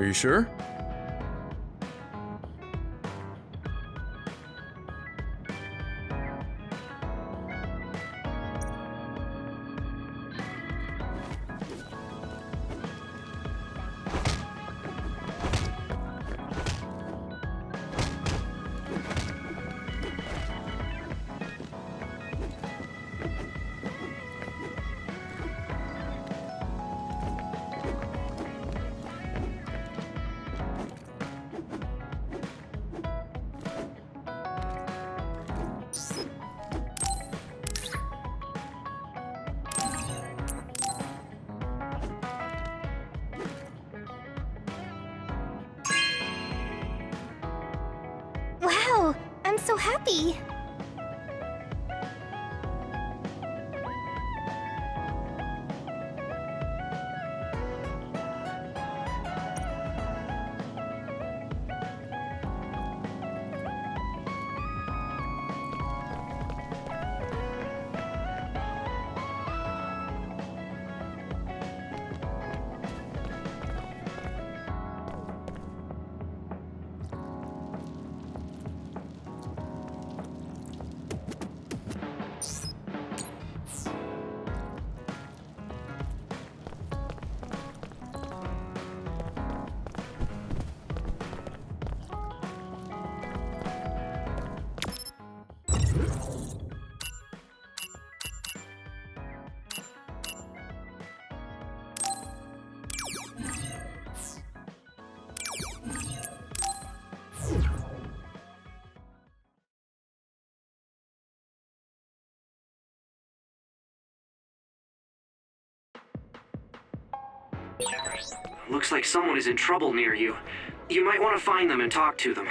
Are you sure? so happy. Looks like someone is in trouble near you. You might want to find them and talk to them.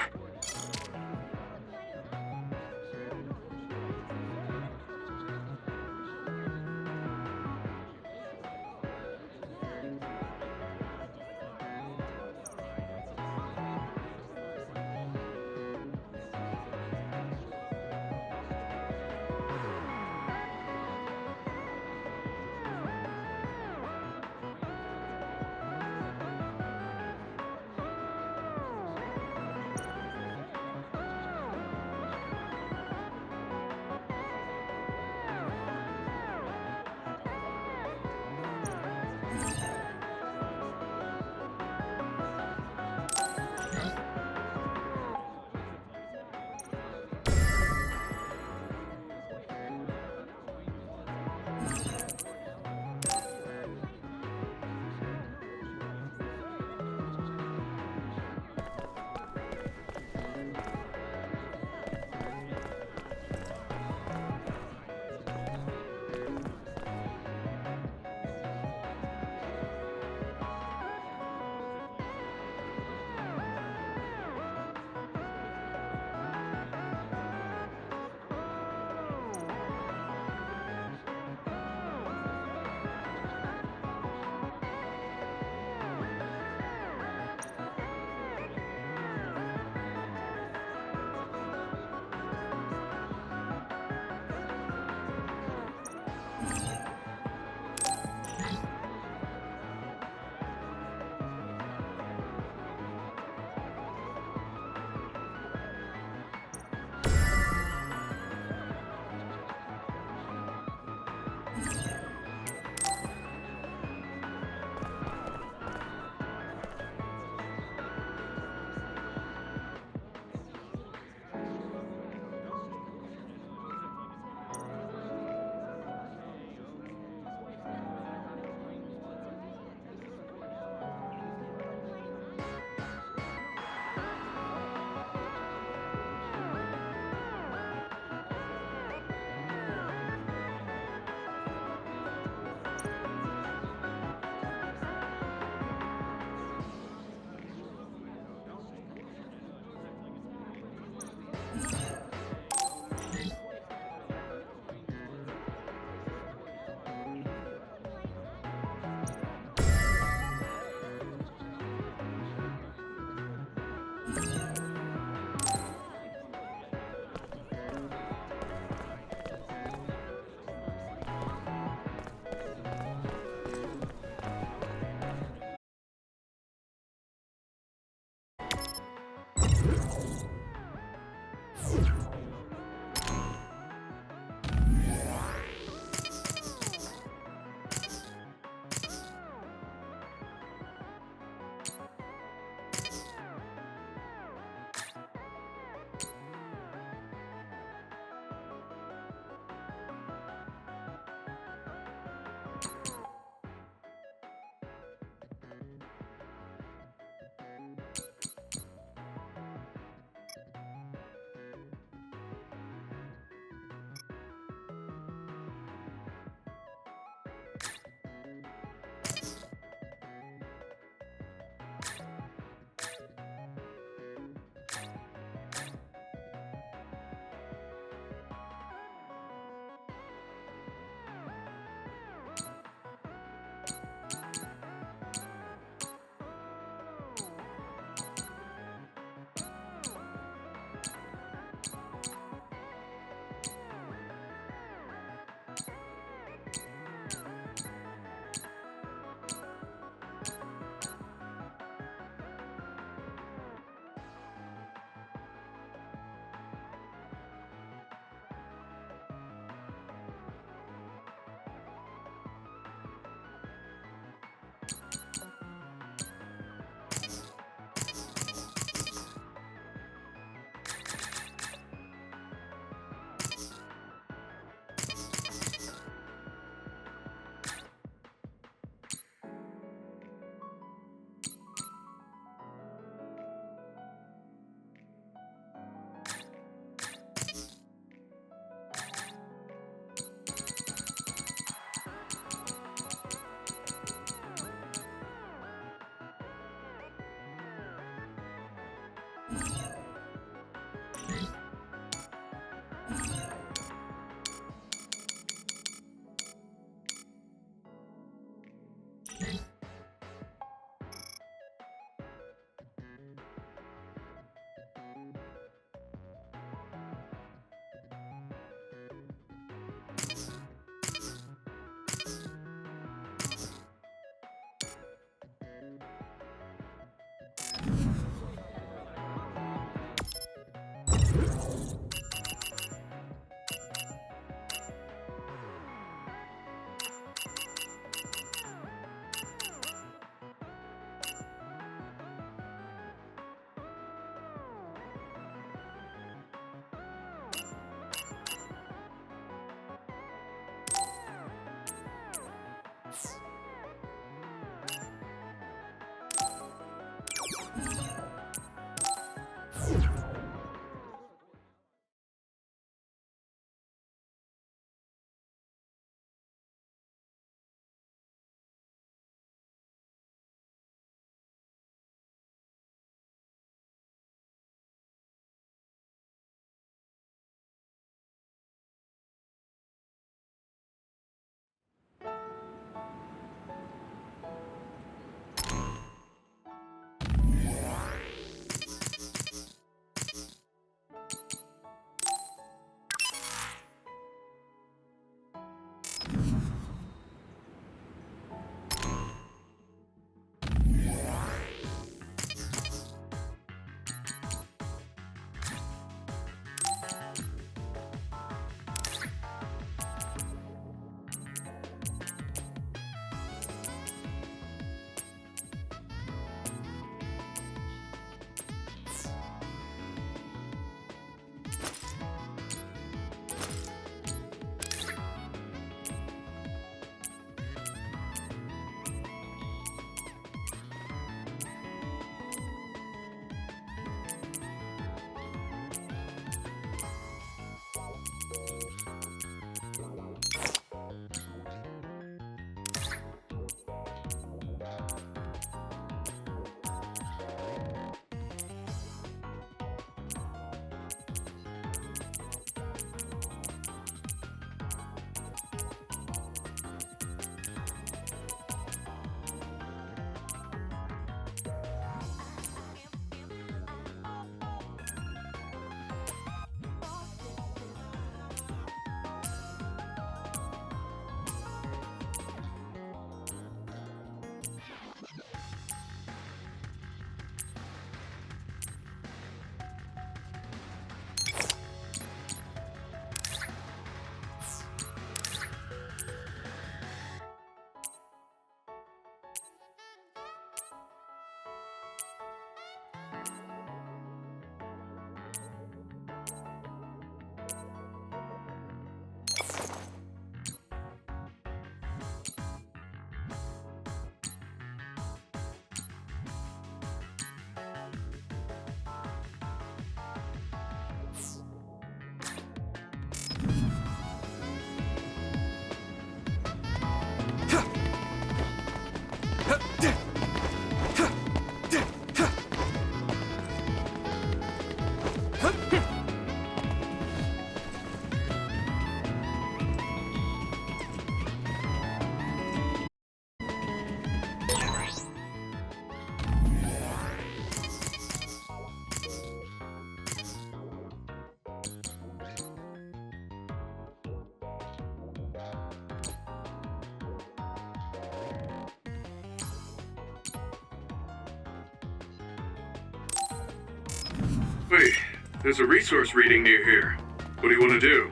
Wait, there's a resource reading near here. What do you want to do?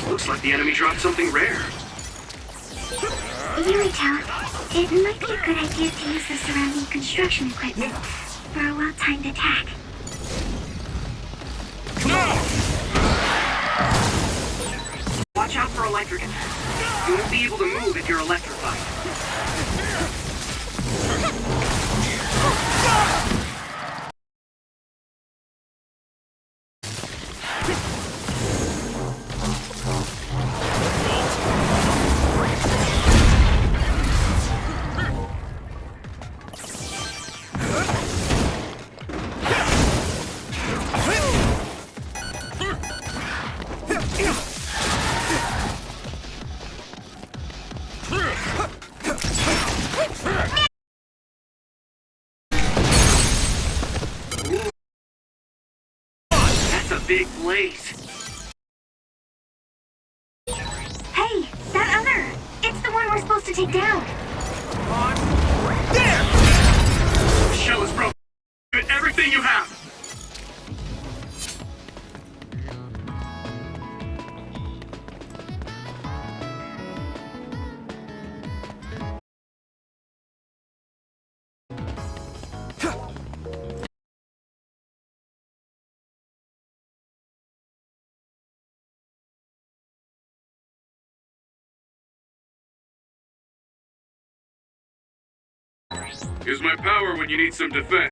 Looks like the enemy dropped something rare. Yurito, it might be a good idea to use the surrounding construction equipment for a well-timed attack. Watch out for electric attacks. You won't be able to move if you're electrified. That's a big blaze. Hey, that other! It's the one we're supposed to take down! The shell is broken. Give it everything you have. Use my power when you need some defense.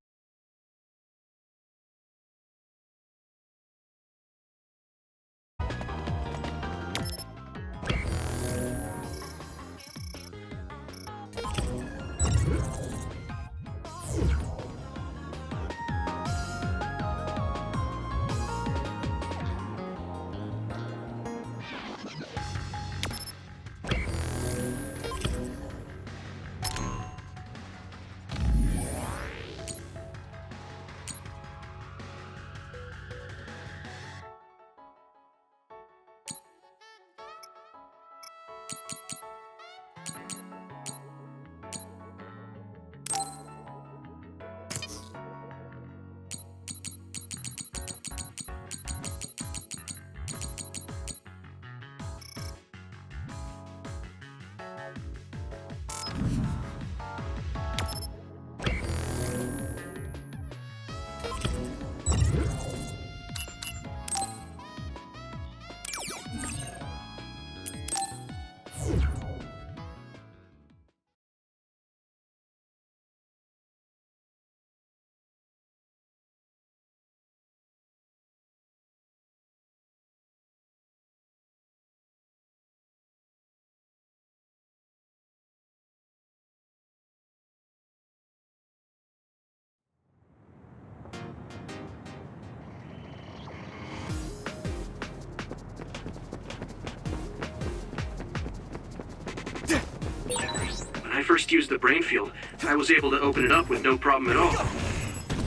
When I first used the brain field, I was able to open it up with no problem at all.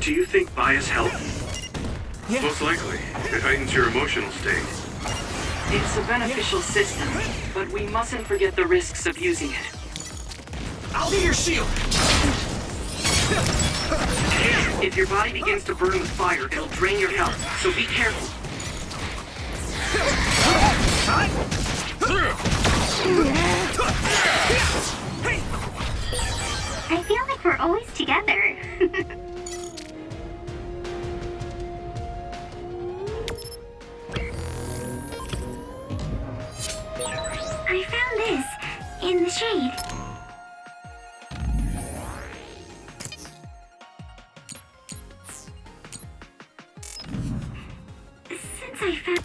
Do you think bias helped? Most likely. It heightens your emotional state. It's a beneficial system, but we mustn't forget the risks of using it. I'll be your shield! If your body begins to burn with fire, it'll drain your health, so be careful. I feel like we're always together. I found this in the shade. Since I found...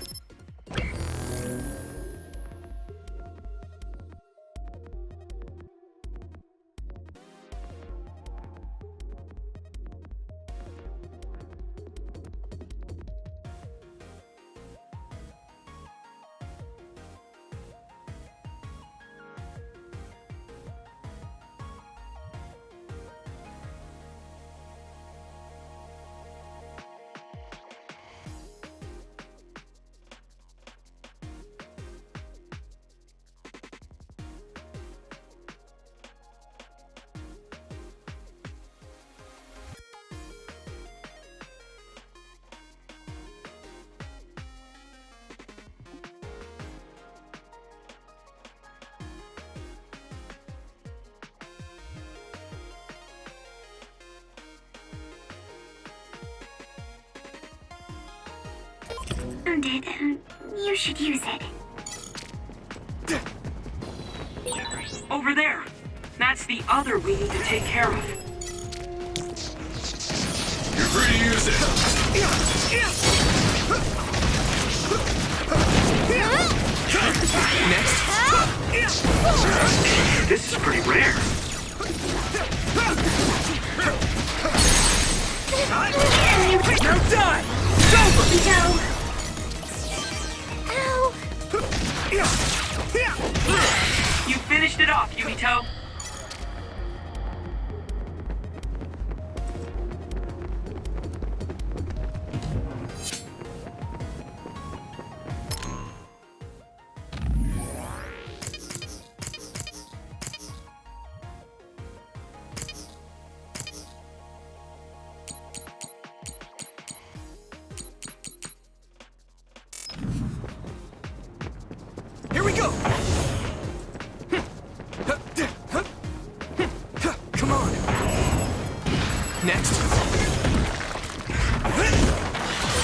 found it. You should use it. Over there. That's the other we need to take care of. You're free to use it. Next. This is pretty rare. Now die! No! Ow! You finished it off, Yumito. Here we go! Come on! Next.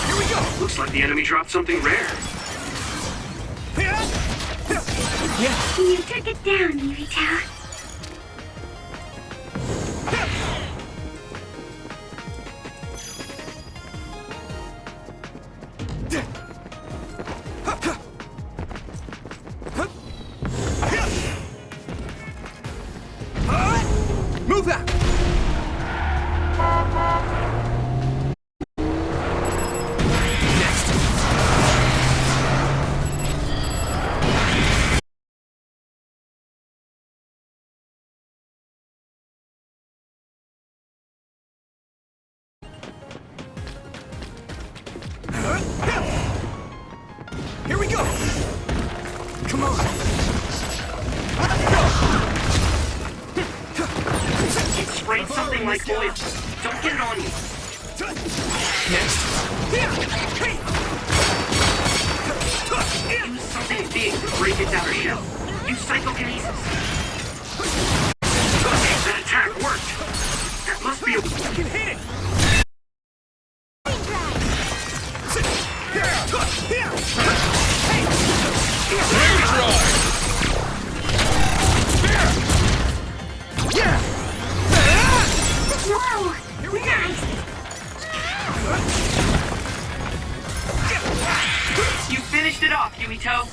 Here we go! Looks like the enemy dropped something rare. Yeah! You took it down, Yurita. Move out! Next. Here we go! Come on! It sprayed something like oil. Don't get it on you. Next. Use something big to break its outer shell. Use psychokinesis. That attack worked. That must be a... I can hit it! Yeah! Whoa! Here we go! Nice! You finished it off, Yumito.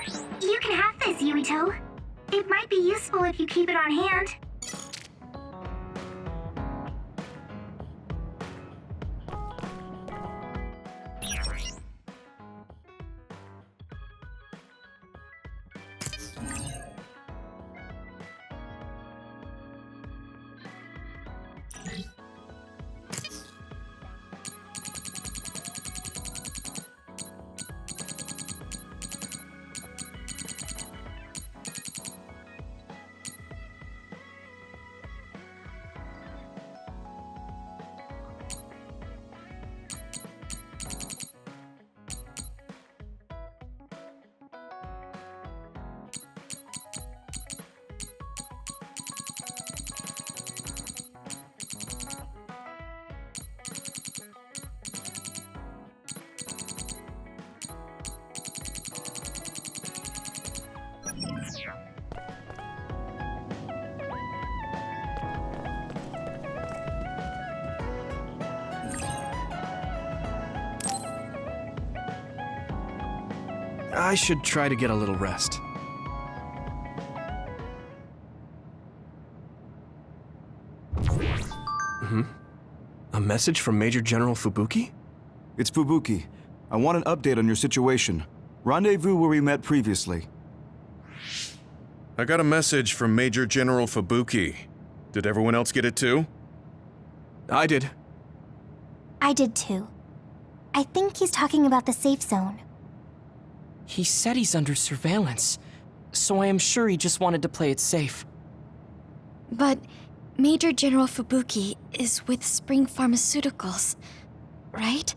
You can have this, Yuito. It might be useful if you keep it on hand. I should try to get a little rest. A message from Major General Fubuki? It's Fubuki. I want an update on your situation. Rendezvous where we met previously. I got a message from Major General Fubuki. Did everyone else get it too? I did. I did too. I think he's talking about the safe zone. He said he's under surveillance, so I am sure he just wanted to play it safe. But Major General Fubuki is with Spring Pharmaceuticals, right?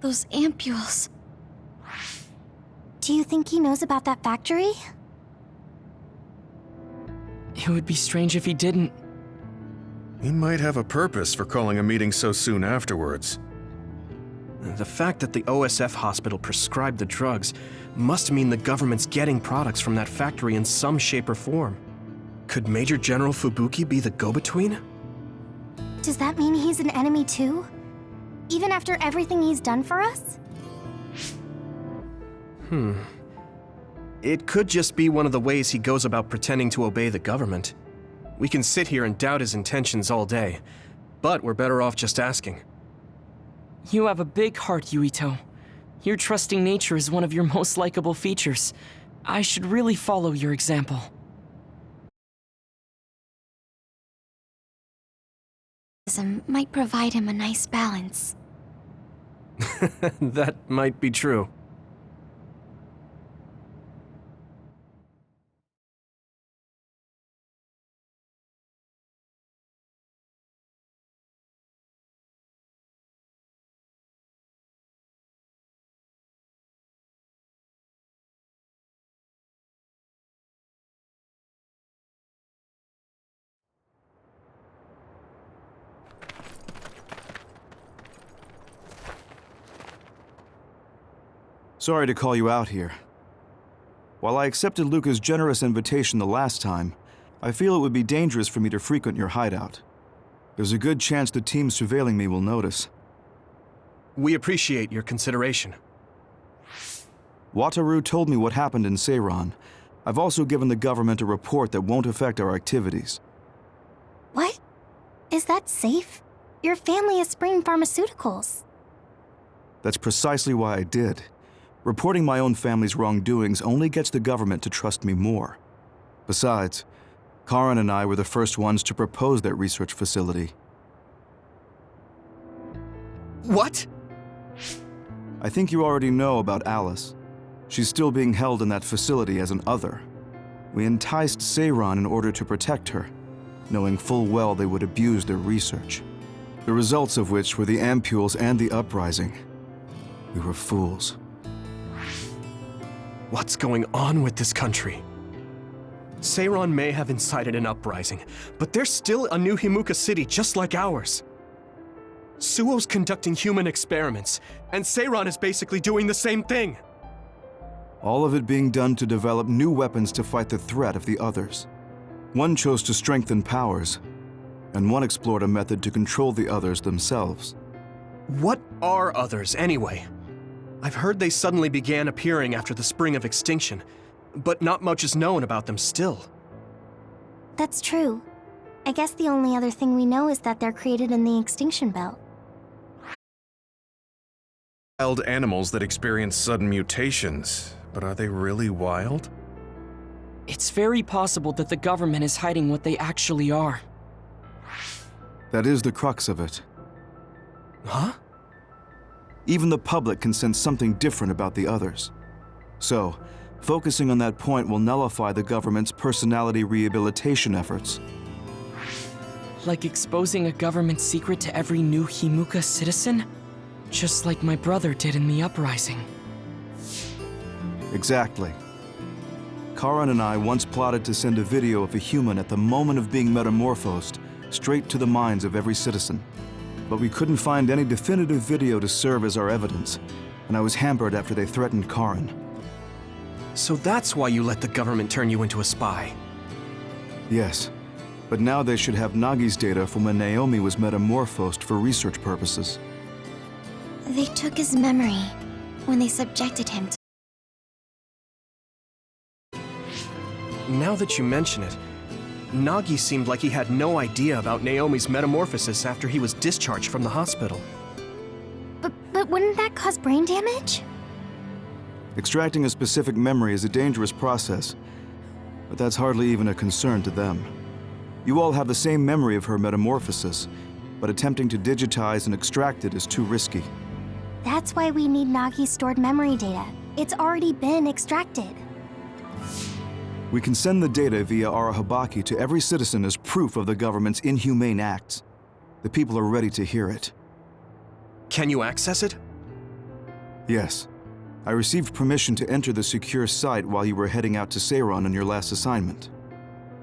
Those ampules. Do you think he knows about that factory? It would be strange if he didn't. He might have a purpose for calling a meeting so soon afterwards. The fact that the OSF hospital prescribed the drugs must mean the government's getting products from that factory in some shape or form. Could Major General Fubuki be the go-between? Does that mean he's an enemy too? Even after everything he's done for us? It could just be one of the ways he goes about pretending to obey the government. We can sit here and doubt his intentions all day, but we're better off just asking. You have a big heart, Yuito. Your trusting nature is one of your most likable features. I should really follow your example. Might provide him a nice balance. That might be true. Sorry to call you out here. While I accepted Luca's generous invitation the last time, I feel it would be dangerous for me to frequent your hideout. There's a good chance the team surveilling me will notice. We appreciate your consideration. Wataru told me what happened in Seiran. I've also given the government a report that won't affect our activities. What? Is that safe? Your family is Spring Pharmaceuticals. That's precisely why I did. Reporting my own family's wrongdoings only gets the government to trust me more. Besides, Karin and I were the first ones to propose that research facility. What? I think you already know about Alice. She's still being held in that facility as an other. We enticed Seiran in order to protect her, knowing full well they would abuse their research. The results of which were the ampules and the uprising. We were fools. What's going on with this country? Seiran may have incited an uprising, but there's still a new Himuka city just like ours. Suo's conducting human experiments, and Seiran is basically doing the same thing. All of it being done to develop new weapons to fight the threat of the others. One chose to strengthen powers, and one explored a method to control the others themselves. What are others, anyway? I've heard they suddenly began appearing after the Spring of Extinction, but not much is known about them still. That's true. I guess the only other thing we know is that they're created in the extinction belt. Wild animals that experience sudden mutations, but are they really wild? It's very possible that the government is hiding what they actually are. That is the crux of it. Huh? Even the public can sense something different about the others. So, focusing on that point will nullify the government's personality rehabilitation efforts. Like exposing a government secret to every new Himuka citizen? Just like my brother did in the uprising. Exactly. Karan and I once plotted to send a video of a human at the moment of being metamorphosed straight to the minds of every citizen. But we couldn't find any definitive video to serve as our evidence, and I was hampered after they threatened Karan. So that's why you let the government turn you into a spy. Yes, but now they should have Nagi's data from when Naomi was metamorphosed for research purposes. They took his memory when they subjected him to... Now that you mention it, Nagi seemed like he had no idea about Naomi's metamorphosis after he was discharged from the hospital. But wouldn't that cause brain damage? Extracting a specific memory is a dangerous process, but that's hardly even a concern to them. You all have the same memory of her metamorphosis, but attempting to digitize and extract it is too risky. That's why we need Nagi's stored memory data. It's already been extracted. We can send the data via Arahabaki to every citizen as proof of the government's inhumane acts. The people are ready to hear it. Can you access it? Yes. I received permission to enter the secure site while you were heading out to Seiron on your last assignment.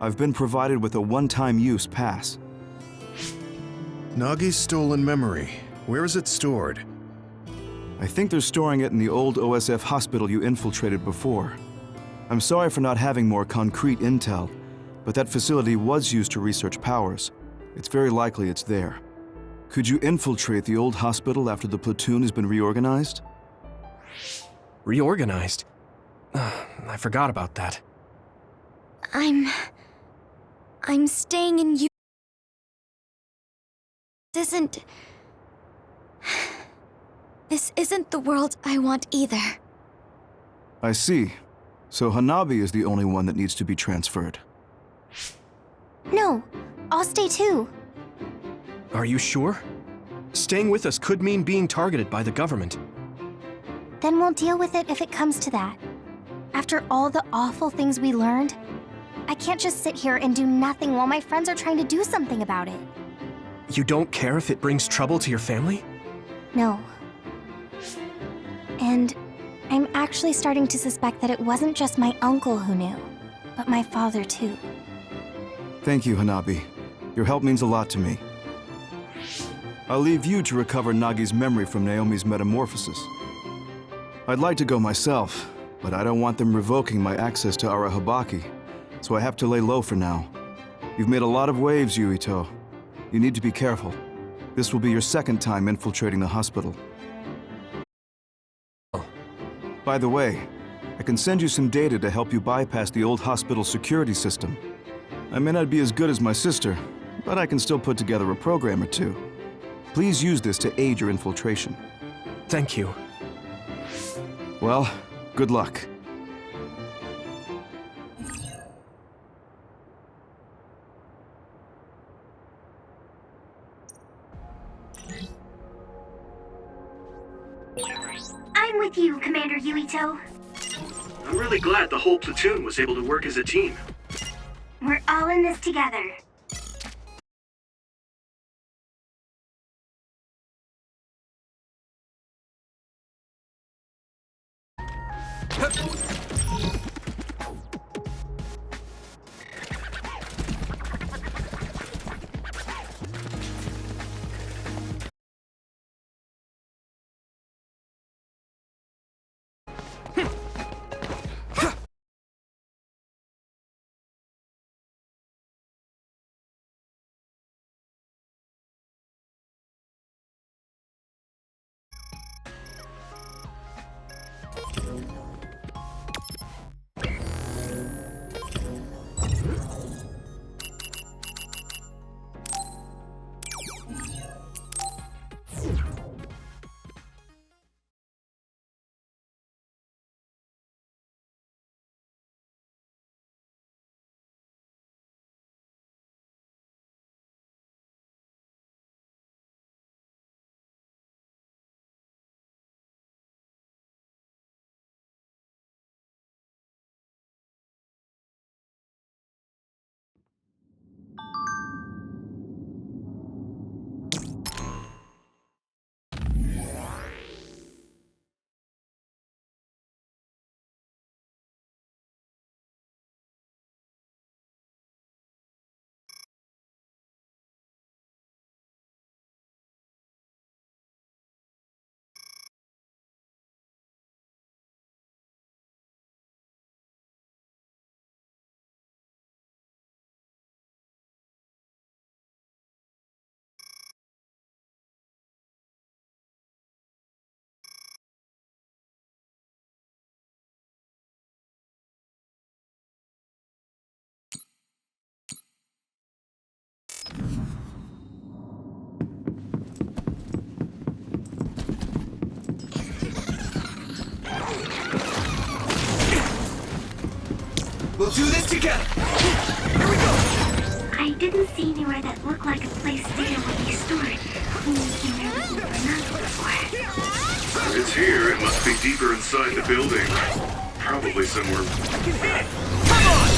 I've been provided with a one-time use pass. Nagi's stolen memory. Where is it stored? I think they're storing it in the old OSF hospital you infiltrated before. I'm sorry for not having more concrete intel, but that facility was used to research powers. It's very likely it's there. Could you infiltrate the old hospital after the platoon has been reorganized? Reorganized? I forgot about that. I'm staying in you. This isn't the world I want either. I see. So Hanabi is the only one that needs to be transferred. No, I'll stay too. Are you sure? Staying with us could mean being targeted by the government. Then we'll deal with it if it comes to that. After all the awful things we learned, I can't just sit here and do nothing while my friends are trying to do something about it. You don't care if it brings trouble to your family? No. And I'm actually starting to suspect that it wasn't just my uncle who knew, but my father too. Thank you, Hanabi. Your help means a lot to me. I'll leave you to recover Nagi's memory from Naomi's metamorphosis. I'd like to go myself, but I don't want them revoking my access to Arahabaki, so I have to lay low for now. You've made a lot of waves, Yuito. You need to be careful. This will be your second time infiltrating the hospital. By the way, I can send you some data to help you bypass the old hospital security system. I may not be as good as my sister, but I can still put together a program or two. Please use this to aid your infiltration. Thank you. Well, good luck. I'm with you, Commander Yuito. I'm really glad the whole platoon was able to work as a team. We're all in this together. We'll do this together! Here we go! I didn't see anywhere that looked like a place data would be stored. Only came there looking for nuns before. If it's here, it must be deeper inside the building. Probably somewhere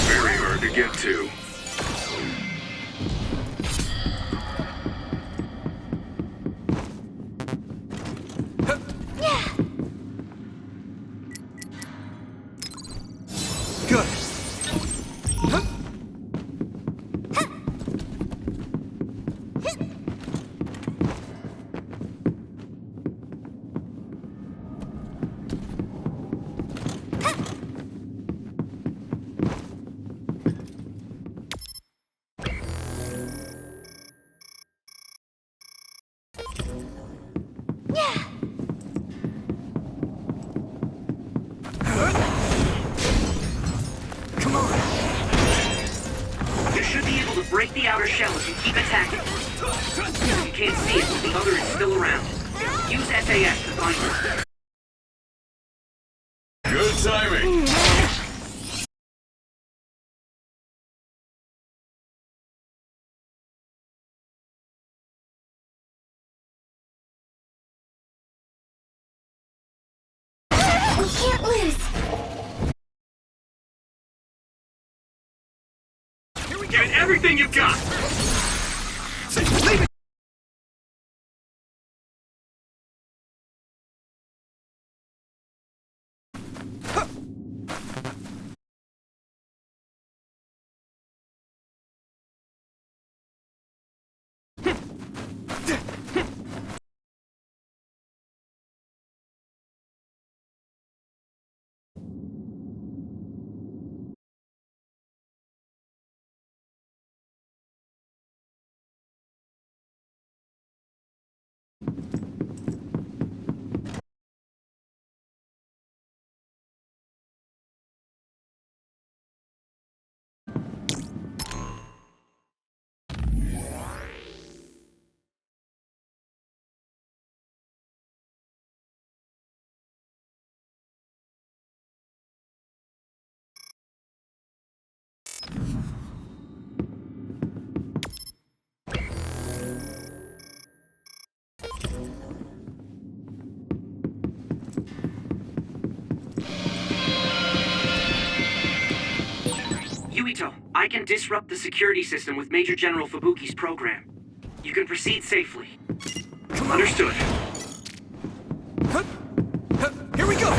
very hard to get to. Good. Come on. You should be able to break the outer shell if you keep attacking. If you can't see it, the other is still around. Use SAS to find it. Good timing. We can't lose. Give it everything you've got. Leave it! Yuito, I can disrupt the security system with Major General Fubuki's program. You can proceed safely. Understood. Here we go!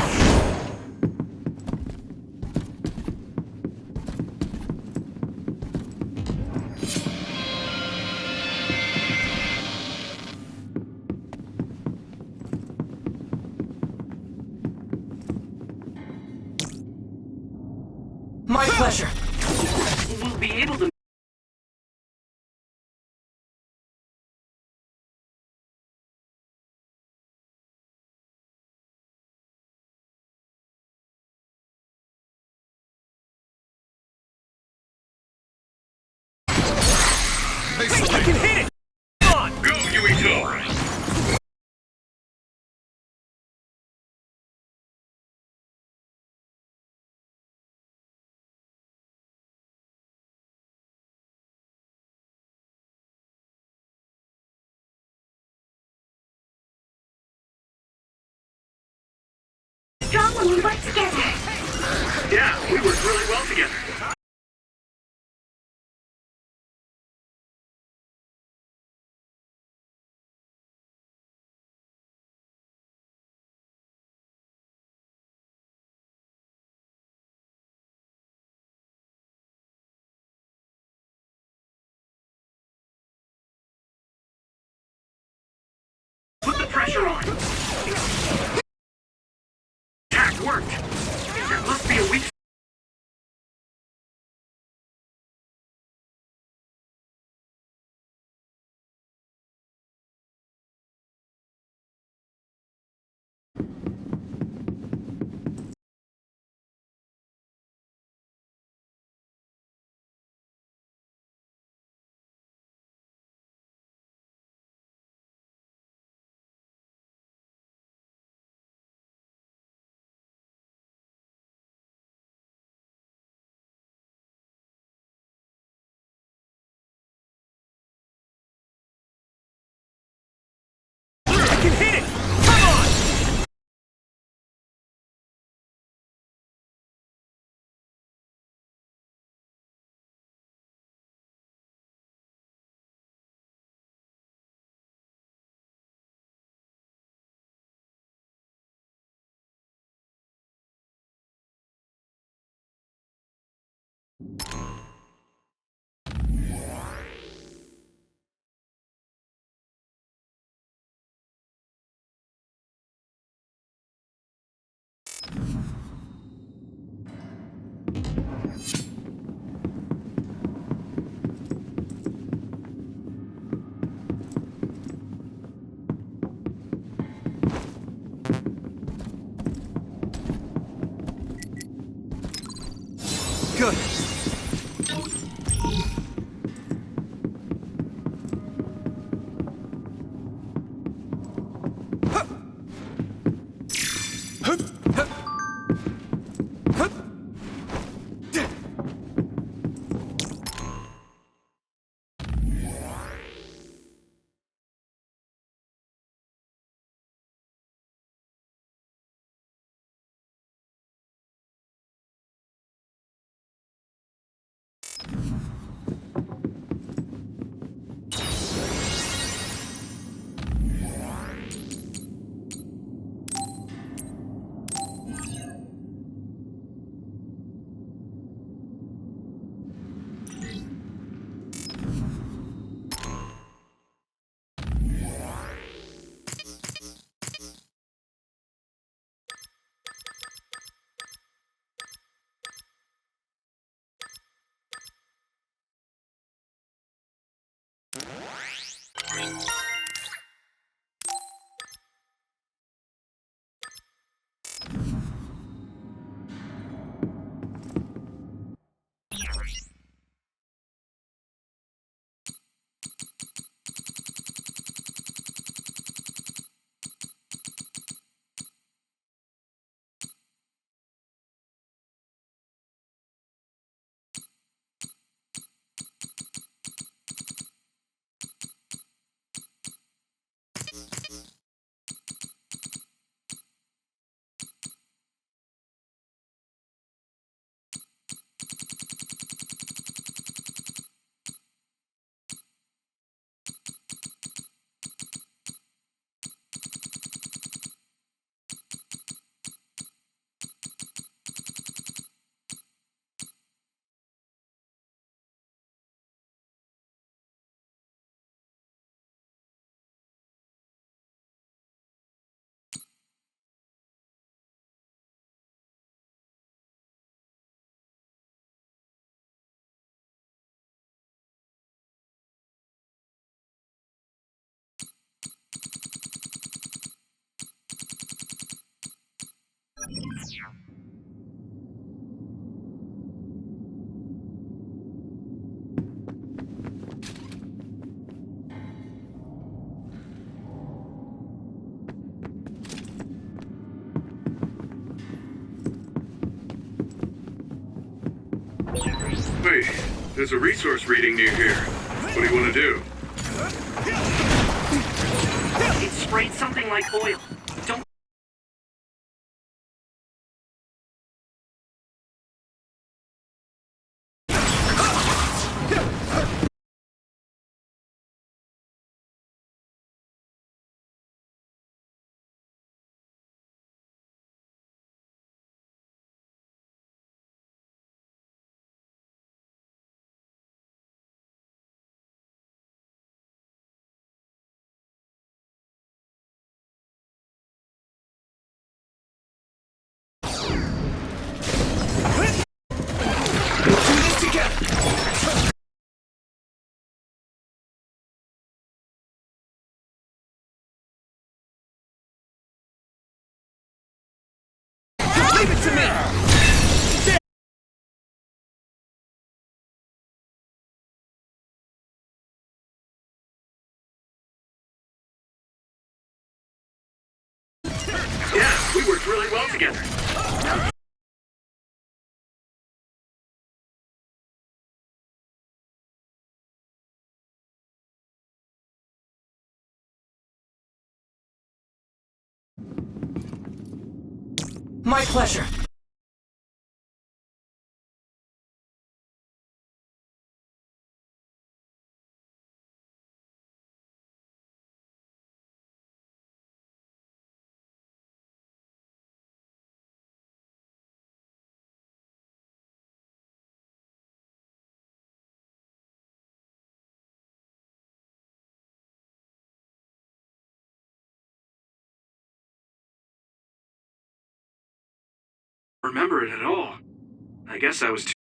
My pleasure. We'll be able to I can hit it! Come on! Go, Yuito! Strong when we work together. Yeah, we worked really well together. put the pressure on. Attack worked. There must be a weak Good. Wait, there's a resource reading near here. What do you want to do? It sprayed something like oil. Don't... Leave it to me! Yeah, we worked really well together. My pleasure. remember it at all. I guess I was too...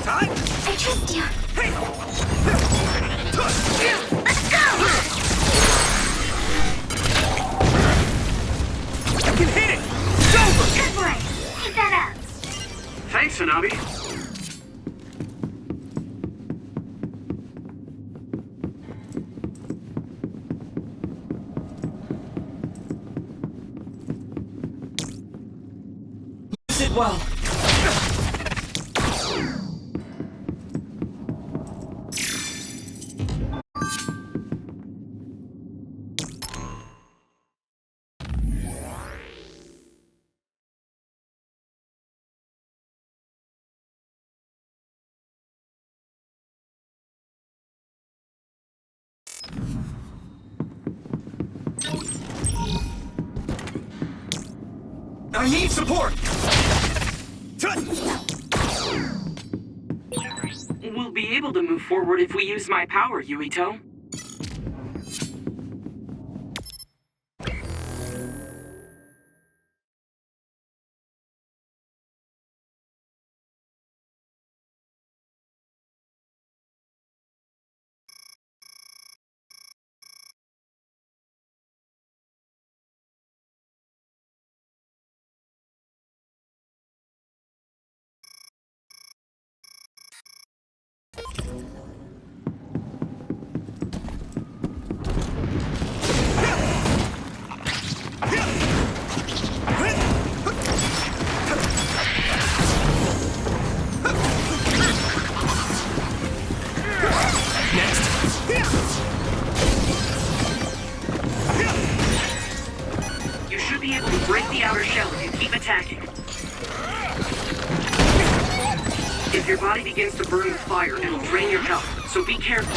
I trust you. Let's go! I can hit it! Good boy. Keep that up. Thanks, Hanabi. Use it well. I need support! We'll be able to move forward if we use my power, Yuito. You should be able to break the outer shell if you keep attacking. If your body begins to burn with fire, it'll drain your health, so be careful.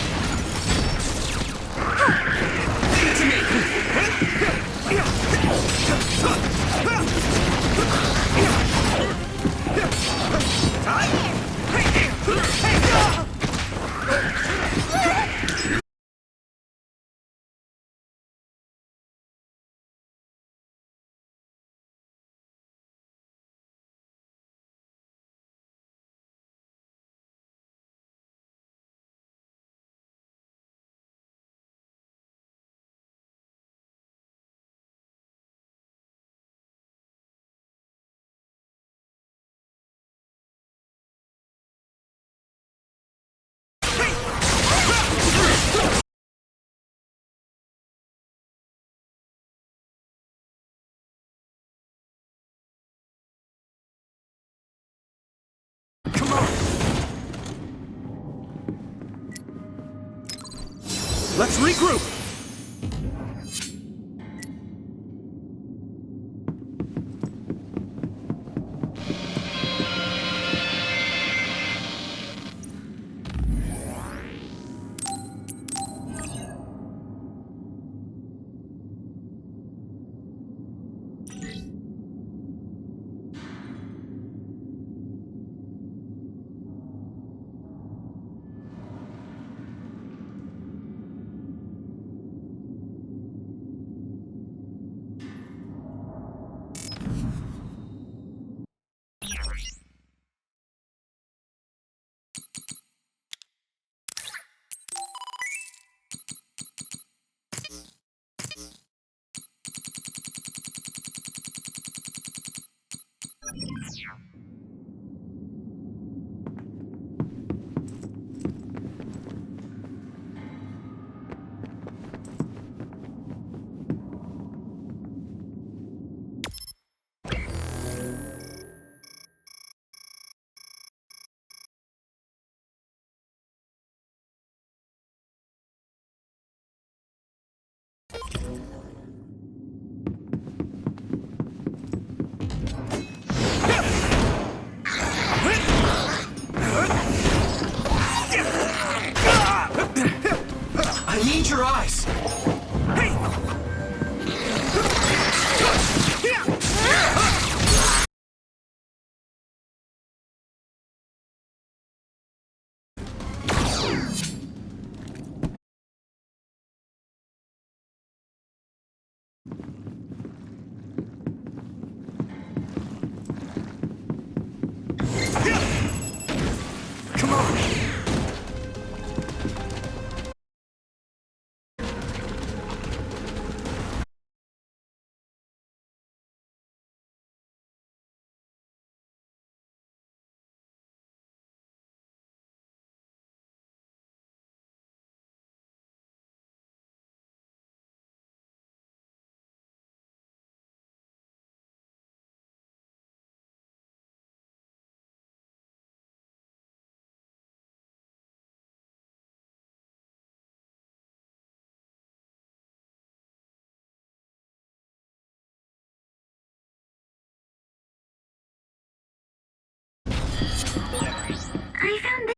Let's regroup! I need your eyes! Come on! I found this.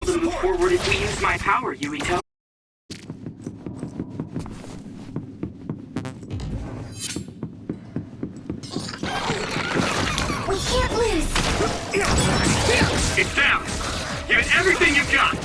Move forward if we use my power, Yuito. We can't lose. It's down! Give it everything you've got!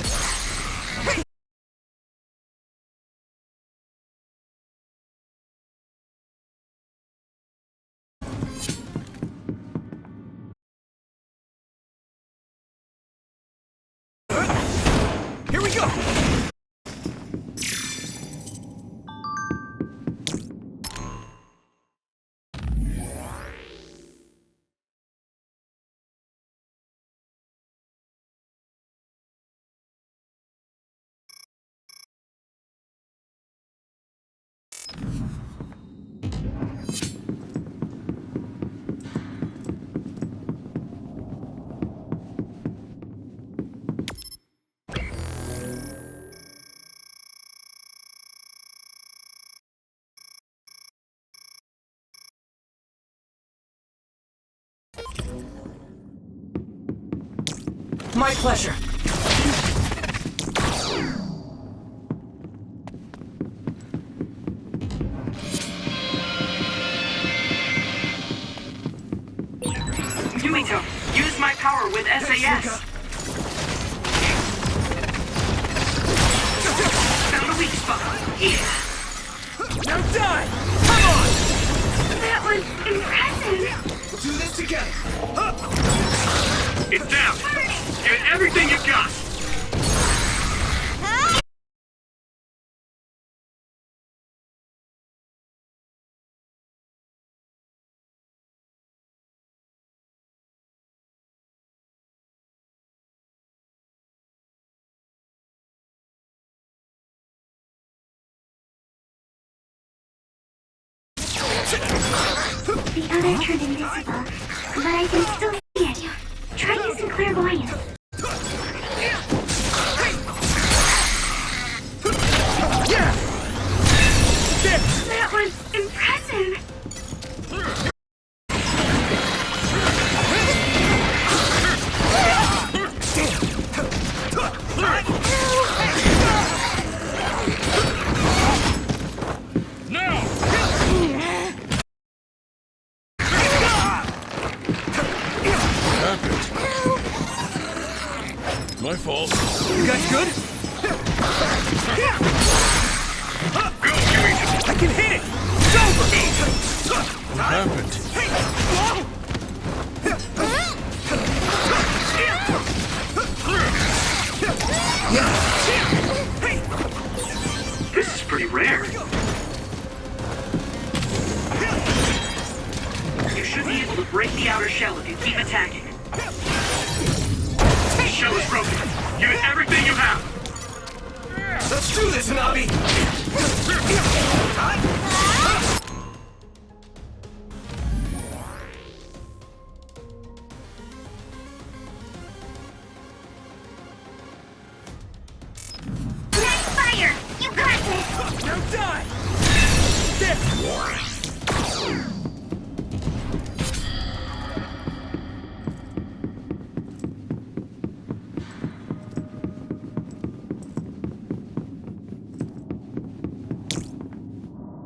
My pleasure. Yuito, use my power with SAS. Found a weak spot. Yeah. Now die! Come on! That was impressive. Do this together! It's down. Give it everything you've got. The other turned invisible, but I can still see it. Try using clairvoyance. That was impressive. My fault. You guys good? Go, Yuito. I can hit it! It's over! What happened? This is pretty rare. You should be able to break the outer shell if you keep attacking. The shell is broken. Give it everything you have. Let's do this, Nabi! Nice fire! You got this! Now die! There!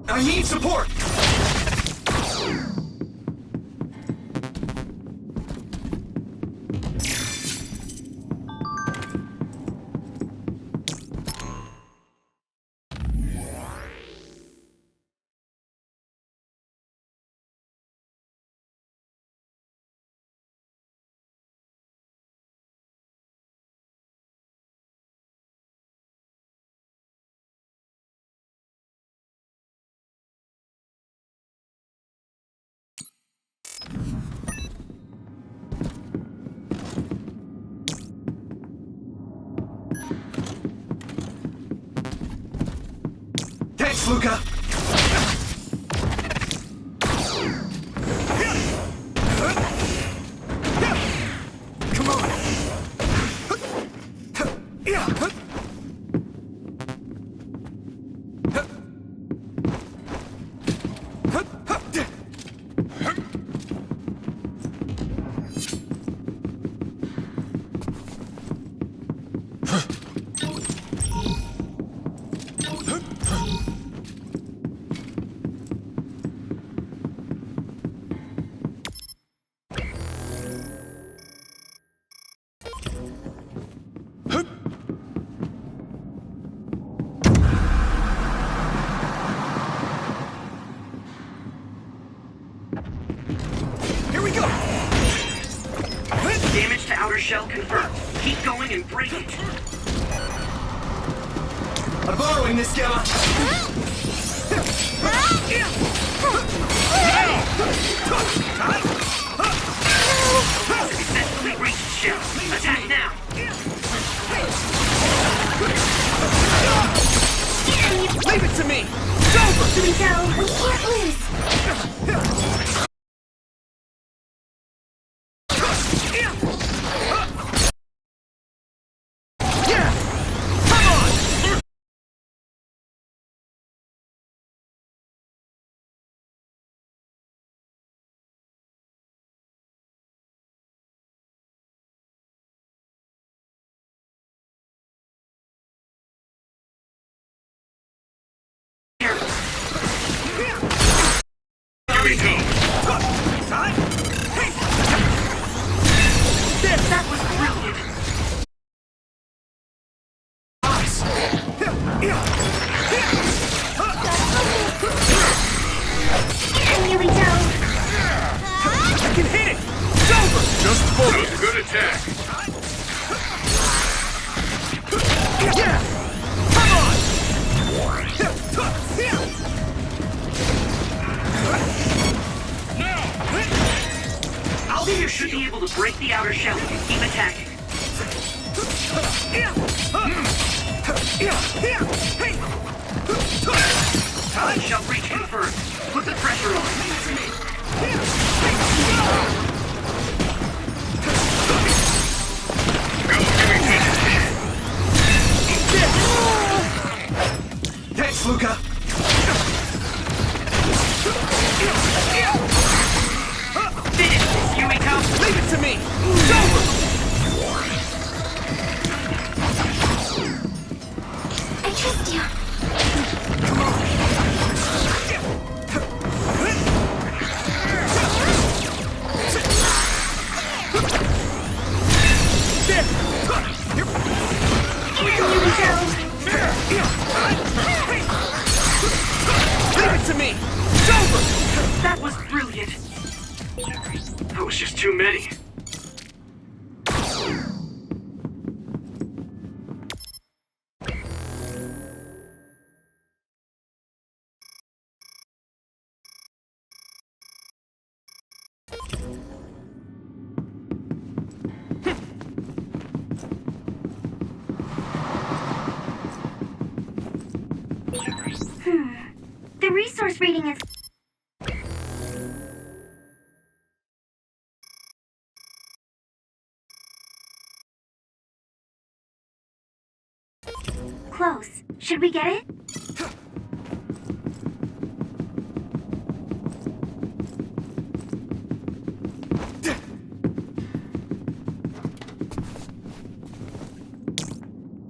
I need support! Thanks, Luca! Come on! Here we go! Damage to outer shell confirmed. Keep going and break it. I'm borrowing this, Gamma! Successfully breached shell. Attack now. Leave it to me! It's over! So, we can't lose. Yumito! That was brilliant. Yumito! I can hit it! It's over! Just That focus! was a good attack. Yeah! Come on! Althea should be able to break the outer shell and keep attacking. Time shall reach confirmed. Put the pressure on. Thanks, Luca! Finish this, Yumito! Leave it to me! It's over! I trust you. Leave it to me! It's over! That was brilliant. That was just too many. The resource reading is... close. Should we get it?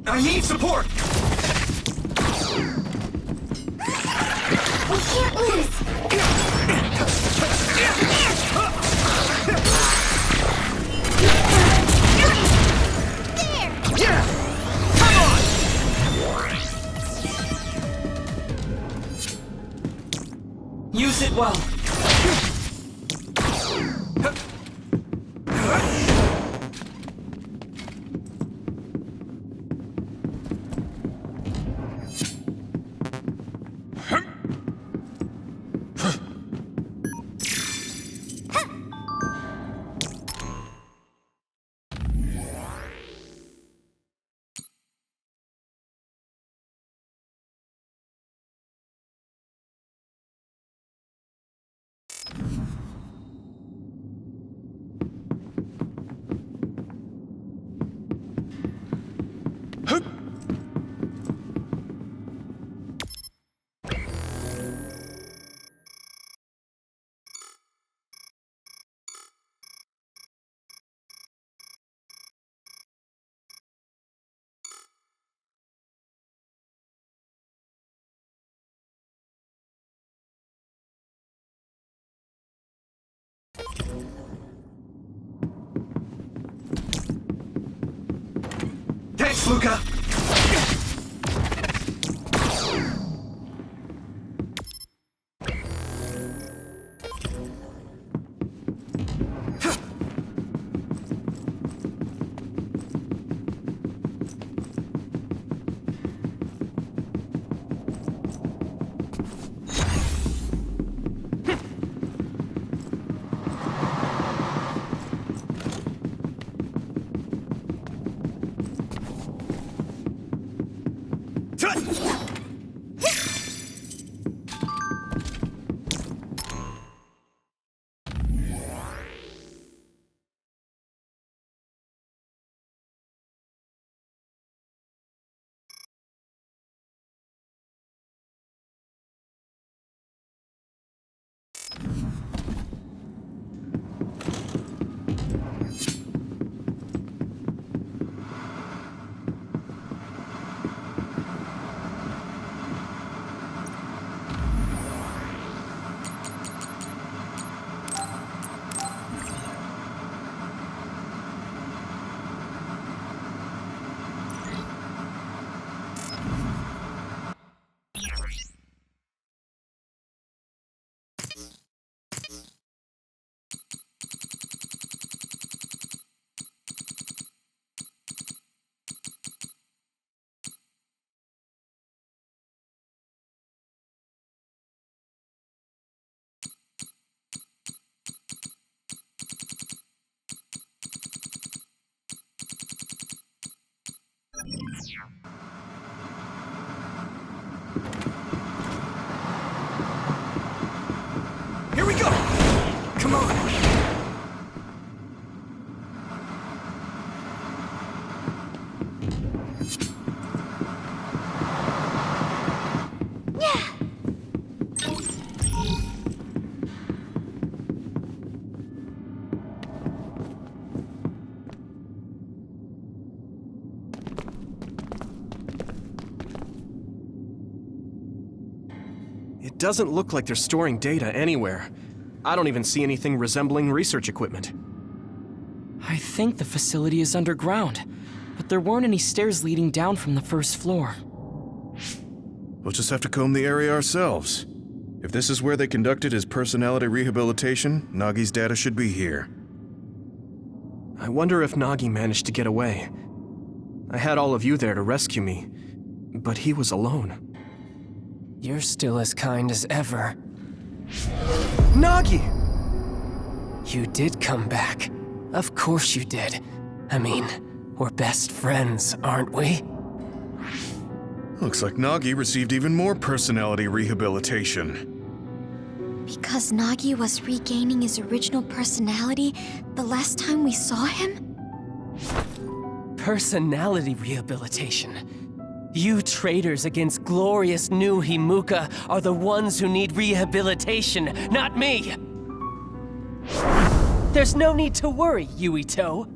I need support! We can't lose. Yeah! Come on! Use it well. Thanks, Luca! It doesn't look like they're storing data anywhere. I don't even see anything resembling research equipment. I think the facility is underground, but there weren't any stairs leading down from the first floor. We'll just have to comb the area ourselves. If this is where they conducted his personality rehabilitation, Nagi's data should be here. I wonder if Nagi managed to get away. I had all of you there to rescue me, but he was alone. You're still as kind as ever. Nagi! You did come back. Of course you did. I mean, we're best friends, aren't we? Looks like Nagi received even more personality rehabilitation. Because Nagi was regaining his original personality the last time we saw him? Personality rehabilitation. You traitors against glorious new Himuka are the ones who need rehabilitation, not me! There's no need to worry, Yuito.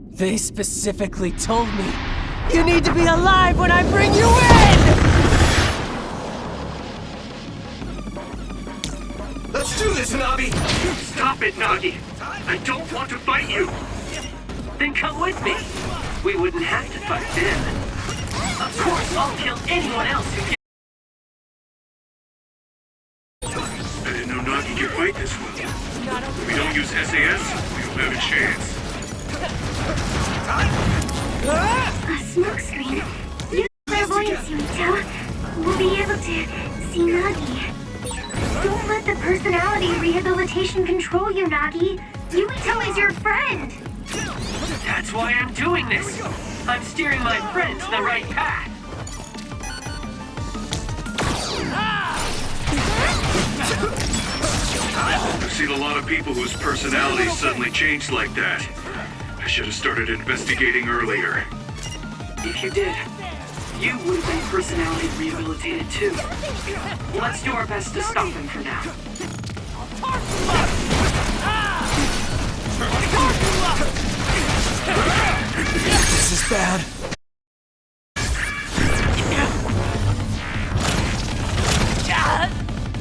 They specifically told me you need to be alive when I bring you in! Let's do this, Nabi! Stop it, Nagi! I don't want to fight you! Then come with me. We wouldn't have to fight then. Of course, I'll kill anyone else who gets... I didn't know Nagi could fight this well. If we don't use SAS, we don't have a chance. A smoke screen. Use clairvoyance, Yuito. We'll be able to see Nagi. Don't let the personality rehabilitation control you, Nagi. Yuito is your friend. That's why I'm doing this. I'm steering my friend to the right path. I've seen a lot of people whose personalities suddenly changed like that. I should have started investigating earlier. If you did, you would have been personality rehabilitated too. Let's do our best to stop him for now. This is bad.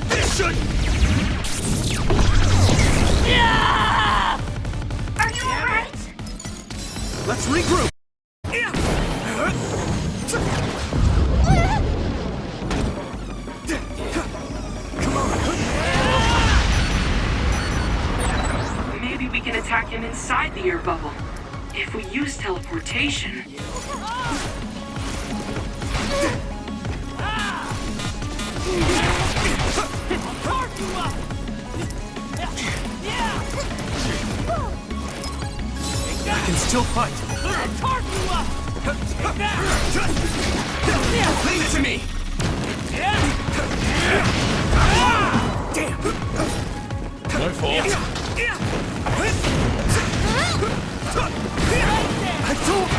This should... Are you alright? Let's regroup! Maybe we can attack him inside the air bubble. If we use teleportation... I can still fight. Leave it to me! Damn! My fault. I don't...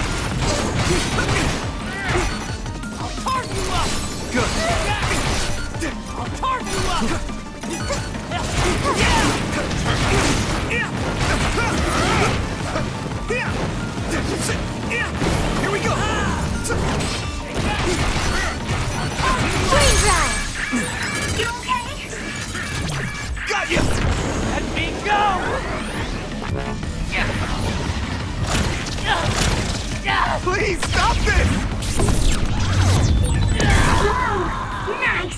Good. Here we go! Brain drive! You okay? Got you! Let me go! Please, stop this! Nice.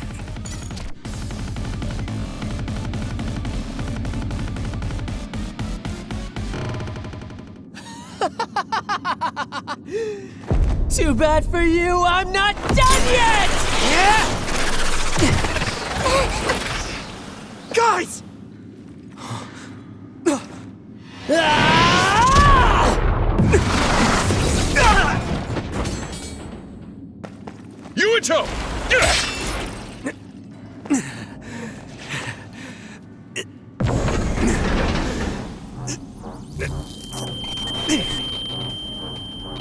Too bad for you, I'm not done yet! Guys! Yuito!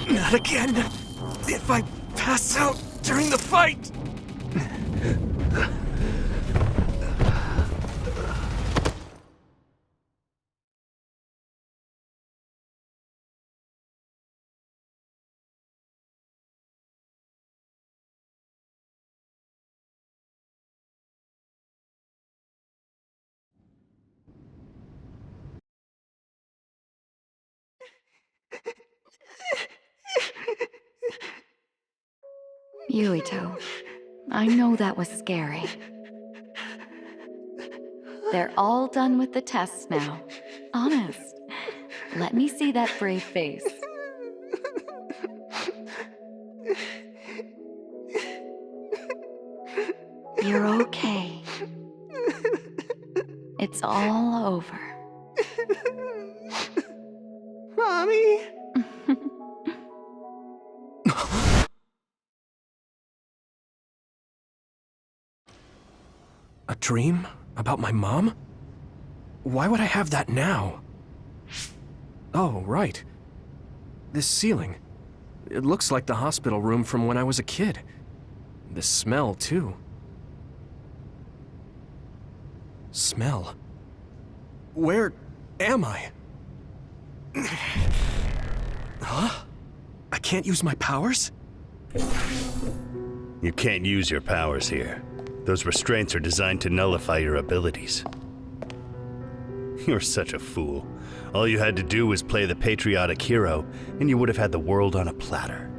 Not again. If I pass out during the fight. Yuito, I know that was scary. They're all done with the tests now. Honest. Let me see that brave face. You're okay. It's all over. Mommy! A dream? About my mom? Why would I have that now? Oh, right. This ceiling. It looks like the hospital room from when I was a kid. The smell, too. Smell? Where am I? Huh? I can't use my powers? You can't use your powers here. Those restraints are designed to nullify your abilities. You're such a fool. All you had to do was play the patriotic hero, and you would have had the world on a platter.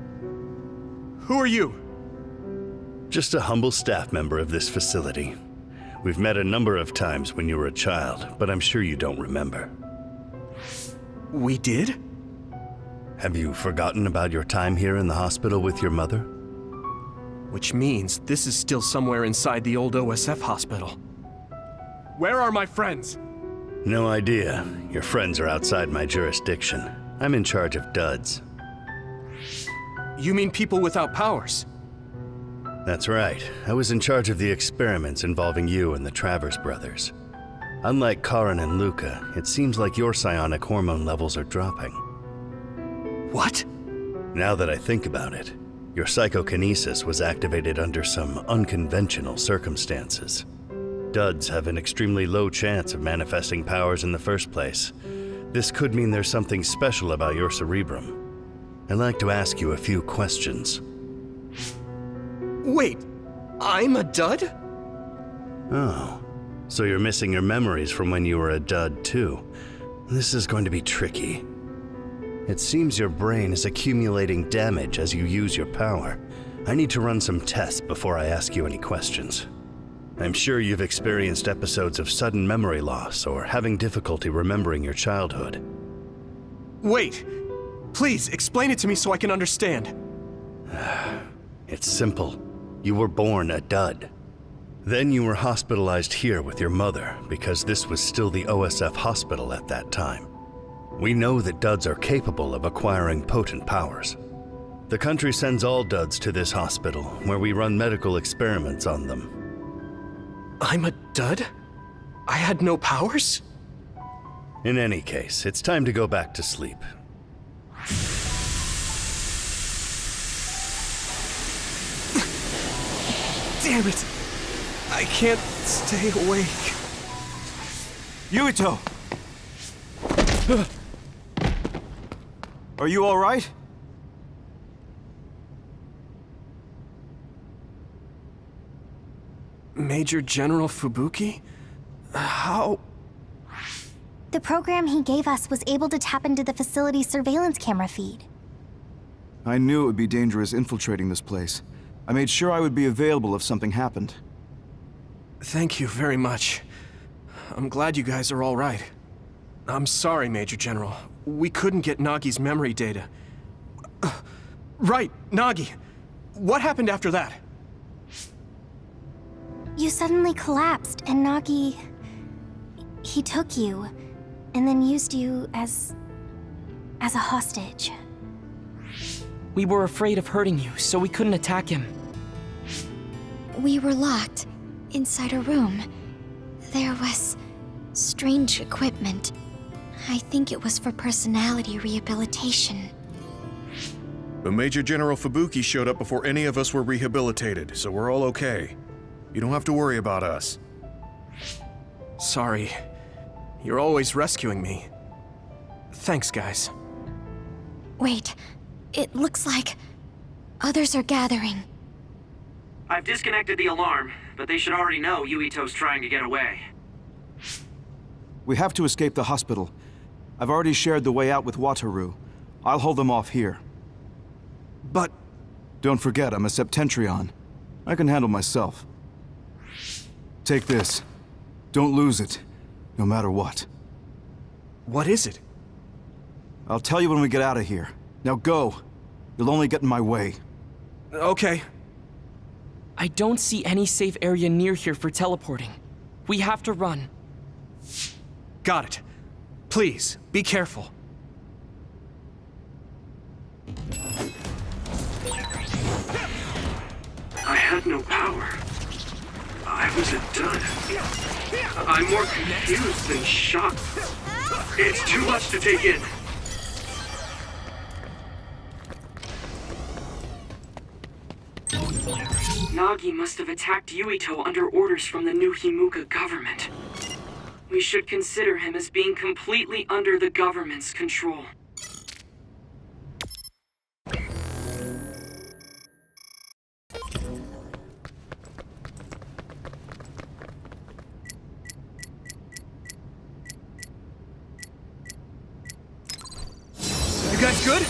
Who are you? Just a humble staff member of this facility. We've met a number of times when you were a child, but I'm sure you don't remember. We did? Have you forgotten about your time here in the hospital with your mother? Which means this is still somewhere inside the old OSF hospital. Where are my friends? No idea. Your friends are outside my jurisdiction. I'm in charge of duds. You mean people without powers? That's right. I was in charge of the experiments involving you and the Travers brothers. Unlike Karin and Luca, it seems like your psionic hormone levels are dropping. What? Now that I think about it, your psychokinesis was activated under some unconventional circumstances. Duds have an extremely low chance of manifesting powers in the first place. This could mean there's something special about your cerebrum. I'd like to ask you a few questions. Wait, I'm a dud? Oh, so you're missing your memories from when you were a dud too. This is going to be tricky. It seems your brain is accumulating damage as you use your power. I need to run some tests before I ask you any questions. I'm sure you've experienced episodes of sudden memory loss or having difficulty remembering your childhood. Wait, please explain it to me so I can understand. It's simple. You were born a dud. Then you were hospitalized here with your mother because this was still the OSF hospital at that time. We know that duds are capable of acquiring potent powers. The country sends all duds to this hospital, where we run medical experiments on them. I'm a dud? I had no powers? In any case, it's time to go back to sleep. Damn it! I can't stay awake. Yuito! Are you all right? Major General Fubuki? How? The program he gave us was able to tap into the facility's surveillance camera feed. I knew it would be dangerous infiltrating this place. I made sure I would be available if something happened. Thank you very much. I'm glad you guys are all right. I'm sorry, Major General. We couldn't get Nagi's memory data. Right, Nagi. What happened after that? You suddenly collapsed, and Nagi... he took you, and then used you as a hostage. We were afraid of hurting you, so we couldn't attack him. We were locked inside a room. There was strange equipment. I think it was for personality rehabilitation. But Major General Fubuki showed up before any of us were rehabilitated, so we're all okay. You don't have to worry about us. Sorry. You're always rescuing me. Thanks, guys. Wait, it looks like others are gathering. I've disconnected the alarm, but they should already know Yuito's trying to get away. We have to escape the hospital. I've already shared the way out with Wataru. I'll hold them off here. But Don't forget, I'm a Septentrion. I can handle myself. Take this. Don't lose it, no matter what. What is it? I'll tell you when we get out of here. Now go. You'll only get in my way. Okay. I don't see any safe area near here for teleporting. We have to run. Got it. Please, be careful. I had no power. I was a dud. I'm more confused than shocked. It's too much to take in. Nagi must have attacked Yuito under orders from the new Himuka government. We should consider him as being completely under the government's control. You guys good?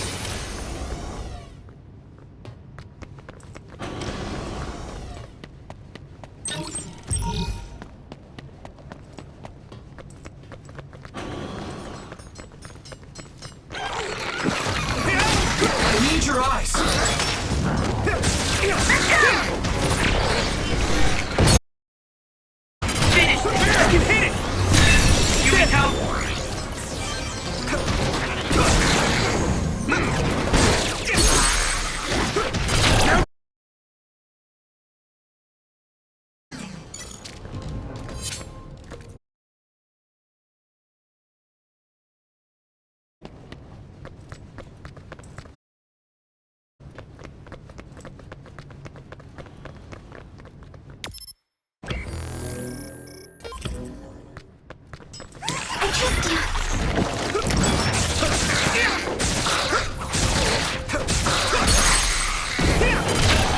I need your eyes. Finish! I can hit it! Yuito!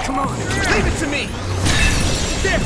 Come on, leave it to me! There!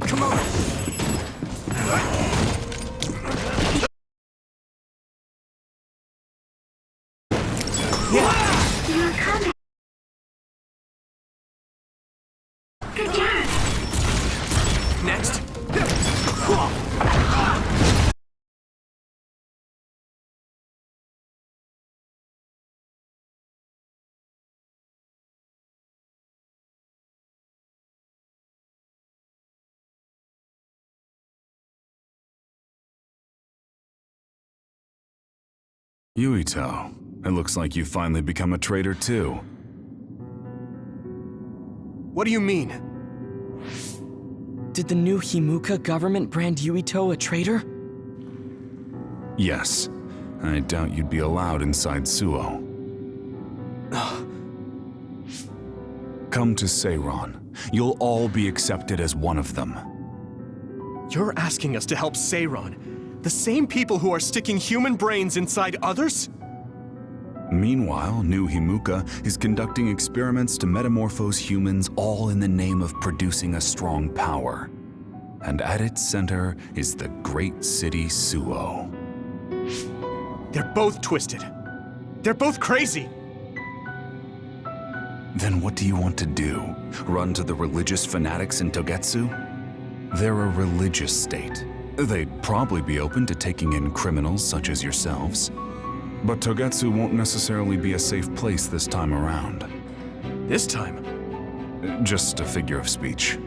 Come on! You're coming. Good job. Next. Yuito, it looks like you've finally become a traitor too. What do you mean? Did the new Himuka government brand Yuito a traitor? Yes. I doubt you'd be allowed inside Suo. Come to Seiron. You'll all be accepted as one of them. You're asking us to help Seiron, the same people who are sticking human brains inside others? Meanwhile, New Himuka is conducting experiments to metamorphose humans, all in the name of producing a strong power. And at its center is the great city Suo. They're both twisted. They're both crazy. Then what do you want to do? Run to the religious fanatics in Togetsu? They're a religious state. They'd probably be open to taking in criminals such as yourselves. But Togetsu won't necessarily be a safe place this time around. This time? Just a figure of speech.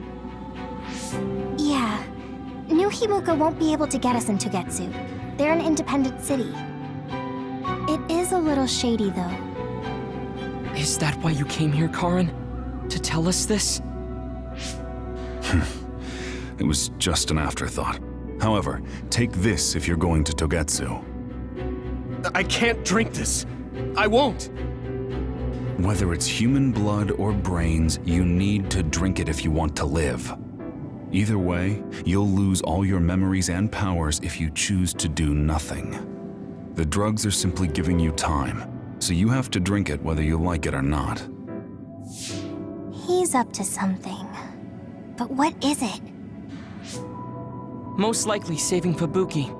Yeah. New Himuka won't be able to get us into Togetsu. They're an independent city. It is a little shady, though. Is that why you came here, Karin? To tell us this? It was just an afterthought. However, take this if you're going to Togetsu. I can't drink this. I won't. Whether it's human blood or brains, you need to drink it if you want to live. Either way, you'll lose all your memories and powers if you choose to do nothing. The drugs are simply giving you time, so you have to drink it whether you like it or not. He's up to something. But what is it? Most likely saving Fubuki.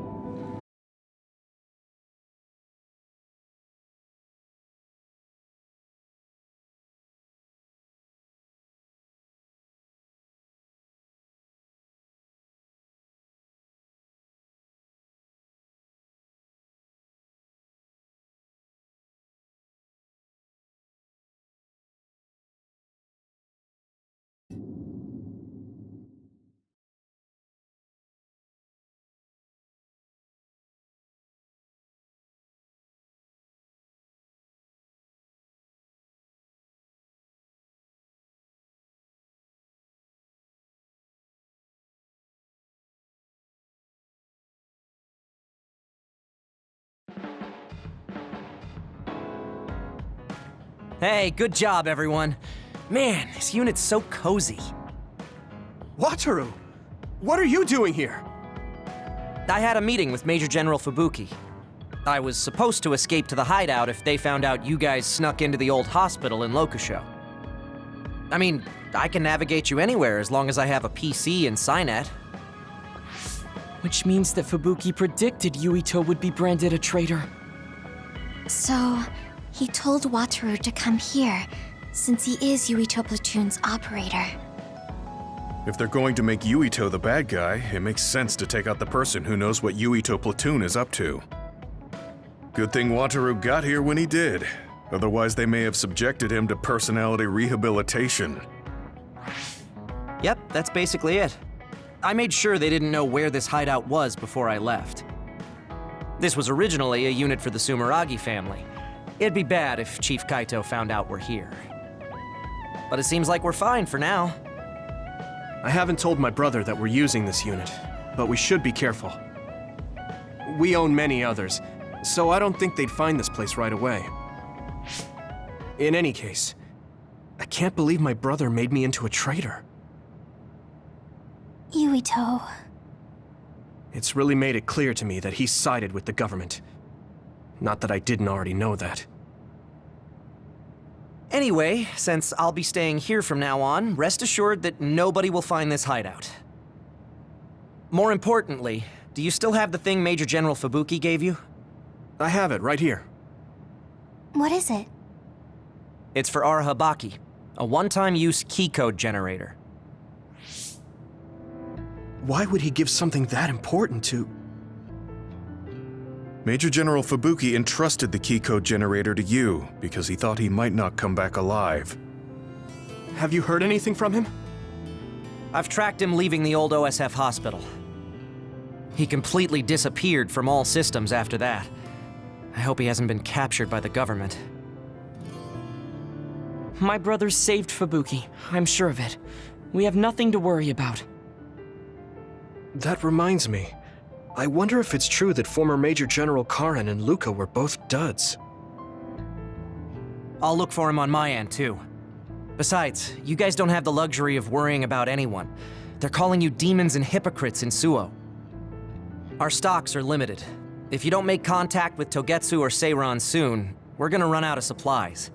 Hey, good job, everyone. Man, this unit's so cozy. Wataru! What are you doing here? I had a meeting with Major General Fubuki. I was supposed to escape to the hideout if they found out you guys snuck into the old hospital in Lokusho. I mean, I can navigate you anywhere as long as I have a PC and Cynet. Which means that Fubuki predicted Yuito would be branded a traitor. So, he told Wataru to come here, since he is Yuito Platoon's operator. If they're going to make Yuito the bad guy, it makes sense to take out the person who knows what Yuito Platoon is up to. Good thing Wataru got here when he did. Otherwise, they may have subjected him to personality rehabilitation. Yep, that's basically it. I made sure they didn't know where this hideout was before I left. This was originally a unit for the Sumeragi family. It'd be bad if Chief Kaito found out we're here. But it seems like we're fine for now. I haven't told my brother that we're using this unit, but we should be careful. We own many others, so I don't think they'd find this place right away. In any case, I can't believe my brother made me into a traitor. Yuito. It's really made it clear to me that he sided with the government. Not that I didn't already know that. Anyway, since I'll be staying here from now on, rest assured that nobody will find this hideout. More importantly, do you still have the thing Major General Fubuki gave you? I have it right here. What is it? It's for Arahabaki, a one-time-use key code generator. Why would he give something that important to... Major General Fubuki entrusted the key code generator to you because he thought he might not come back alive. Have you heard anything from him? I've tracked him leaving the old OSF hospital. He completely disappeared from all systems after that. I hope he hasn't been captured by the government. My brother saved Fubuki, I'm sure of it. We have nothing to worry about. That reminds me. I wonder if it's true that former Major General Karin and Luca were both duds. I'll look for him on my end, too. Besides, you guys don't have the luxury of worrying about anyone. They're calling you demons and hypocrites in Suo. Our stocks are limited. If you don't make contact with Togetsu or Seiran soon, we're gonna run out of supplies.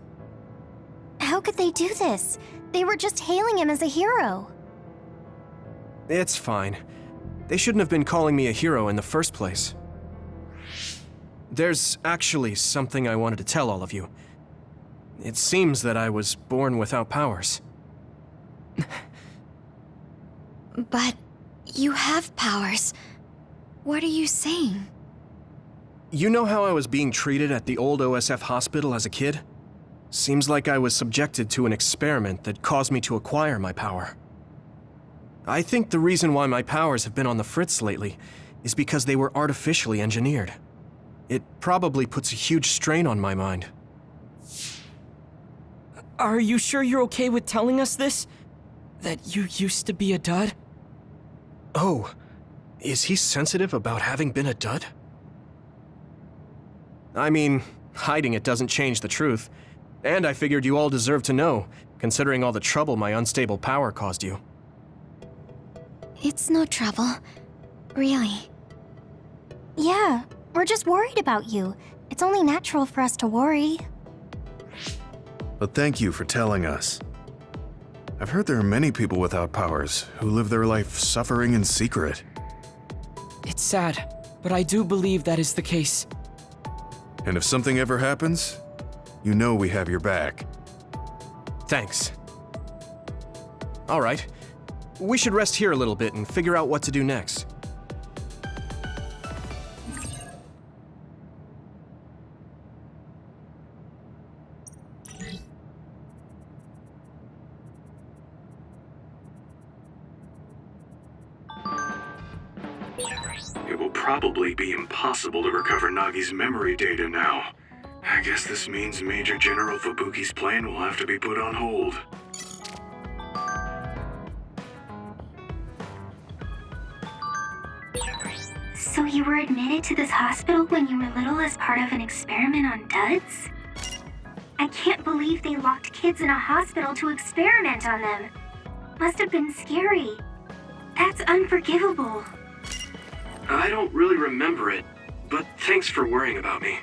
How could they do this? They were just hailing him as a hero. It's fine. They shouldn't have been calling me a hero in the first place. There's actually something I wanted to tell all of you. It seems that I was born without powers. But you have powers. What are you saying? You know how I was being treated at the old OSF hospital as a kid? Seems like I was subjected to an experiment that caused me to acquire my power. I think the reason why my powers have been on the fritz lately is because they were artificially engineered. It probably puts a huge strain on my mind. Are you sure you're okay with telling us this? That you used to be a dud? Oh, is he sensitive about having been a dud? I mean, hiding it doesn't change the truth. And I figured you all deserve to know, considering all the trouble my unstable power caused you. It's no trouble. Really. Yeah, we're just worried about you. It's only natural for us to worry. But thank you for telling us. I've heard there are many people without powers who live their life suffering in secret. It's sad, but I do believe that is the case. And if something ever happens, you know we have your back. Thanks. All right. We should rest here a little bit and figure out what to do next. It will probably be impossible to recover Nagi's memory data now. I guess this means Major General Fubuki's plan will have to be put on hold. So you were admitted to this hospital when you were little as part of an experiment on duds? I can't believe they locked kids in a hospital to experiment on them. Must have been scary. That's unforgivable. I don't really remember it, but thanks for worrying about me.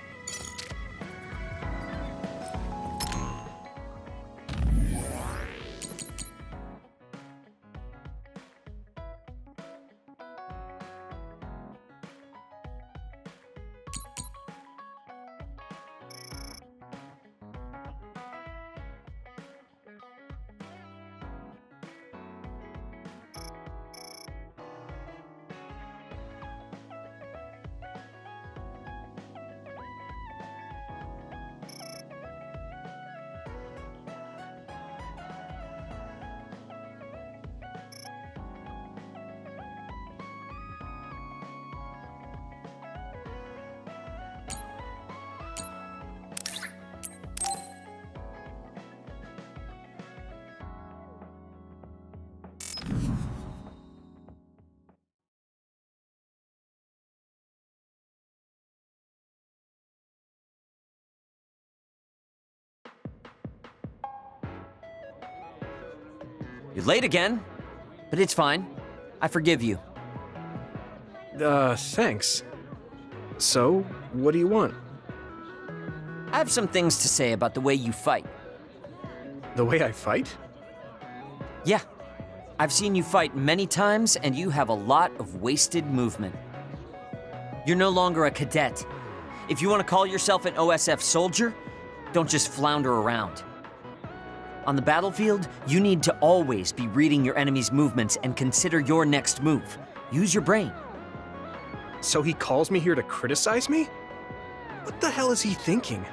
You're late again, but it's fine. I forgive you. Thanks. So, what do you want? I have some things to say about the way you fight. The way I fight? Yeah. I've seen you fight many times, and you have a lot of wasted movement. You're no longer a cadet. If you want to call yourself an OSF soldier, don't just flounder around. On the battlefield, you need to always be reading your enemy's movements and consider your next move. Use your brain. So he calls me here to criticize me? What the hell is he thinking?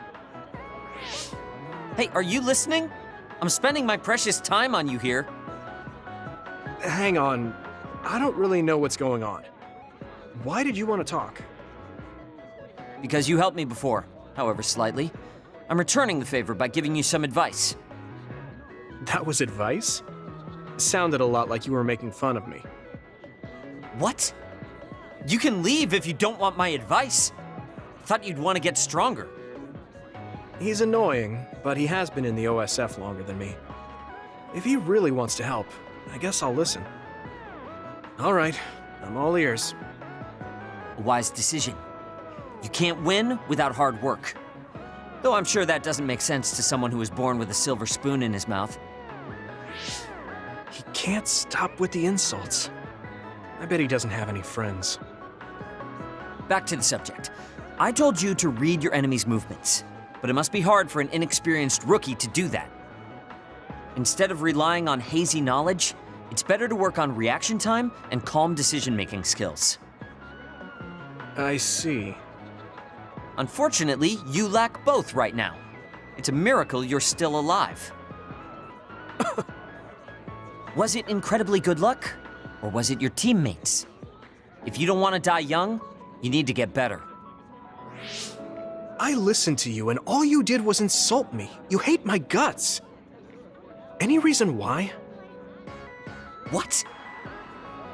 Hey, are you listening? I'm spending my precious time on you here. Hang on. I don't really know what's going on. Why did you want to talk? Because you helped me before, however slightly. I'm returning the favor by giving you some advice. That was advice? Sounded a lot like you were making fun of me. What? You can leave if you don't want my advice. Thought you'd want to get stronger. He's annoying, but he has been in the OSF longer than me. If he really wants to help, I guess I'll listen. All right, I'm all ears. A wise decision. You can't win without hard work. Though I'm sure that doesn't make sense to someone who was born with a silver spoon in his mouth. He can't stop with the insults. I bet he doesn't have any friends. Back to the subject. I told you to read your enemy's movements, but it must be hard for an inexperienced rookie to do that. Instead of relying on hazy knowledge, it's better to work on reaction time and calm decision-making skills. I see. Unfortunately, you lack both right now. It's a miracle you're still alive. Was it incredibly good luck? Or was it your teammates? If you don't want to die young, you need to get better. I listened to you and all you did was insult me. You hate my guts. Any reason why? What?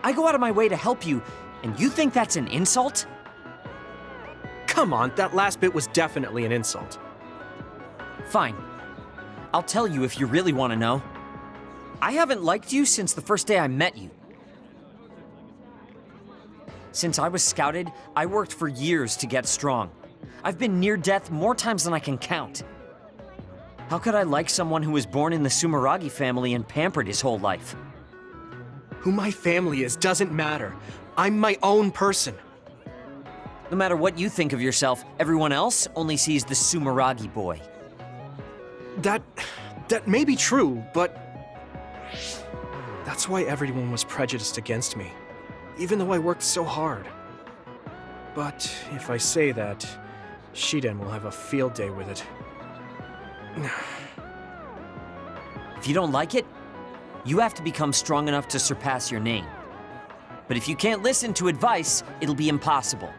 I go out of my way to help you, and you think that's an insult? Come on, that last bit was definitely an insult. Fine. I'll tell you if you really want to know. I haven't liked you since the first day I met you. Since I was scouted, I worked for years to get strong. I've been near death more times than I can count. How could I like someone who was born in the Sumeragi family and pampered his whole life? Who my family is doesn't matter. I'm my own person. No matter what you think of yourself, everyone else only sees the Sumeragi boy. That may be true, but that's why everyone was prejudiced against me, even though I worked so hard. But if I say that, Shiden will have a field day with it. If you don't like it, you have to become strong enough to surpass your name. But if you can't listen to advice, it'll be impossible.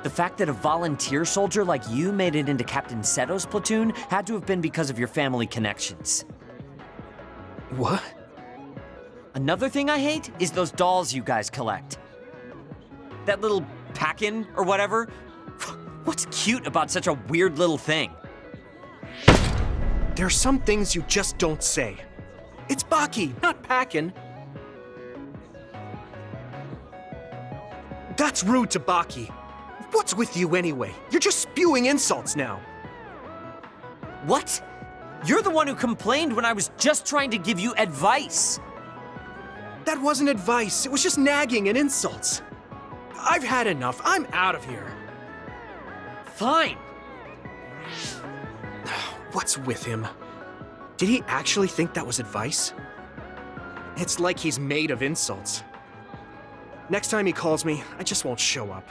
The fact that a volunteer soldier like you made it into Captain Seto's platoon had to have been because of your family connections. What? Another thing I hate is those dolls you guys collect. That little pack-in or whatever. What's cute about such a weird little thing? There are some things you just don't say. It's Baki, not Packin. That's rude to Baki. What's with you anyway? You're just spewing insults now. What? You're the one who complained when I was just trying to give you advice. That wasn't advice. It was just nagging and insults. I've had enough. I'm out of here. Fine. What's with him? Did he actually think that was advice? It's like he's made of insults. Next time he calls me, I just won't show up.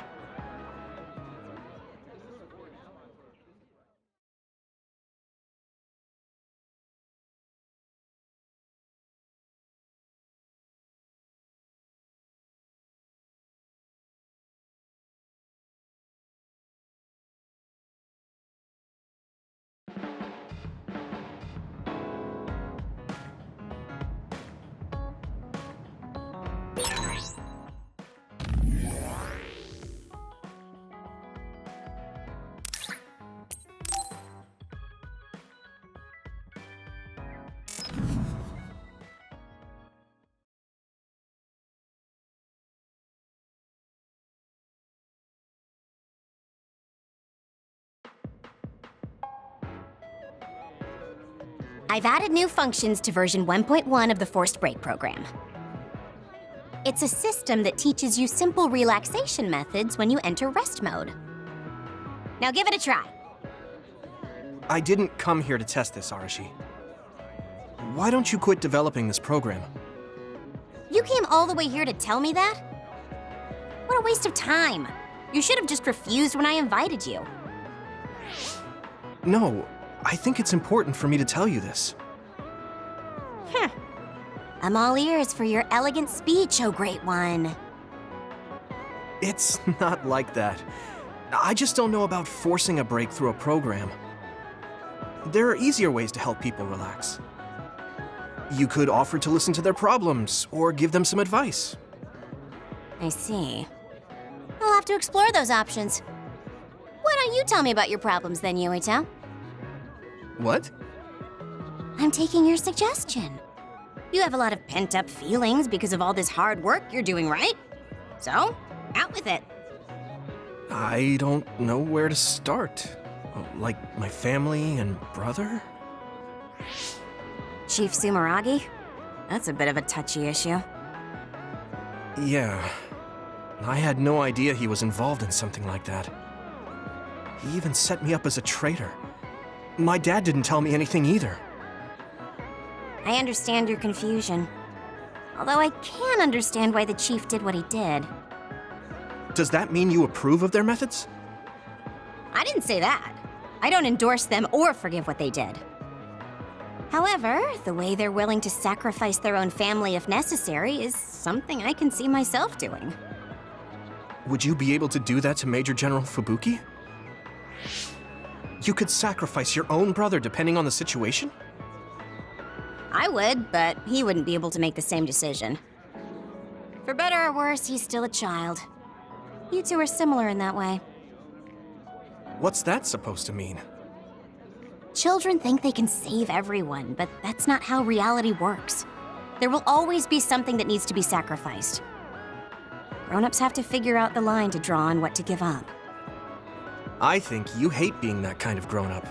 I've added new functions to version 1.1 of the Forced Break program. It's a system that teaches you simple relaxation methods when you enter rest mode. Now give it a try. I didn't come here to test this, Arashi. Why don't you quit developing this program? You came all the way here to tell me that? What a waste of time. You should have just refused when I invited you. No, I think it's important for me to tell you this. I'm all ears for your elegant speech, oh great one. It's not like that. I just don't know about forcing a break through a program. There are easier ways to help people relax. You could offer to listen to their problems, or give them some advice. I see. I'll have to explore those options. Why don't you tell me about your problems then, Yuito? What? I'm taking your suggestion. You have a lot of pent-up feelings because of all this hard work you're doing, right? So, out with it. I don't know where to start. Like my family and brother? Chief Sumeragi? That's a bit of a touchy issue. Yeah. I had no idea he was involved in something like that. He even set me up as a traitor. My dad didn't tell me anything either. I understand your confusion. Although I can understand why the chief did what he did. Does that mean you approve of their methods? I didn't say that. I don't endorse them or forgive what they did. However, the way they're willing to sacrifice their own family if necessary is something I can see myself doing. Would you be able to do that to Major General Fubuki? You could sacrifice your own brother depending on the situation? I would, but he wouldn't be able to make the same decision. For better or worse, he's still a child. You two are similar in that way. What's that supposed to mean? Children think they can save everyone, but that's not how reality works. There will always be something that needs to be sacrificed. Grown-ups have to figure out the line to draw on what to give up. I think you hate being that kind of grown-up.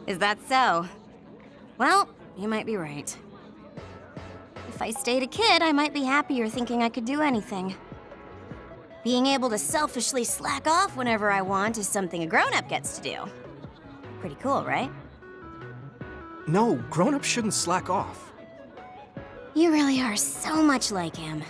Is that so? Well, you might be right. If I stayed a kid, I might be happier thinking I could do anything. Being able to selfishly slack off whenever I want is something a grown-up gets to do. Pretty cool, right? No, grown-ups shouldn't slack off. You really are so much like him.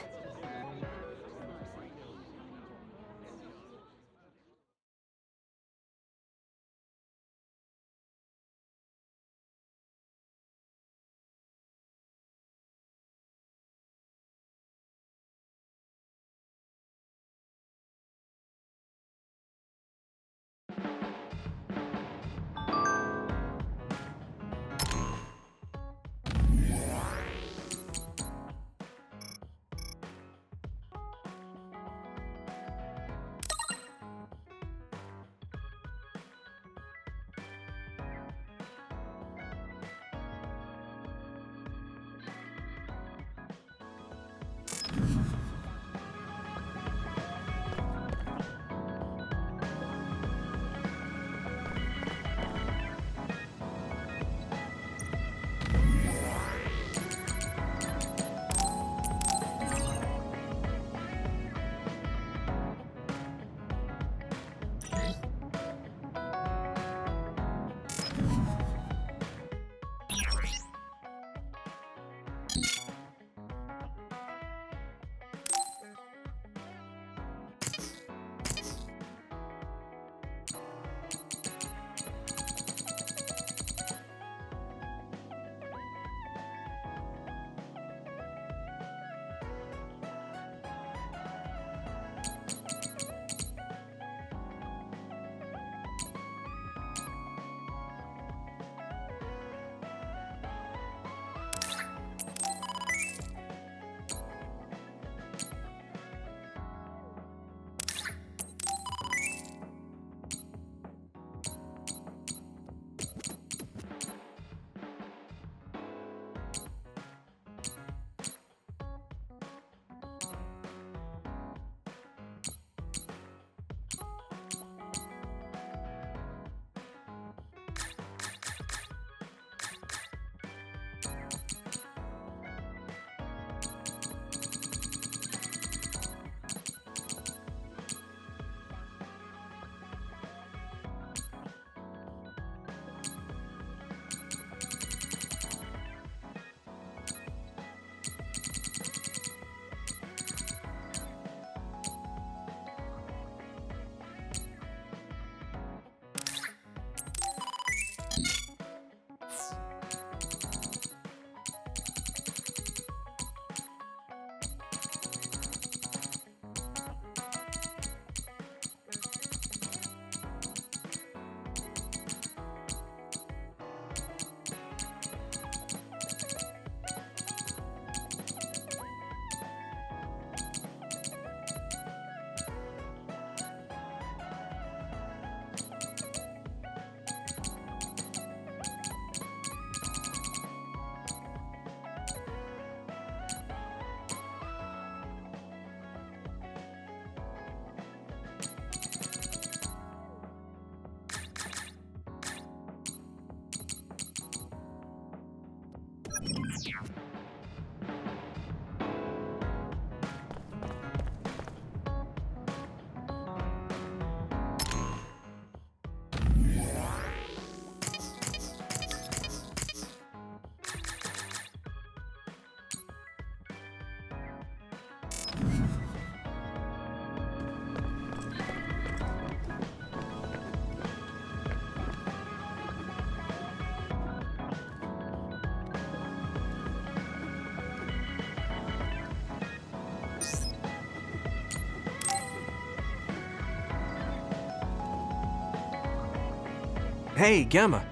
Hey, Gemma.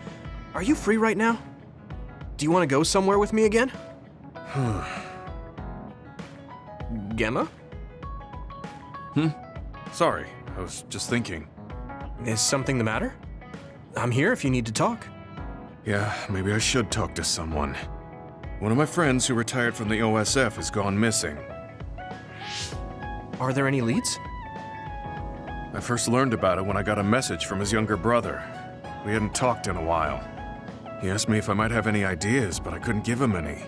Are you free right now? Do you want to go somewhere with me again? Gemma? Sorry, I was just thinking. Is something the matter? I'm here if you need to talk. Yeah, maybe I should talk to someone. One of my friends who retired from the OSF has gone missing. Are there any leads? I first learned about it when I got a message from his younger brother. We hadn't talked in a while. He asked me if I might have any ideas, but I couldn't give him any.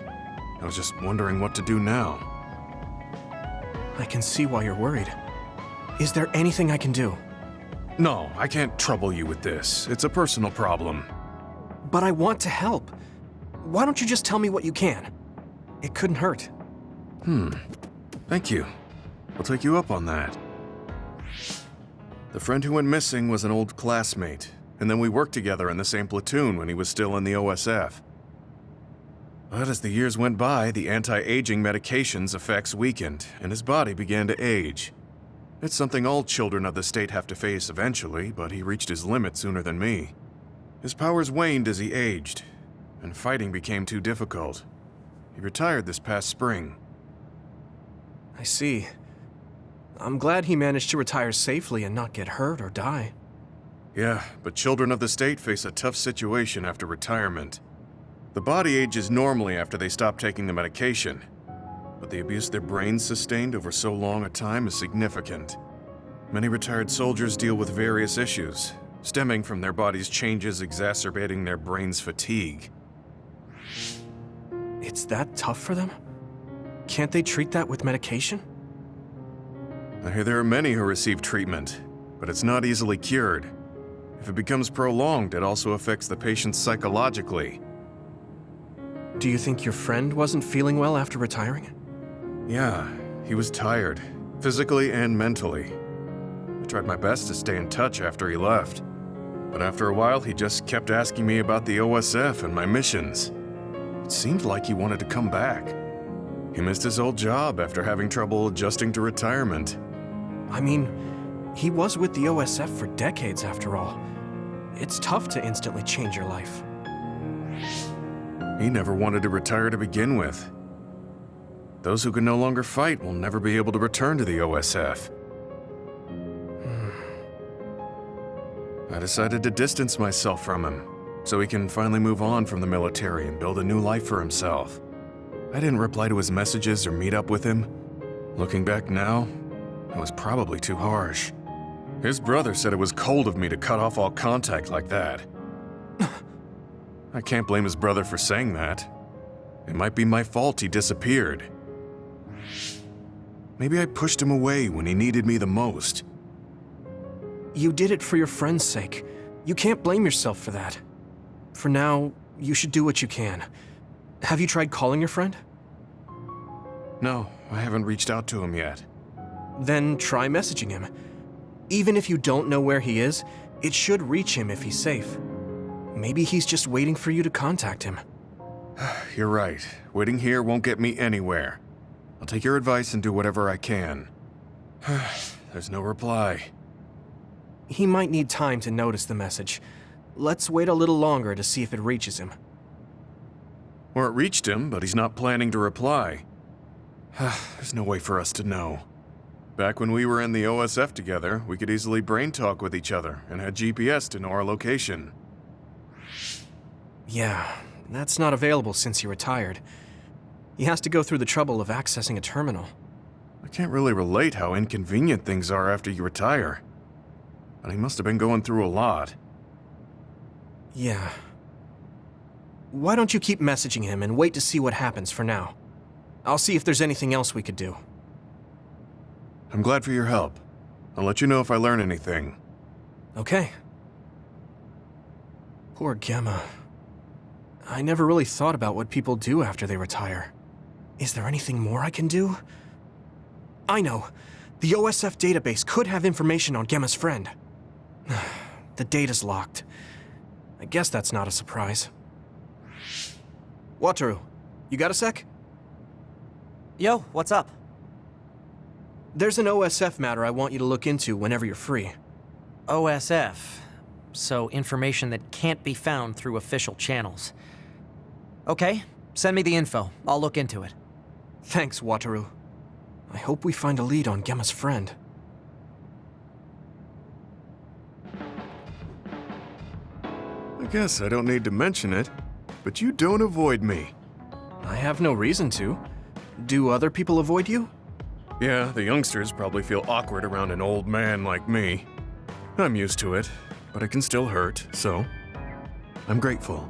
I was just wondering what to do now. I can see why you're worried. Is there anything I can do? No, I can't trouble you with this. It's a personal problem. But I want to help. Why don't you just tell me what you can? It couldn't hurt. Thank you. I'll take you up on that. The friend who went missing was an old classmate, and then we worked together in the same platoon when he was still in the OSF. But as the years went by, the anti-aging medication's effects weakened, and his body began to age. It's something all children of the state have to face eventually, but he reached his limit sooner than me. His powers waned as he aged, and fighting became too difficult. He retired this past spring. I see. I'm glad he managed to retire safely and not get hurt or die. Yeah, but children of the state face a tough situation after retirement. The body ages normally after they stop taking the medication, but the abuse their brains sustained over so long a time is significant. Many retired soldiers deal with various issues, stemming from their body's changes exacerbating their brain's fatigue. It's that tough for them? Can't they treat that with medication? I hear there are many who receive treatment, but it's not easily cured. If it becomes prolonged, it also affects the patient psychologically. Do you think your friend wasn't feeling well after retiring? Yeah, he was tired, physically and mentally. I tried my best to stay in touch after he left, but after a while he just kept asking me about the OSF and my missions. It seemed like he wanted to come back. He missed his old job after having trouble adjusting to retirement. I mean, he was with the OSF for decades after all. It's tough to instantly change your life. He never wanted to retire to begin with. Those who can no longer fight will never be able to return to the OSF. I decided to distance myself from him, so he can finally move on from the military and build a new life for himself. I didn't reply to his messages or meet up with him. Looking back now, I was probably too harsh. His brother said it was cold of me to cut off all contact like that. I can't blame his brother for saying that. It might be my fault he disappeared. Maybe I pushed him away when he needed me the most. You did it for your friend's sake. You can't blame yourself for that. For now, you should do what you can. Have you tried calling your friend? No, I haven't reached out to him yet. Then try messaging him. Even if you don't know where he is, it should reach him if he's safe. Maybe he's just waiting for you to contact him. You're right. Waiting here won't get me anywhere. I'll take your advice and do whatever I can. There's no reply. He might need time to notice the message. Let's wait a little longer to see if it reaches him. Or it reached him, but he's not planning to reply. There's no way for us to know. Back when we were in the OSF together, we could easily brain talk with each other and had GPS to know our location. Yeah, that's not available since he retired. He has to go through the trouble of accessing a terminal. I can't really relate how inconvenient things are after you retire. But he must have been going through a lot. Yeah. Why don't you keep messaging him and wait to see what happens for now? I'll see if there's anything else we could do. I'm glad for your help. I'll let you know if I learn anything. Okay. Poor Gemma. I never really thought about what people do after they retire. Is there anything more I can do? I know. The OSF database could have information on Gemma's friend. The data's locked. I guess that's not a surprise. Wataru, you got a sec? Yo, what's up? There's an OSF matter I want you to look into whenever you're free. OSF? so information that can't be found through official channels. Okay, send me the info. I'll look into it. Thanks, Wataru. I hope we find a lead on Gemma's friend. I guess I don't need to mention it, but you don't avoid me. I have no reason to. Do other people avoid you? Yeah, the youngsters probably feel awkward around an old man like me. I'm used to it, but it can still hurt, so I'm grateful.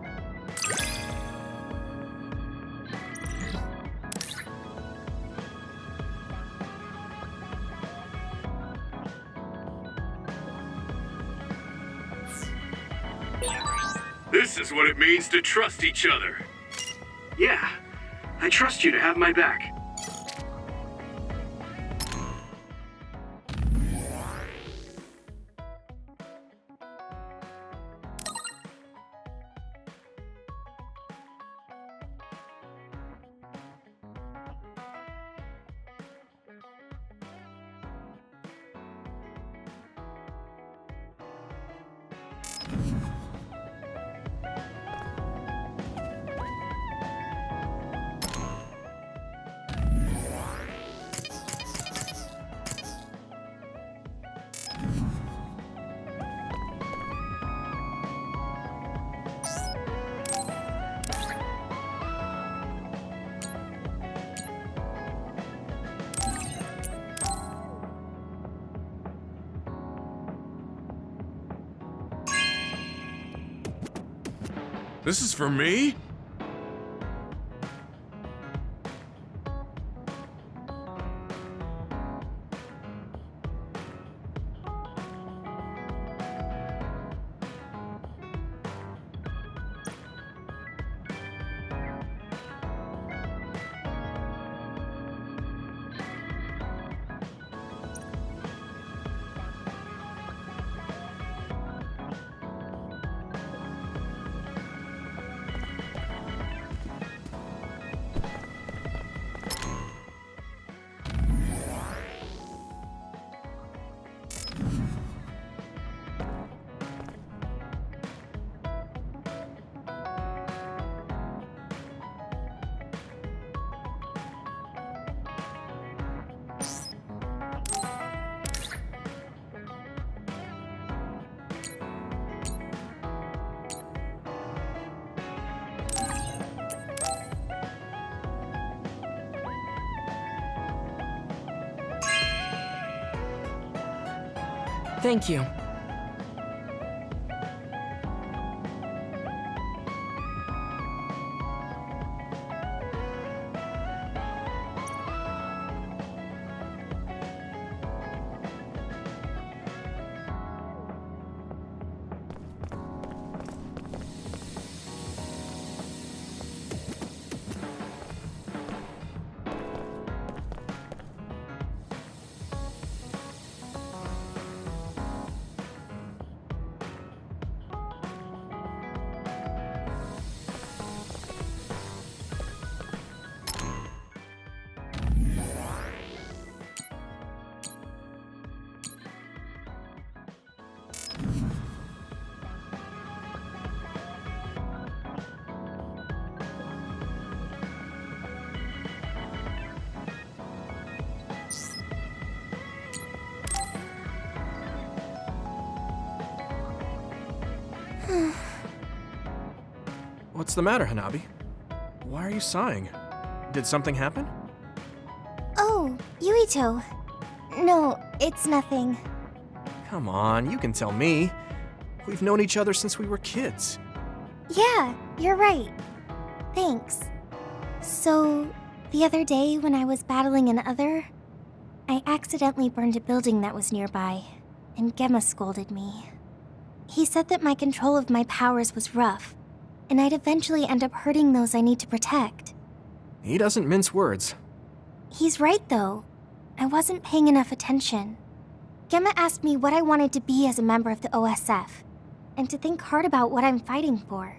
This is what it means to trust each other. Yeah, I trust you to have my back. This is for me? Thank you. What's the matter, Hanabi? Why are you sighing? Did something happen? Oh, Yuito. No, it's nothing. Come on, you can tell me. We've known each other since we were kids. Yeah, you're right. Thanks. So, the other day when I was battling an other, I accidentally burned a building that was nearby, and Gemma scolded me. He said that my control of my powers was rough, and I'd eventually end up hurting those I need to protect. He doesn't mince words. He's right, though. I wasn't paying enough attention. Gemma asked me what I wanted to be as a member of the OSF, and to think hard about what I'm fighting for.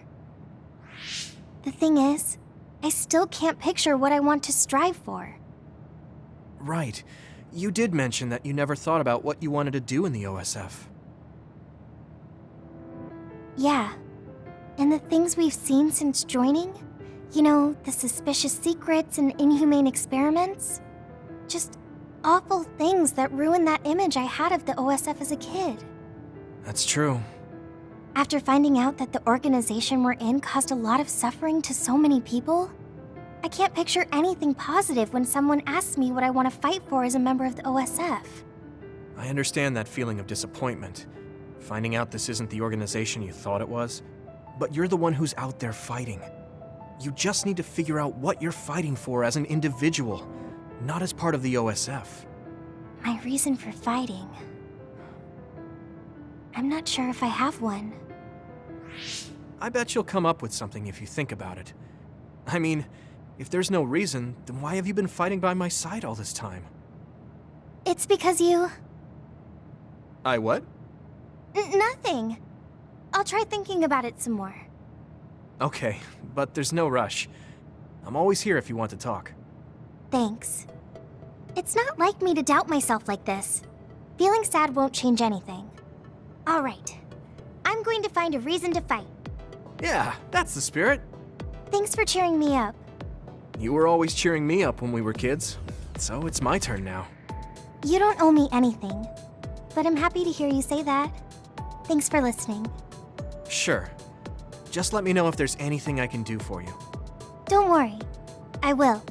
The thing is, I still can't picture what I want to strive for. Right. You did mention that you never thought about what you wanted to do in the OSF. Yeah. And the things we've seen since joining? You know, the suspicious secrets and inhumane experiments? Just awful things that ruined that image I had of the OSF as a kid. That's true. After finding out that the organization we're in caused a lot of suffering to so many people, I can't picture anything positive when someone asks me what I want to fight for as a member of the OSF. I understand that feeling of disappointment. Finding out this isn't the organization you thought it was. But you're the one who's out there fighting. You just need to figure out what you're fighting for as an individual, not as part of the OSF. My reason for fighting... I'm not sure if I have one. I bet you'll come up with something if you think about it. I mean, if there's no reason, then why have you been fighting by my side all this time? It's because you... I what? Nothing. I'll try thinking about it some more. Okay, but there's no rush. I'm always here if you want to talk. Thanks. It's not like me to doubt myself like this. Feeling sad won't change anything. All right. I'm going to find a reason to fight. Yeah, that's the spirit. Thanks for cheering me up. You were always cheering me up when we were kids, so it's my turn now. You don't owe me anything, but I'm happy to hear you say that. Thanks for listening. Sure. Just let me know if there's anything I can do for you. Don't worry. I will.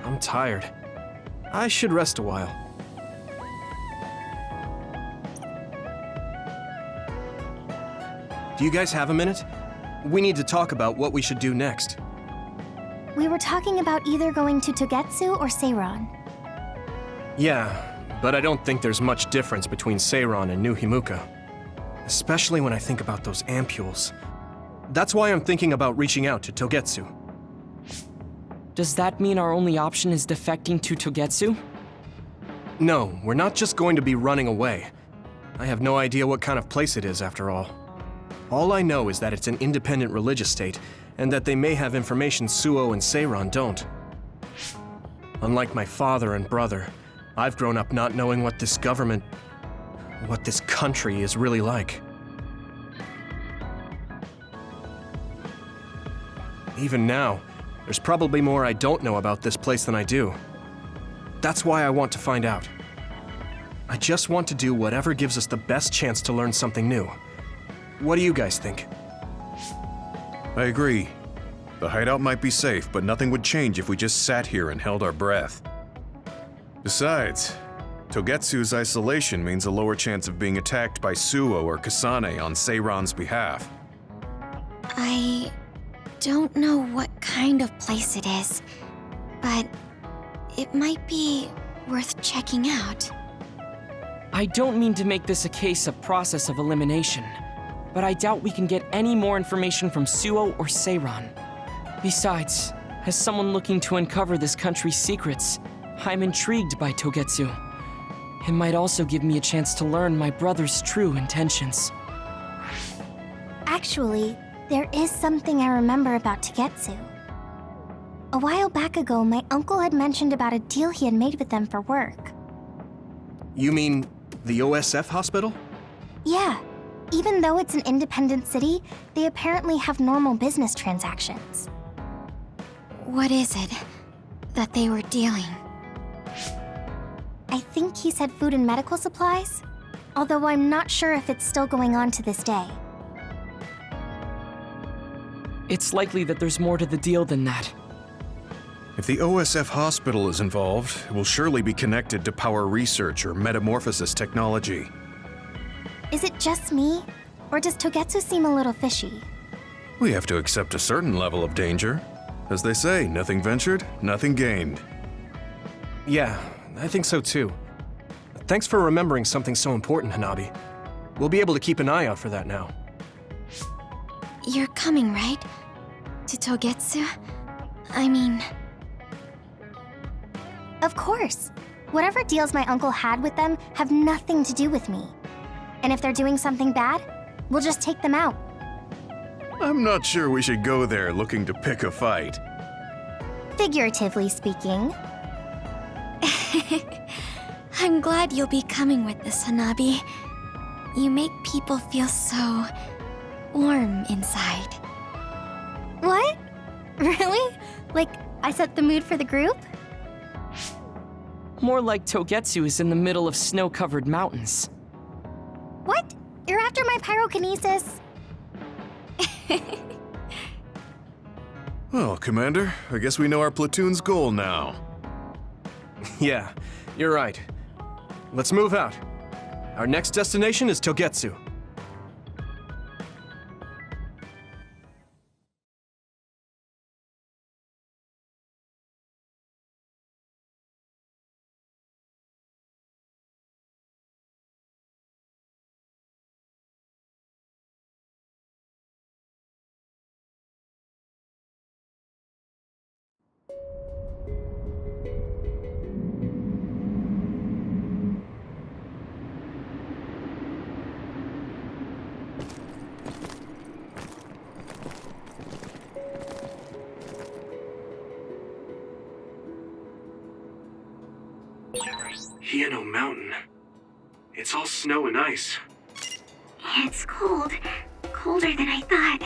I'm tired. I should rest a while. Do you guys have a minute? We need to talk about what we should do next. We were talking about either going to Togetsu or Seiron. Yeah, but I don't think there's much difference between Seiron and New Himuka. Especially when I think about those ampules. That's why I'm thinking about reaching out to Togetsu. Does that mean our only option is defecting to Togetsu? No, we're not just going to be running away. I have no idea what kind of place it is, after all. All I know is that it's an independent religious state, and that they may have information Suo and Seiron don't. Unlike my father and brother, I've grown up not knowing what this government, what this country is really like. Even now, there's probably more I don't know about this place than I do. That's why I want to find out. I just want to do whatever gives us the best chance to learn something new. What do you guys think? I agree. The hideout might be safe, but nothing would change if we just sat here and held our breath. Besides, Togetsu's isolation means a lower chance of being attacked by Suo or Kasane on Seiron's behalf. I don't know what kind of place it is, but it might be worth checking out. I don't mean to make this a case of process of elimination, but I doubt we can get any more information from Suo or Seiron. Besides, as someone looking to uncover this country's secrets, I'm intrigued by Togetsu. It might also give me a chance to learn my brother's true intentions. Actually, there is something I remember about Togetsu. A while back ago, my uncle had mentioned about a deal he had made with them for work. You mean the OSF hospital? Yeah. Even though it's an independent city, they apparently have normal business transactions. What is it that they were dealing? I think he said food and medical supplies, although I'm not sure if it's still going on to this day. It's likely that there's more to the deal than that. If the OSF hospital is involved, it will surely be connected to power research or metamorphosis technology. Is it just me, or does Togetsu seem a little fishy? We have to accept a certain level of danger. As they say, nothing ventured, nothing gained. Yeah, I think so too. Thanks for remembering something so important, Hanabi. We'll be able to keep an eye out for that now. You're coming, right? To Togetsu? I mean... Of course. Whatever deals my uncle had with them have nothing to do with me. And if they're doing something bad, we'll just take them out. I'm not sure we should go there looking to pick a fight. Figuratively speaking. I'm glad you'll be coming with us, Hanabi. You make people feel so... warm inside. What? Really? Like, I set the mood for the group? More like Togetsu is in the middle of snow-covered mountains. What? You're after my pyrokinesis? Well, Commander, I guess we know our platoon's goal now. Yeah, you're right. Let's move out. Our next destination is Togetsu. Hieno Mountain. It's all snow and ice. It's cold. Colder than I thought.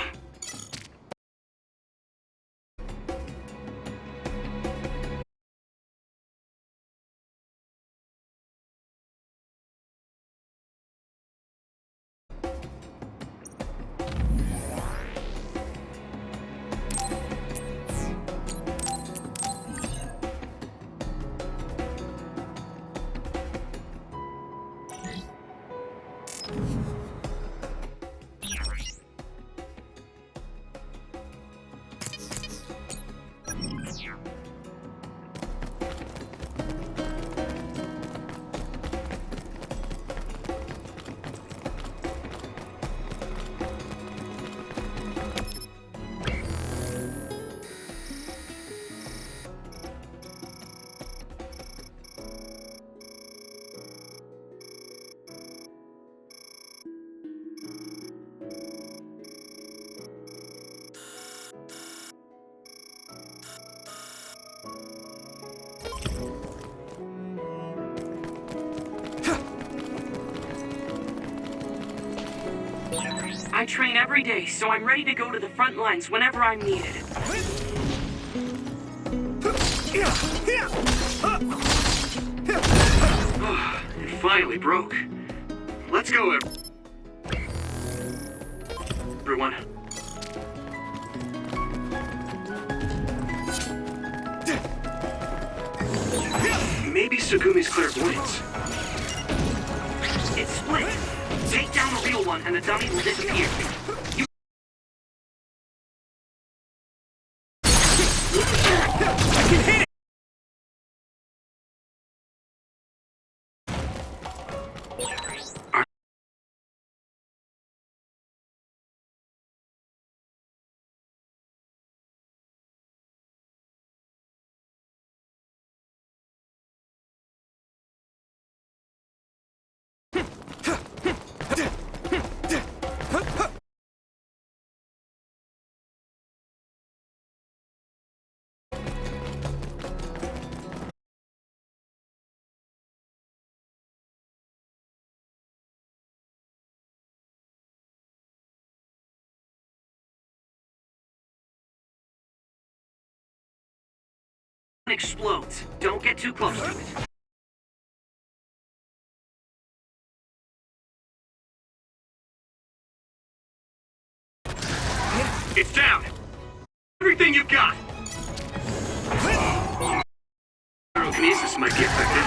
I train every day, so I'm ready to go to the front lines whenever I'm needed. It finally broke. Let's go, everyone. Maybe Sugumi's clairvoyance. It's split. Take down the real one and the dummy will disappear. I can hit it! Explodes. Don't get too close to it. It's down! Everything you've got! Pyrokinesis might be affected.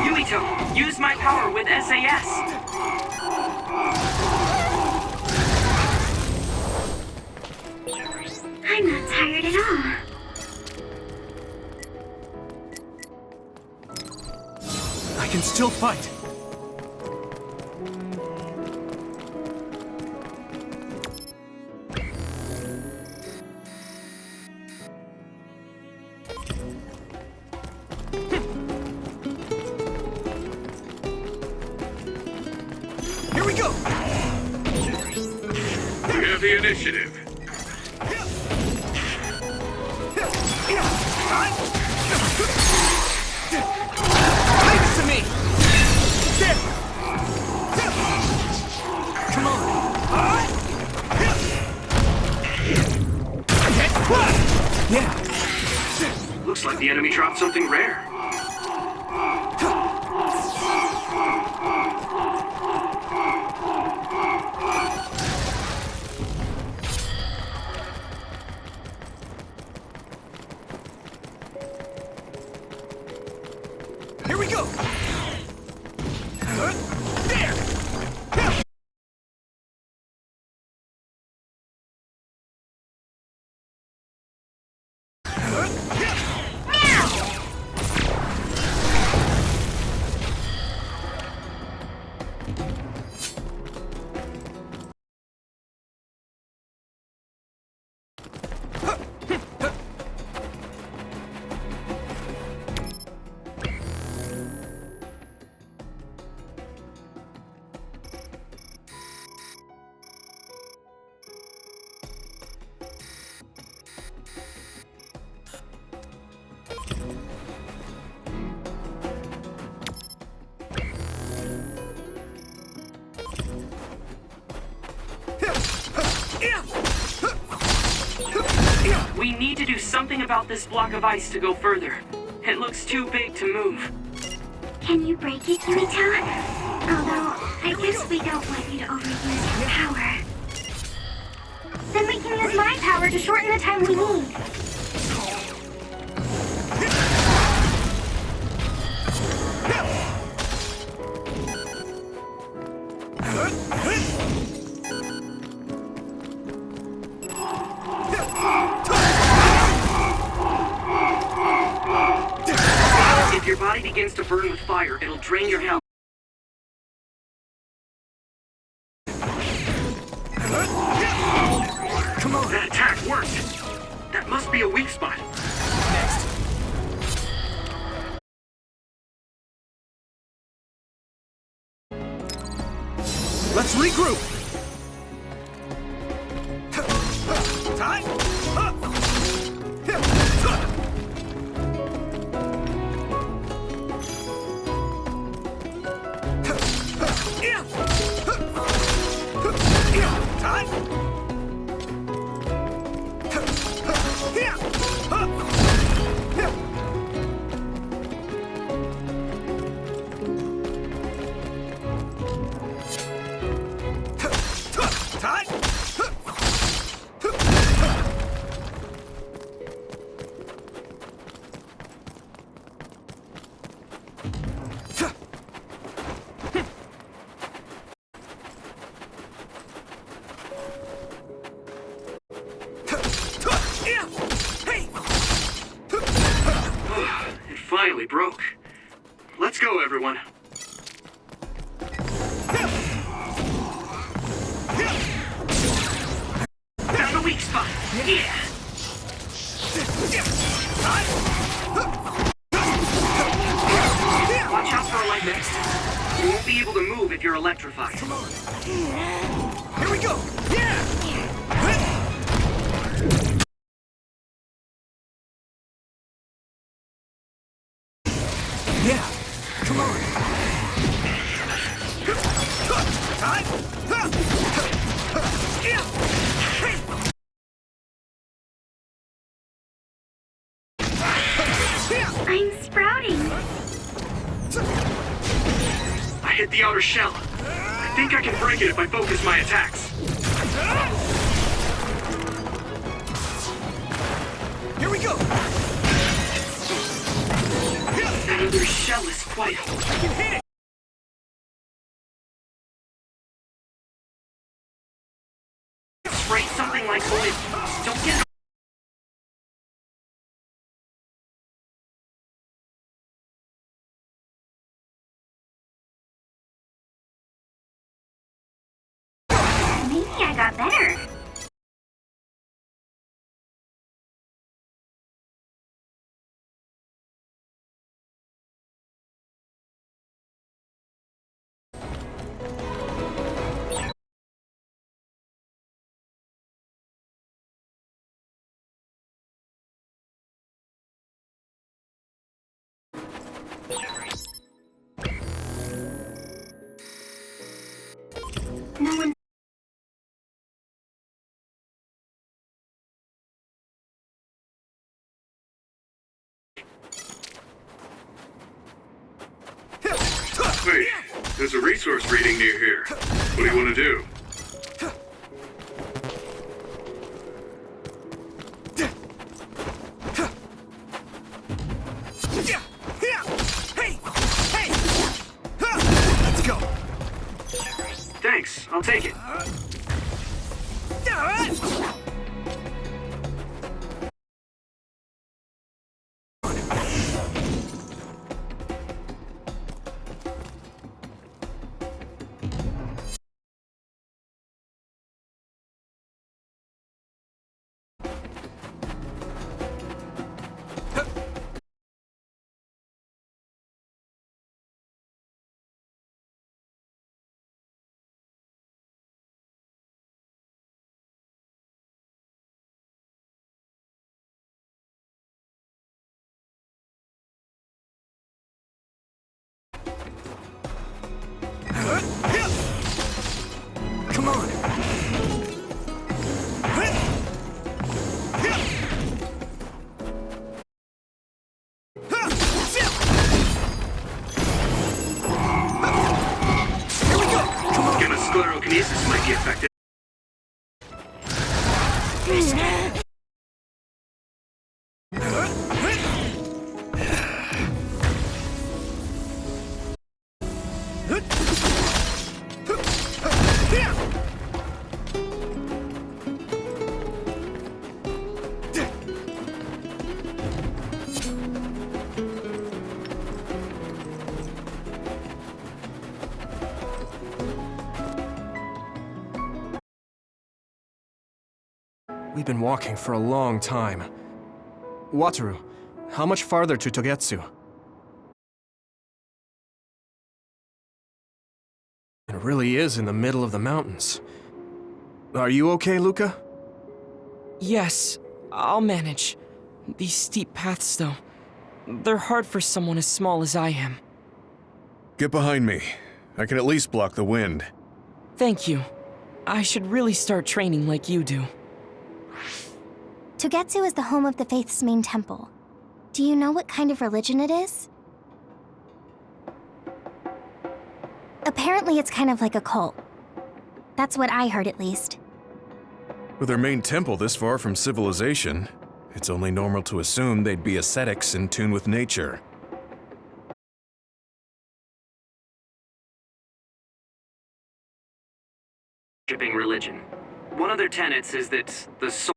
Yuito, use my power with SAS. I'm not tired at all. I can still fight. Here we go! We have the initiative. Leave it to me! There! Come on! Yeah! Looks like the enemy dropped something rare. Here we go! There! something about this block of ice to go further. It looks too big to move. Can you break it, Yuito? Although, I guess we don't want you to overuse your power. Then we can use my power to shorten the time we need. If your body begins to burn with fire, it'll drain your health. Come on! That attack worked! That must be a weak spot. Next. Let's regroup! Time! It finally broke. Let's go, everyone. Found a weak spot. Yeah. Watch out for a light next. You won't be able to move if you're electrified. Come on. Here we go. Yeah. Yeah. Come on. I'm sprouting. I hit the outer shell. I think I can break it if I focus my attacks. Here we go. That other shell is quite I can hit it. spray something like oil. Don't get Maybe I got better. No one. Wait, there's a resource reading near here. What do you want to do? Let's go. Thanks, I'll take it. Telekinesis might be effective. We've been walking for a long time. Wataru, how much farther to Togetsu? It really is in the middle of the mountains. Are you okay, Luca? Yes, I'll manage. These steep paths, though, they're hard for someone as small as I am. Get behind me. I can at least block the wind. Thank you. I should really start training like you do. Togetsu is the home of the Faith's main temple. Do you know what kind of religion it is? Apparently it's kind of like a cult. That's what I heard, at least. With their main temple this far from civilization, it's only normal to assume they'd be ascetics in tune with nature. Worshipping religion. One of their tenets is that the soul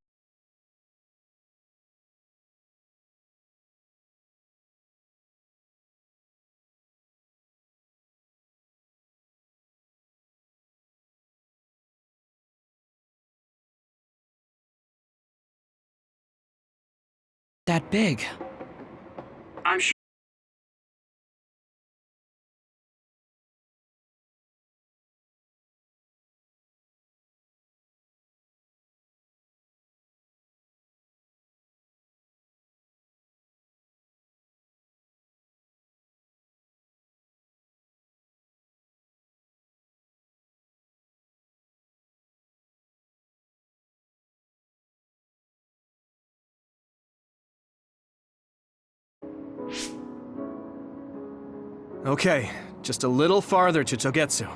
that big. I'm sure. Okay, just a little farther to Togetsu.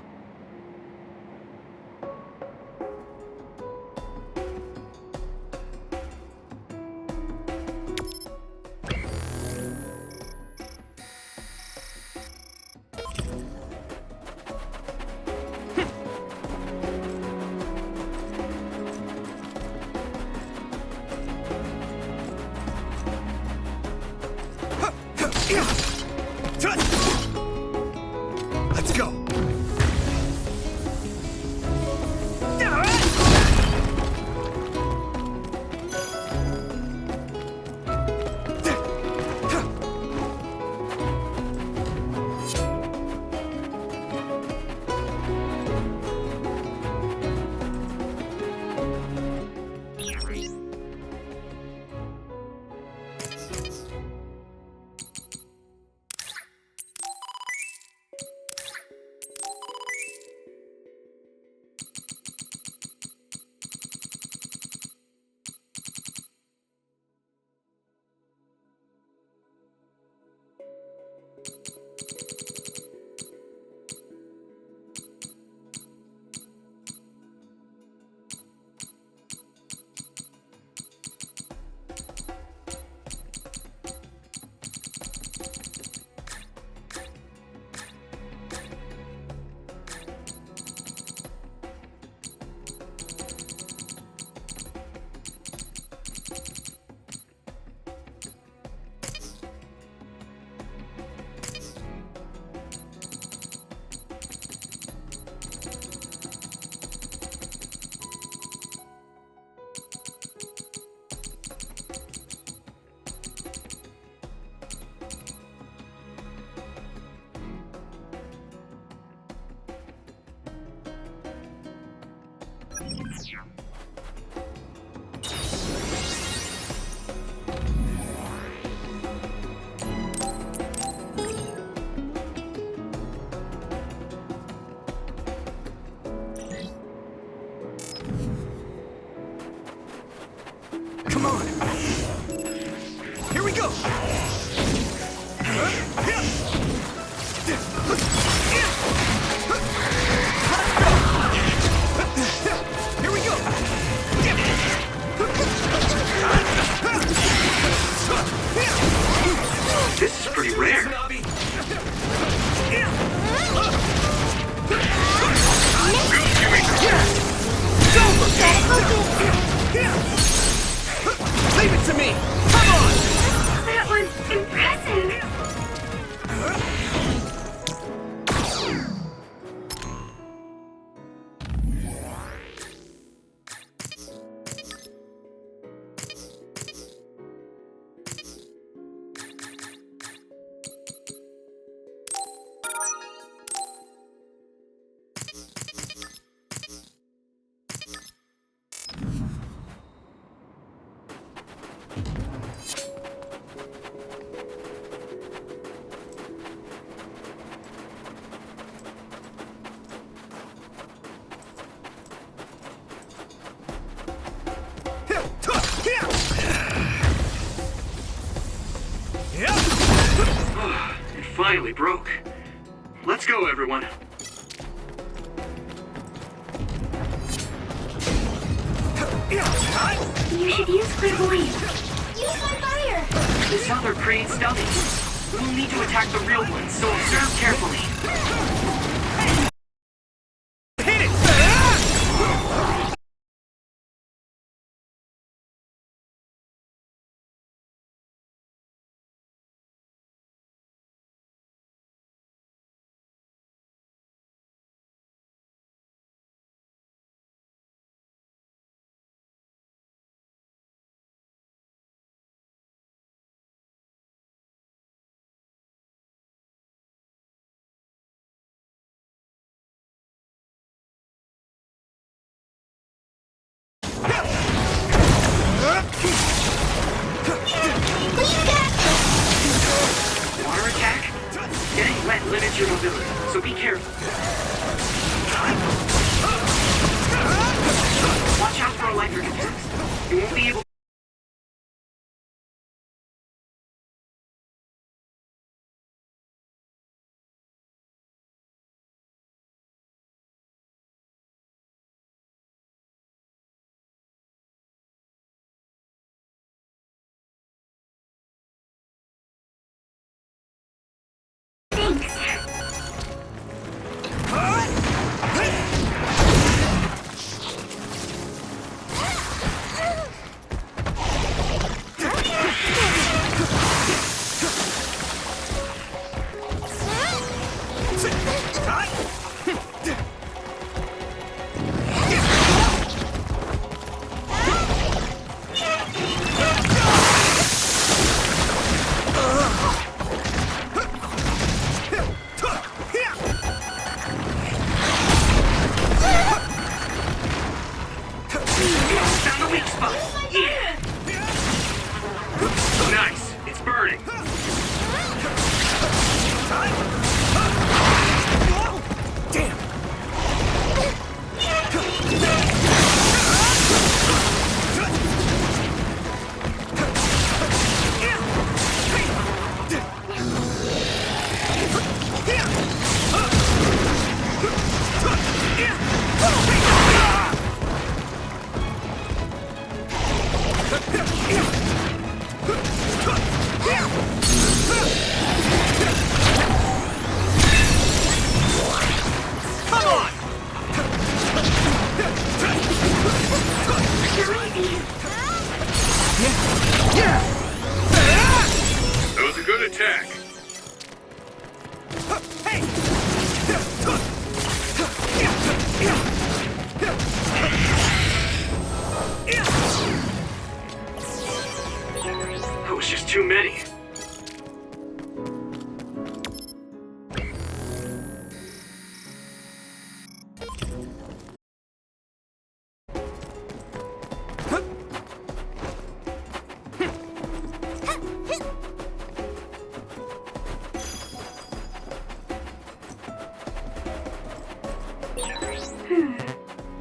Let's go! Come on! Here we go! Let's go! It finally broke. Let's go, everyone. You should use clairvoyance. Use my fire! This other creates dummies. We'll need to attack the real ones, so observe carefully. Water attack? Getting wet limits your mobility, so be careful. Watch out for electric attacks. You won't be able. Found the weak spot. Yeah. Nice. It's burning. Damn! That was a good attack. That was just too many.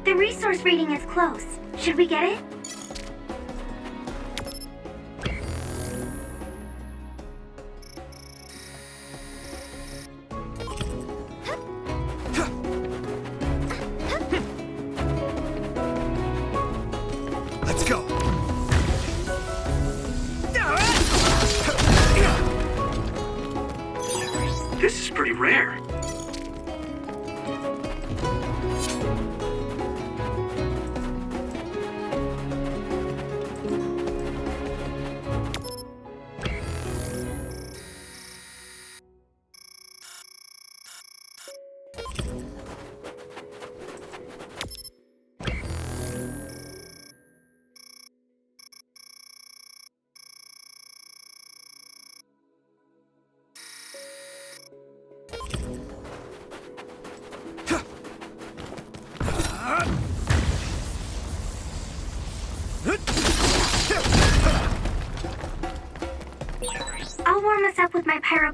The resource reading is close. Should we get it? Let's go! This is pretty rare.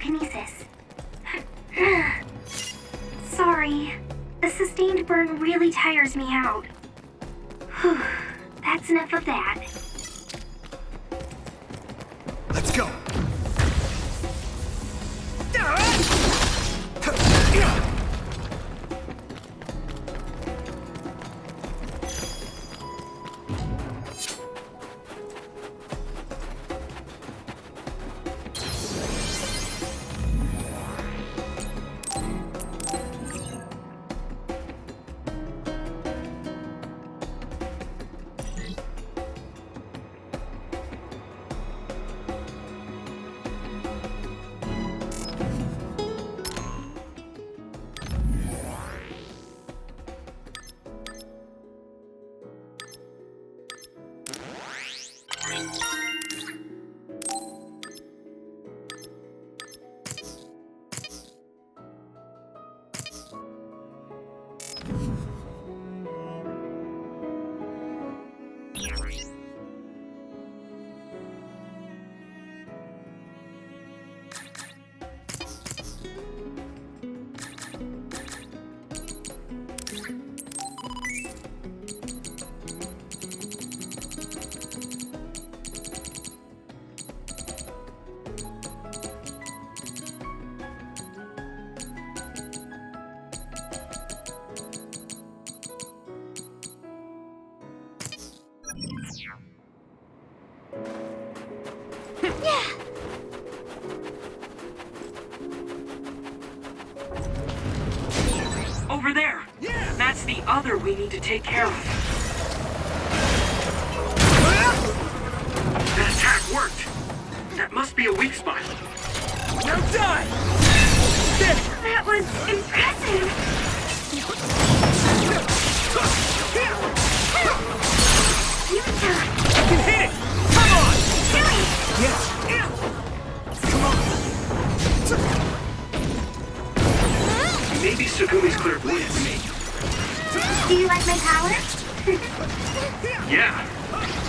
pyrokinesis. Sorry. The sustained burn really tires me out. Whew. That's enough of that. Let's go! Over there! Yeah. That's the other we need to take care of. That attack worked! That must be a weak spot. Now die! That was impressive! Yuta! I can hit it! Come on! Do it! Yes! Come on! Maybe Sugumi's clairvoyance. Do you like my power? Yeah.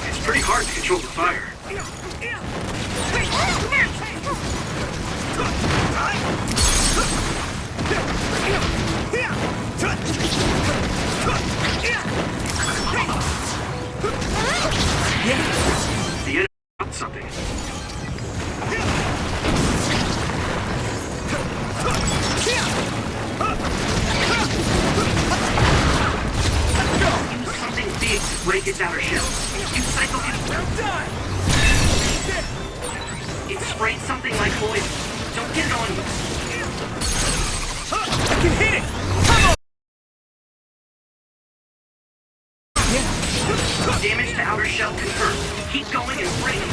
It's pretty hard to control the fire. The enemy got something. Use something big to break its outer shell. Use Psycho Kinesis. It sprayed something like poison. Don't get it on you. I can hit it! Come on! Damage to outer shell confirmed. Keep going and break it.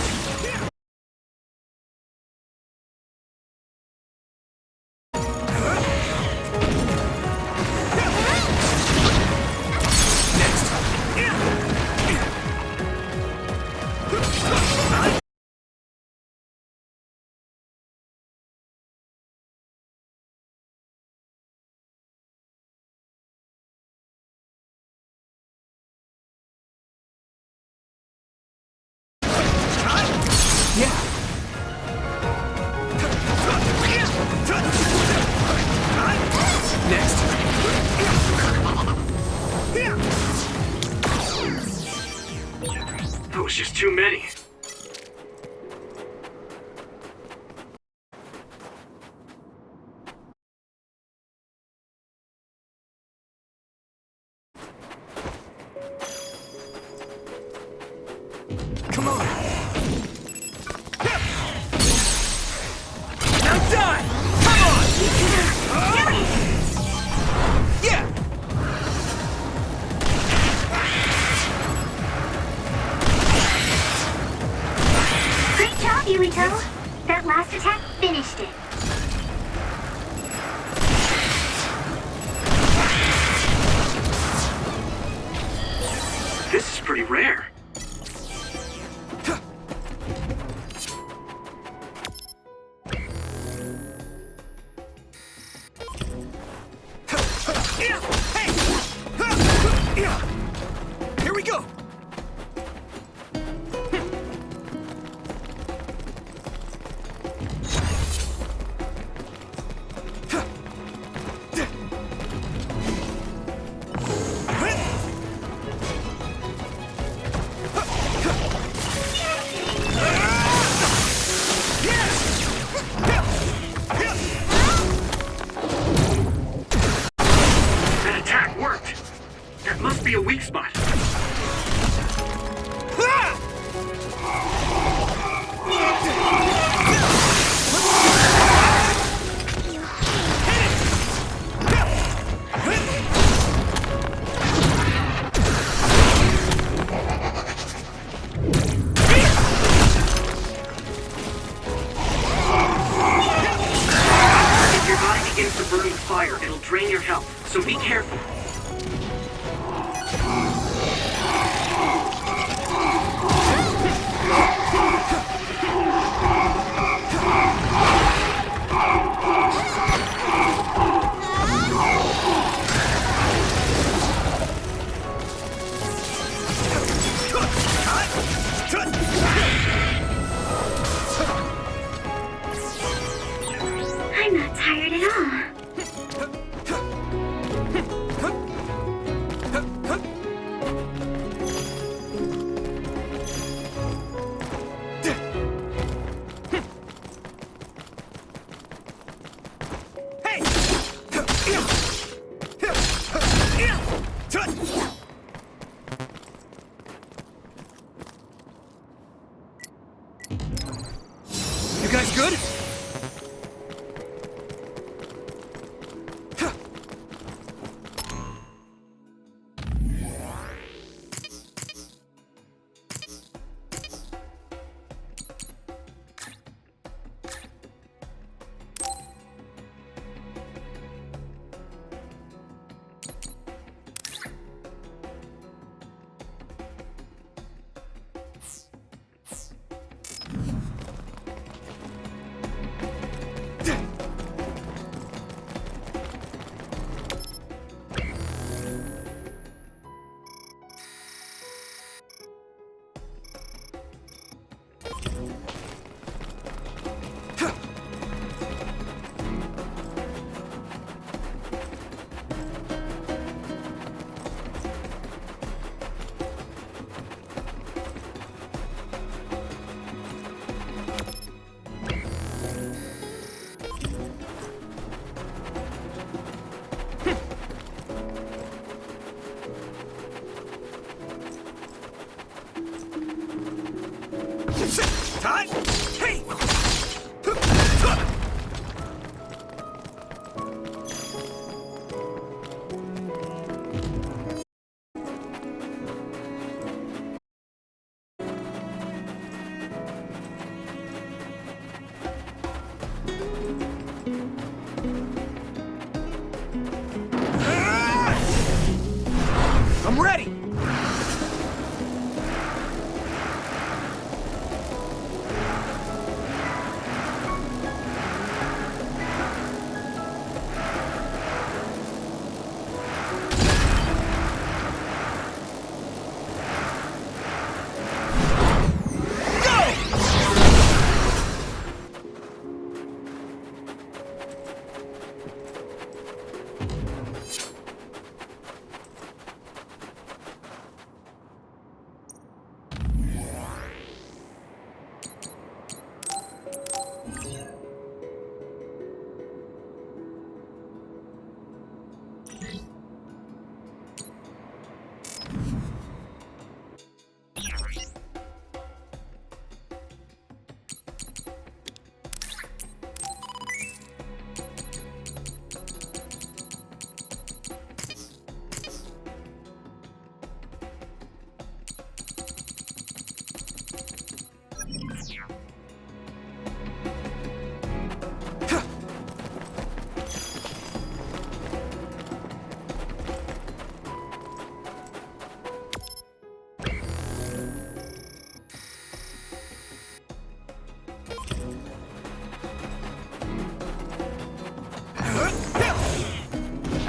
That was just too many. Come on! Now die! Come on! Yeah! Great job, Yuito! That last attack finished it. This is pretty rare. Here we go! be a weak spot. If your body begins to burn with fire, it'll drain your health, so be careful. I'm not tired at all. You guys good? I'm ready!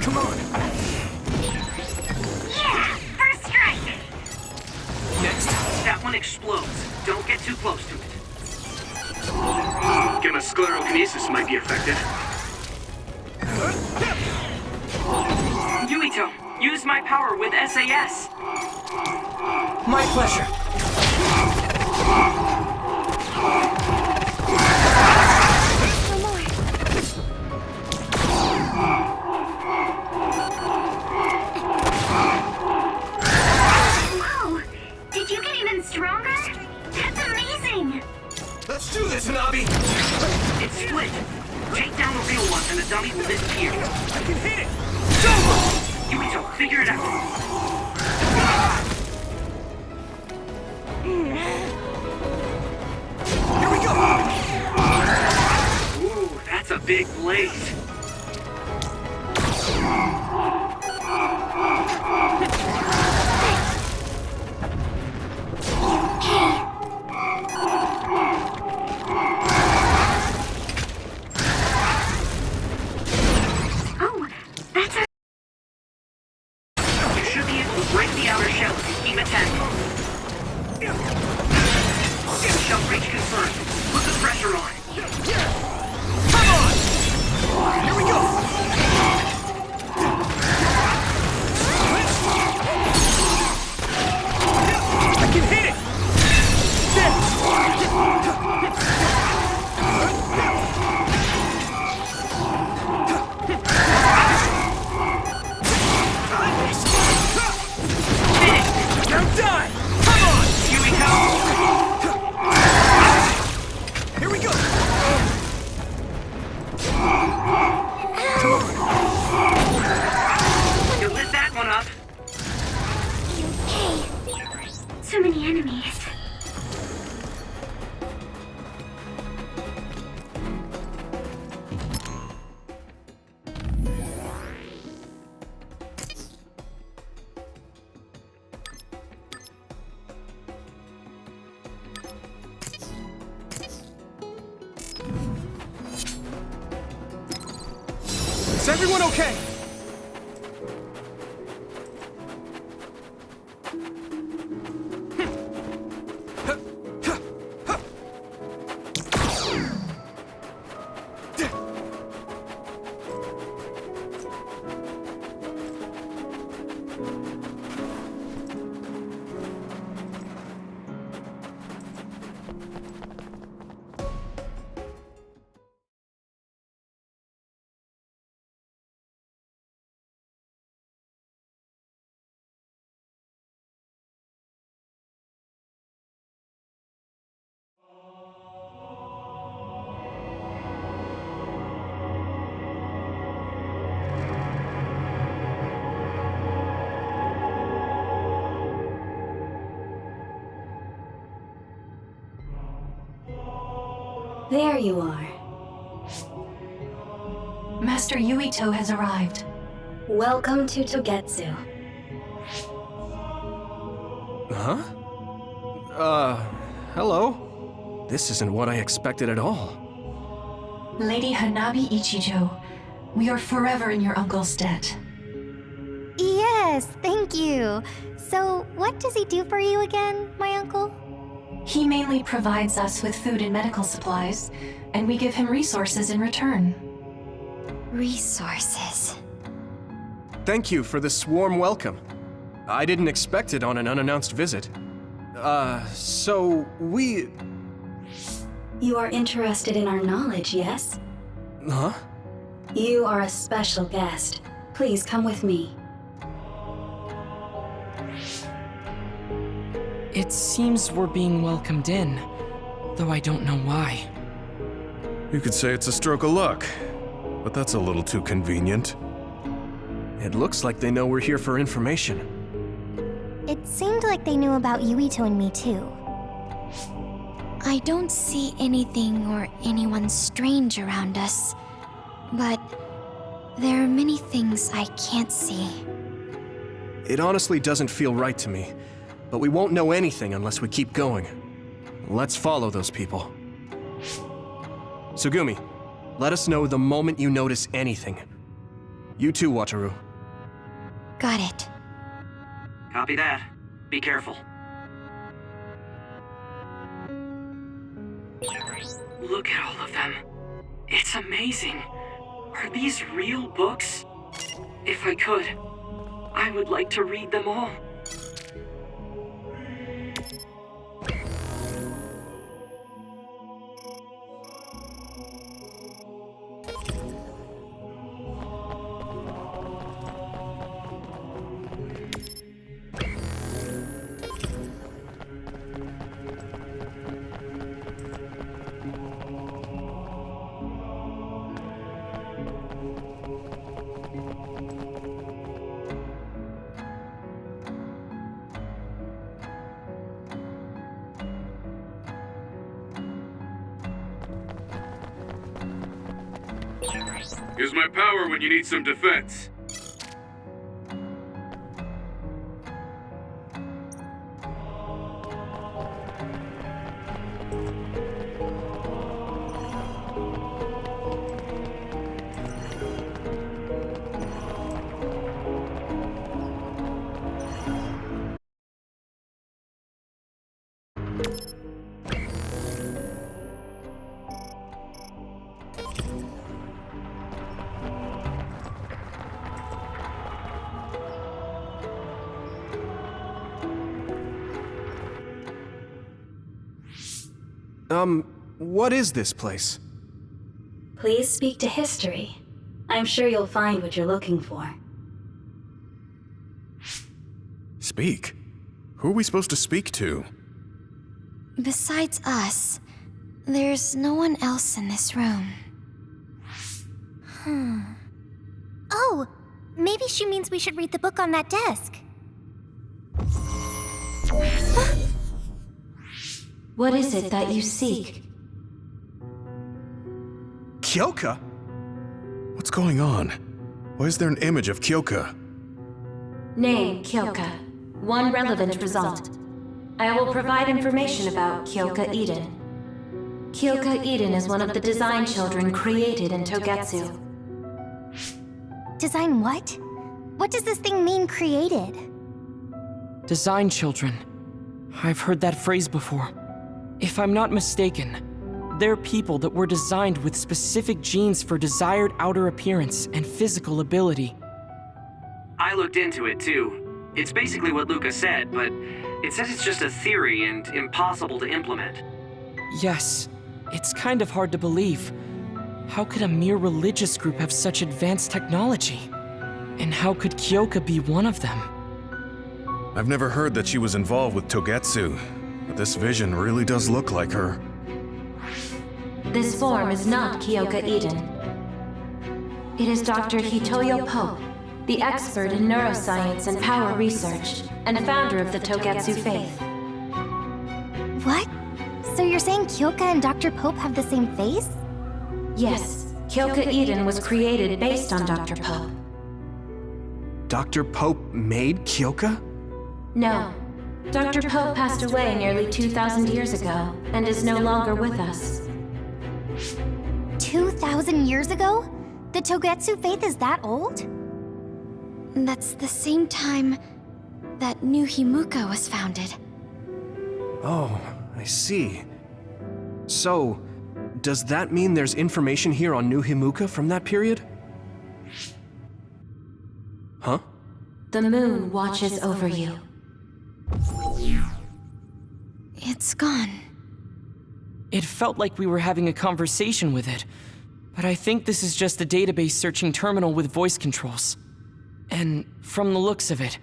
Come on! Yeah! First strike! Next, that one explodes. Don't get too close to it. Gamma sclerokinesis might be effective. Yuito, use my power with SAS. My pleasure. dummy will disappear. I can hit it! Yuito, figure it out. Here we go! Ooh, that's a big blaze. Oh, that's our... You should be able to break the outer shell if you keep attacking. Shell breach confirmed. Put the pressure on. Come on! Here we go! I can hit it! Now die! Come on! Yuito! Here we go! You lit that one up. Hey, so many enemies. Is everyone okay? There you are. Master Yuito has arrived. Welcome to Togetsu. Huh? Hello? This isn't what I expected at all. Lady Hanabi Ichijo, we are forever in your uncle's debt. Yes, thank you. So, what does he do for you again, my uncle? He mainly provides us with food and medical supplies, and we give him resources in return. Resources. Thank you for this warm welcome. I didn't expect it on an unannounced visit. So we... You are interested in our knowledge, yes? Huh? You are a special guest. Please come with me. It seems we're being welcomed in, though I don't know why. You could say it's a stroke of luck, but that's a little too convenient. It looks like they know we're here for information. It seemed like they knew about Yuito and me too. I don't see anything or anyone strange around us, but there are many things I can't see. It honestly doesn't feel right to me, but we won't know anything unless we keep going. Let's follow those people. Tsugumi, let us know the moment you notice anything. You too, Wataru. Got it. Copy that. Be careful. Look at all of them. It's amazing. Are these real books? If I could, I would like to read them all. Use my power when you need some defense. What is this place? Please speak to history. I'm sure you'll find what you're looking for. Speak? Who are we supposed to speak to? Besides us, there's no one else in this room. Oh, maybe she means we should read the book on that desk. What is it that you seek? Kyoka? What's going on? Why is there an image of Kyoka? Name, Kyoka. One relevant result. I will provide information about Kyoka Eden. Kyoka Eden is one of the design children created in Togetsu. Design what? What does this thing mean, created? Design children. I've heard that phrase before. If I'm not mistaken, they're people that were designed with specific genes for desired outer appearance and physical ability. I looked into it too. It's basically what Luca said, but it says it's just a theory and impossible to implement. Yes, it's kind of hard to believe. How could a mere religious group have such advanced technology? And how could Kyoka be one of them? I've never heard that she was involved with Togetsu, but this vision really does look like her. This form is not Kyoka Eden. It is Dr. Hitoyo Pope, the expert in neuroscience and power research, and founder of the Togetsu faith. What? So you're saying Kyoka and Dr. Pope have the same face? Yes, Kyoka Eden was created based on Dr. Pope. Dr. Pope made Kyoka? No. Dr. Pope passed away nearly 2,000 years ago, and is no longer with us. 2,000 years ago? The Togetsu faith is that old? That's the same time that New Himuka was founded. Oh, I see. So, does that mean there's information here on New Himuka from that period? Huh? The moon watches over you. It's gone. It felt like we were having a conversation with it, but I think this is just a database searching terminal with voice controls. And from the looks of it,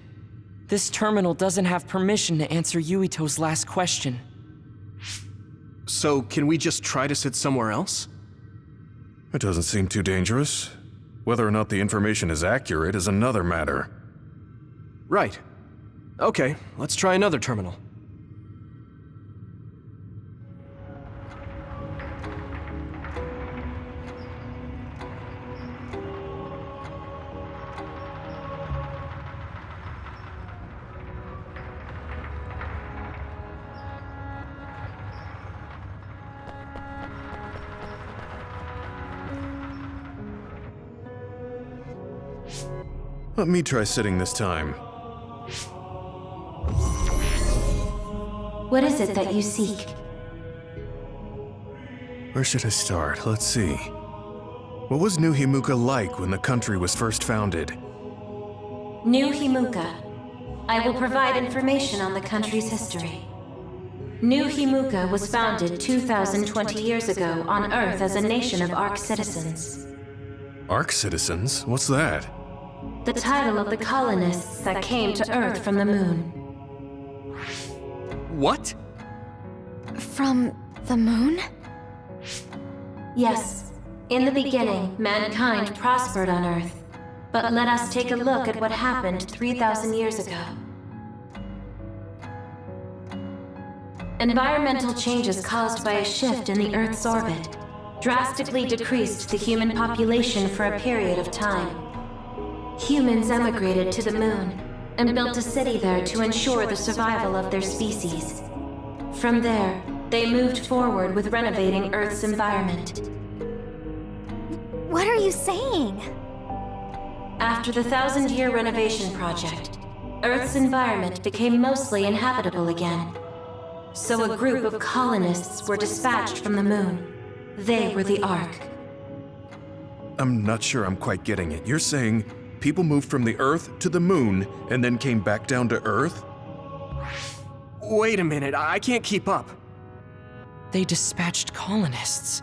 this terminal doesn't have permission to answer Yuito's last question. So, can we just try to sit somewhere else? It doesn't seem too dangerous. Whether or not the information is accurate is another matter. Right. Okay, let's try another terminal. Let me try sitting this time. What is it that you seek? Where should I start? Let's see. What was New Himuka like when the country was first founded? New Himuka. I will provide information on the country's history. New Himuka was founded 2,020 years ago on Earth as a nation of Ark citizens. Ark citizens? What's that? The title of the colonists that came to Earth from the moon. What? From the moon? Yes. In the beginning, mankind prospered on Earth. But let us take a look at what happened 3,000 years ago. Environmental changes caused by a shift in the Earth's orbit drastically decreased the human population for a period of time. Humans emigrated to the moon and built a city there to ensure the survival of their species. From there, they moved forward with renovating Earth's environment. What are you saying? After the 1,000-year renovation project, Earth's environment became mostly inhabitable again. So a group of colonists were dispatched from the moon. They were the Ark. I'm not sure I'm quite getting it. You're saying people moved from the Earth to the moon and then came back down to Earth? Wait a minute, I can't keep up. They dispatched colonists.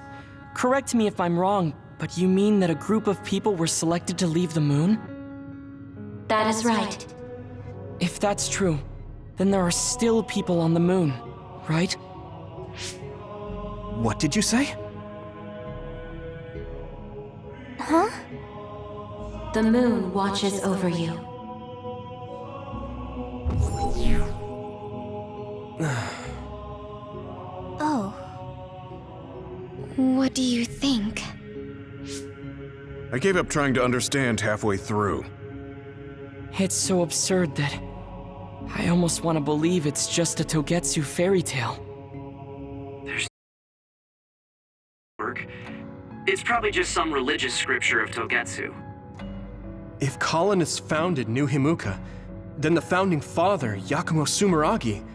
Correct me if I'm wrong, but you mean that a group of people were selected to leave the moon? That is right. If that's true, then there are still people on the moon, right? What did you say? Huh? The moon watches over you. Oh. What do you think? I gave up trying to understand halfway through. It's so absurd that I almost want to believe it's just a Togetsu fairy tale. There's work. It's probably just some religious scripture of Togetsu. If colonists founded New Himuka, then the founding father, Yakumo Sumeragi,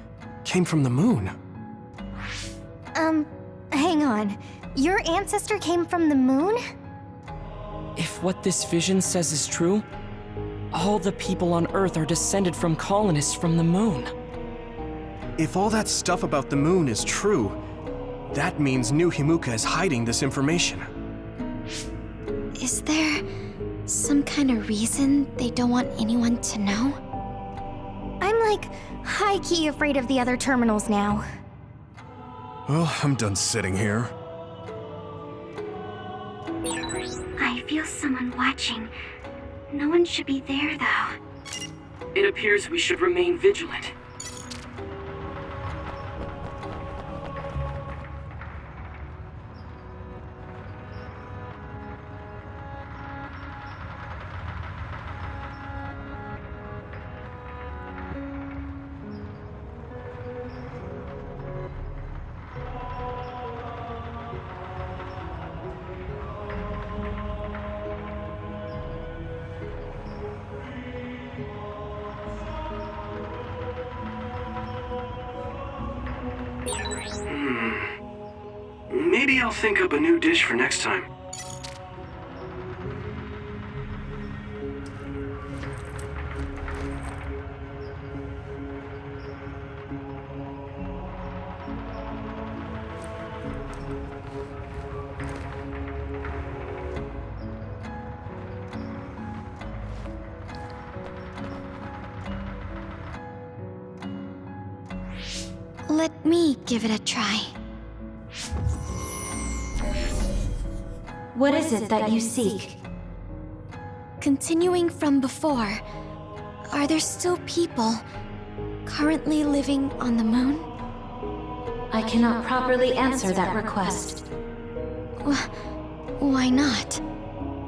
came from the moon. Hang on. Your ancestor came from the moon? If what this vision says is true, all the people on Earth are descended from colonists from the moon. If all that stuff about the moon is true, that means New Himuka is hiding this information. Is there some kind of reason they don't want anyone to know? I'm like high-key afraid of the other terminals now. Well, I'm done sitting here. I feel someone watching. No one should be there, though. It appears we should remain vigilant. Maybe I'll think up a new dish for next time. Let me give it a try. What is it that you seek? Continuing from before, are there still people currently living on the moon? I cannot properly answer that request. Why not?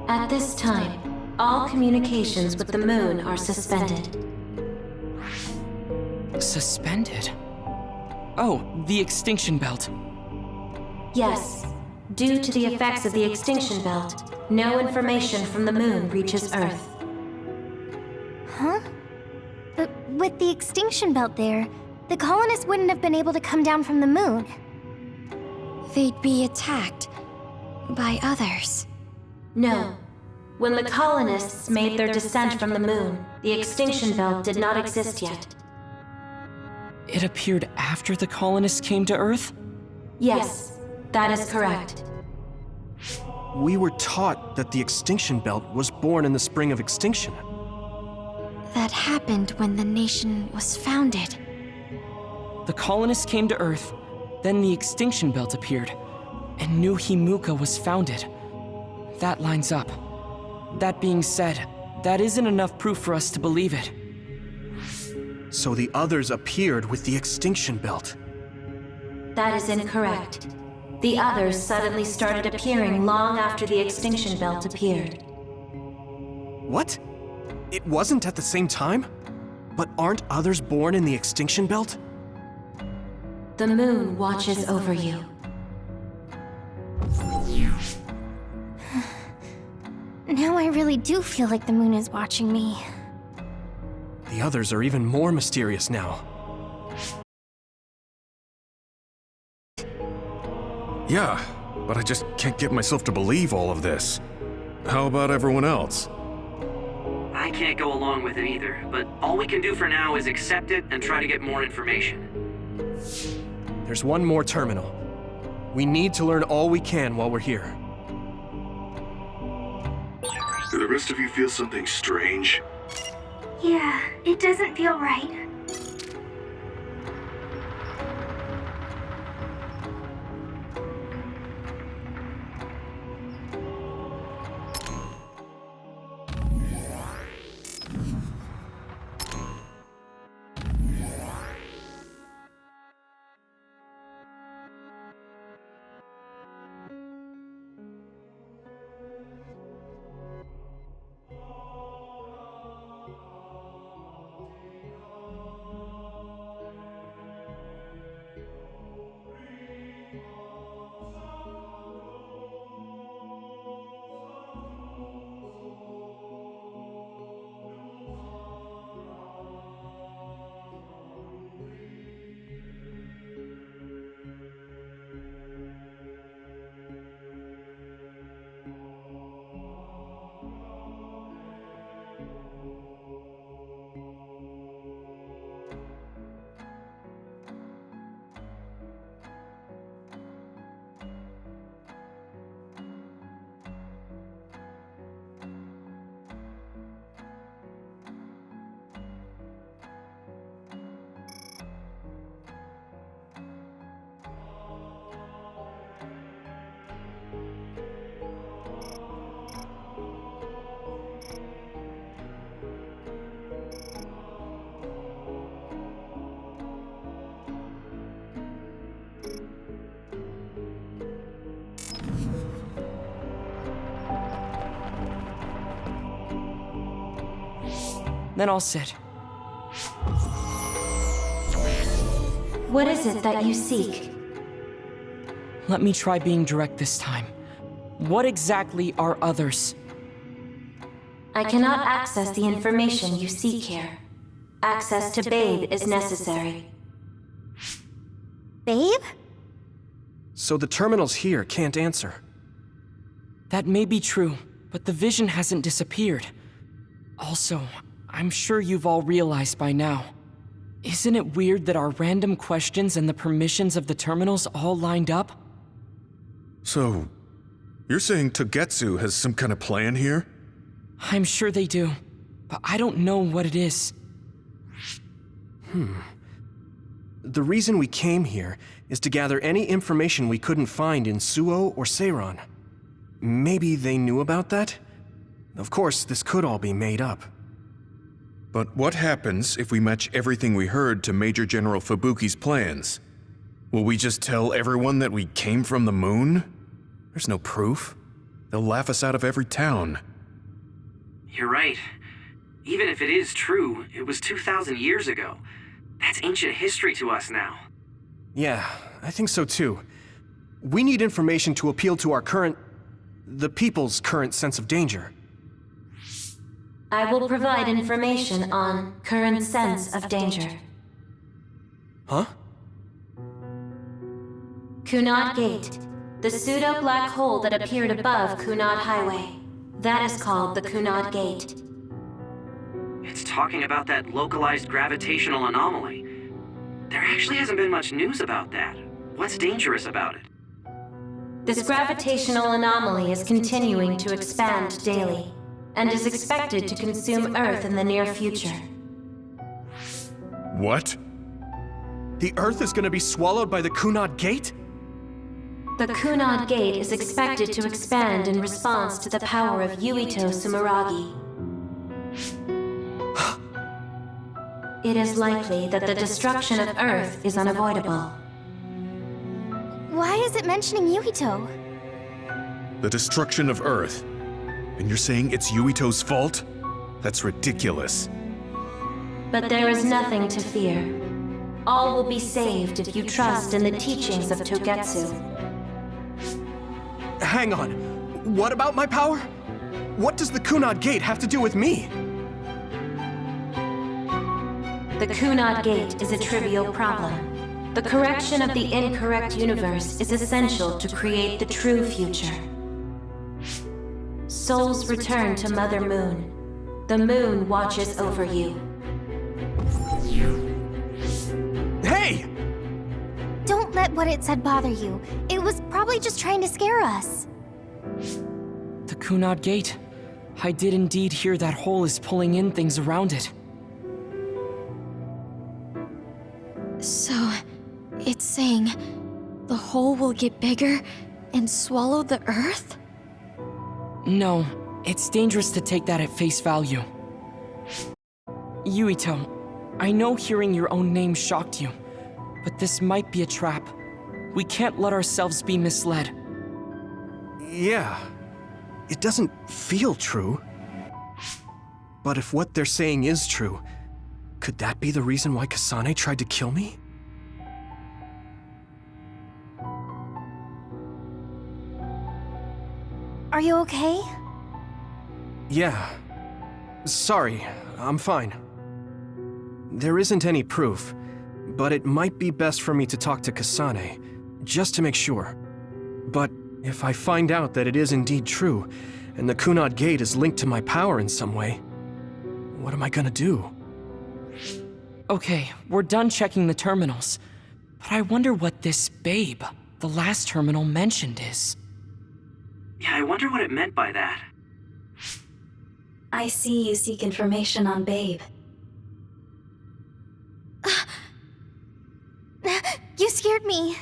At this time, all communications with the moon are suspended. Suspended? Oh, the extinction belt. Yes. Due to the effects of the extinction belt, no information from the moon reaches Earth. Huh? But with the extinction belt there, the colonists wouldn't have been able to come down from the moon. They'd be attacked by others. No. When the colonists made their descent from the moon, the extinction belt did not exist yet. It appeared after the colonists came to Earth? Yes. That is correct. We were taught that the extinction belt was born in the spring of extinction. That happened when the nation was founded. The colonists came to Earth, then the extinction belt appeared, and New Himuka was founded. that lines up. That being said, that isn't enough proof for us to believe it. So the others appeared with the extinction belt. That is incorrect. The others suddenly started appearing long after the extinction belt appeared. What? It wasn't at the same time? But aren't others born in the extinction belt? The moon watches over you. Now I really do feel like the moon is watching me. The others are even more mysterious now. Yeah, but I just can't get myself to believe all of this. How about everyone else? I can't go along with it either, but all we can do for now is accept it and try to get more information. There's one more terminal. We need to learn all we can while we're here. Do the rest of you feel something strange? Yeah, it doesn't feel right. Then I'll sit. What is it that you seek? Let me try being direct this time. What exactly are others? I cannot access the information you seek here. Access to Babe is necessary. Babe? So the terminals here can't answer. That may be true, but the vision hasn't disappeared. Also, I'm sure you've all realized by now. Isn't it weird that our random questions and the permissions of the terminals all lined up? So, you're saying Togetsu has some kind of plan here? I'm sure they do, but I don't know what it is. The reason we came here is to gather any information we couldn't find in Suo or Seiran. Maybe they knew about that? Of course, this could all be made up. But what happens if we match everything we heard to Major General Fubuki's plans? Will we just tell everyone that we came from the moon? There's no proof. They'll laugh us out of every town. You're right. Even if it is true, it was 2,000 years ago. That's ancient history to us now. Yeah, I think so too. We need information to appeal to the people's current sense of danger. I will provide information on current sense of danger. Huh? Kunad Gate, the pseudo-black hole that appeared above Kunad Highway. That is called the Kunad Gate. It's talking about that localized gravitational anomaly. There actually hasn't been much news about that. What's dangerous about it? This gravitational anomaly is continuing to expand daily, and is expected to consume Earth in the near future. What? The Earth is gonna be swallowed by the Kunad Gate? The Kunad Gate is expected to expand in response to the power of Yuito Sumeragi. It is likely that the destruction of Earth is unavoidable. Why is it mentioning Yuito? The destruction of Earth. And you're saying it's Yuito's fault? That's ridiculous. But there is nothing to fear. All will be saved if you trust in the teachings of Togetsu. Hang on. What about my power? What does the Kunad Gate have to do with me? The Kunad Gate is a trivial problem. The correction of the incorrect universe is essential to create the true future. Souls return to Mother Moon. The moon watches over you. Hey! Don't let what it said bother you. It was probably just trying to scare us. The Kunad Gate. I did indeed hear that hole is pulling in things around it. So, it's saying the hole will get bigger and swallow the Earth? No, it's dangerous to take that at face value. Yuito, I know hearing your own name shocked you, but this might be a trap. We can't let ourselves be misled. Yeah. It doesn't feel true. But if what they're saying is true, could that be the reason why Kasane tried to kill me? Are you okay? Yeah. Sorry, I'm fine. There isn't any proof, but it might be best for me to talk to Kasane, just to make sure. But if I find out that it is indeed true, and the Kunad Gate is linked to my power in some way, what am I gonna do? Okay, we're done checking the terminals. But I wonder what this Babe, the last terminal mentioned, is. Yeah, I wonder what it meant by that. I see you seek information on Babe. You scared me.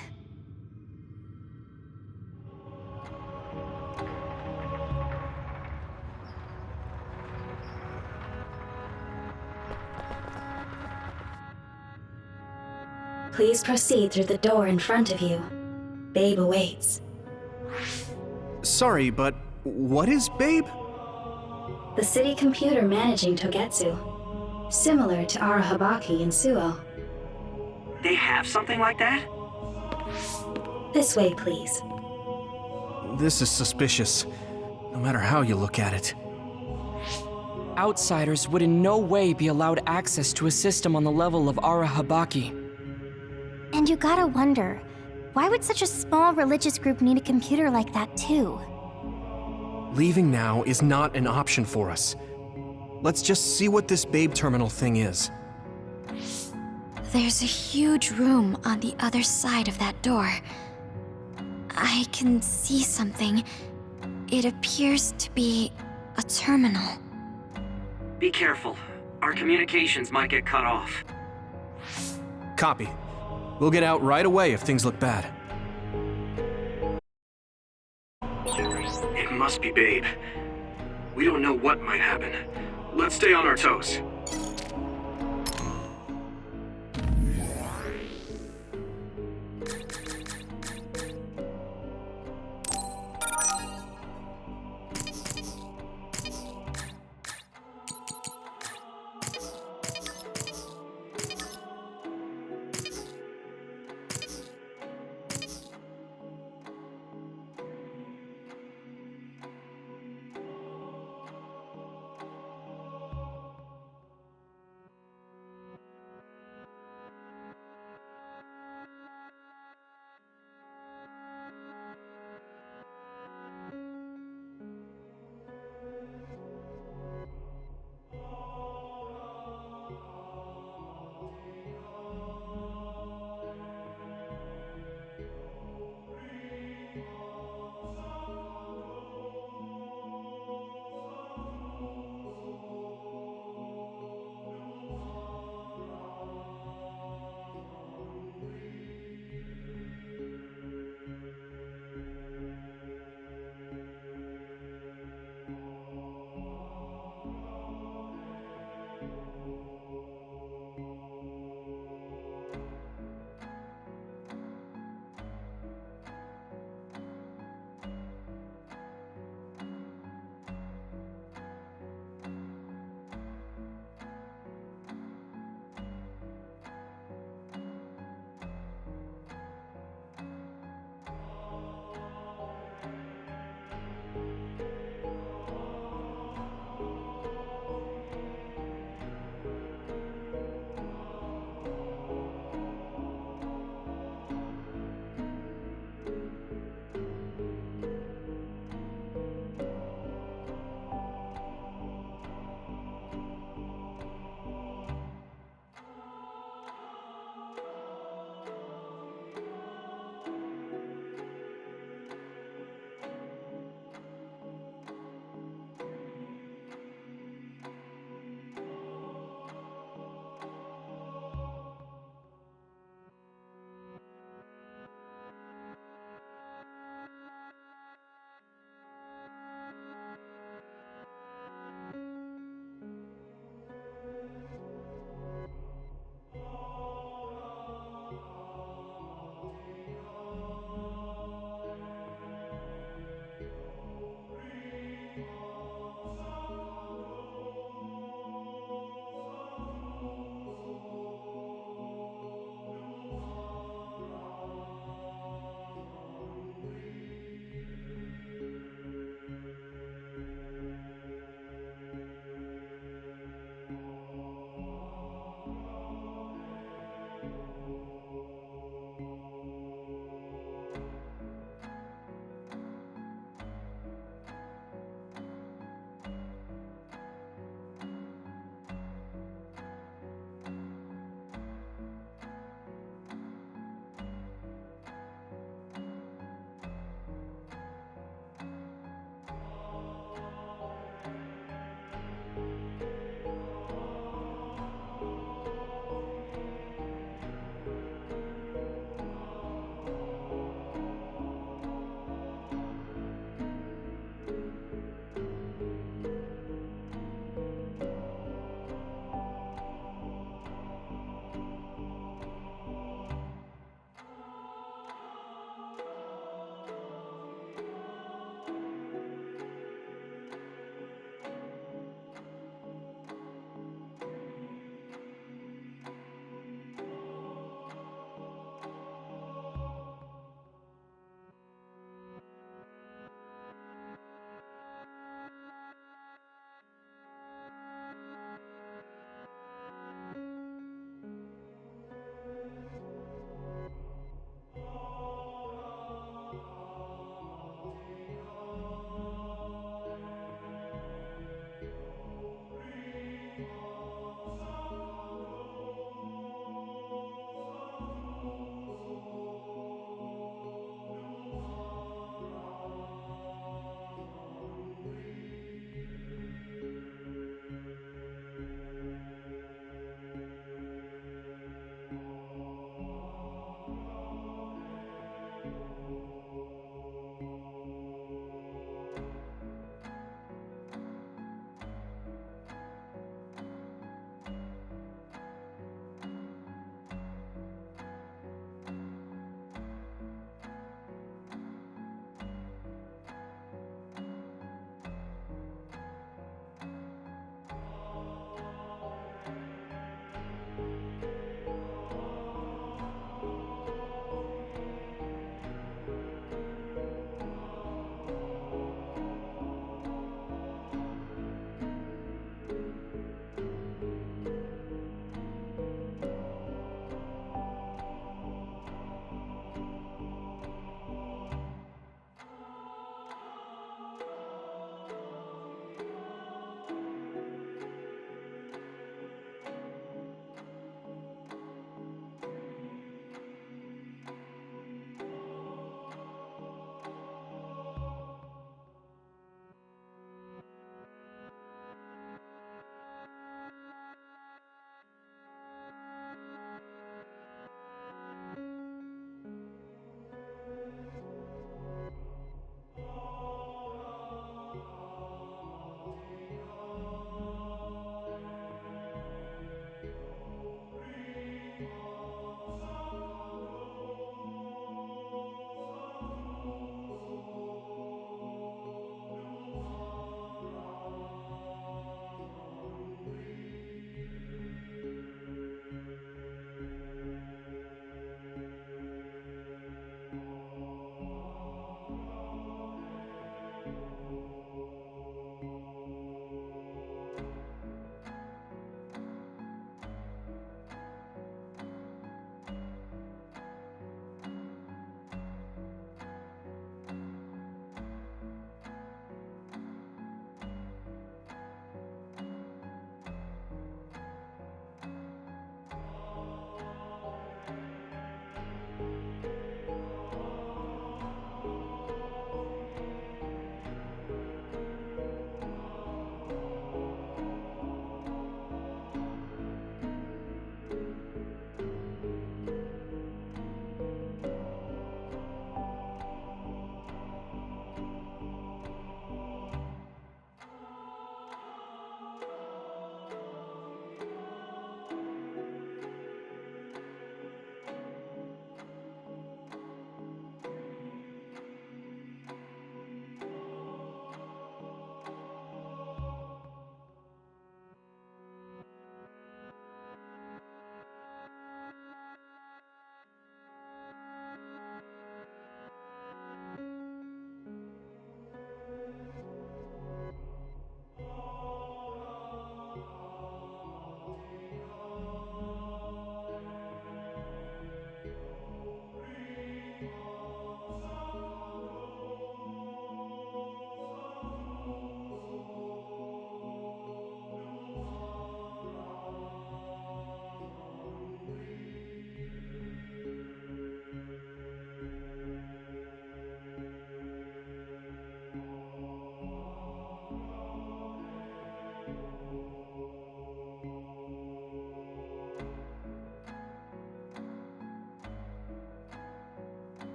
Please proceed through the door in front of you. Babe awaits. Sorry, but what is Babe? The city computer managing Togetsu. Similar to Arahabaki and Suo. They have something like that? This way, please. This is suspicious, no matter how you look at it. Outsiders would in no way be allowed access to a system on the level of Arahabaki. And you gotta wonder, why would such a small religious group need a computer like that too? Leaving now is not an option for us. Let's just see what this Babe terminal thing is. There's a huge room on the other side of that door. I can see something. It appears to be a terminal. Be careful. Our communications might get cut off. Copy. We'll get out right away if things look bad. It must be Babe. We don't know what might happen. Let's stay on our toes.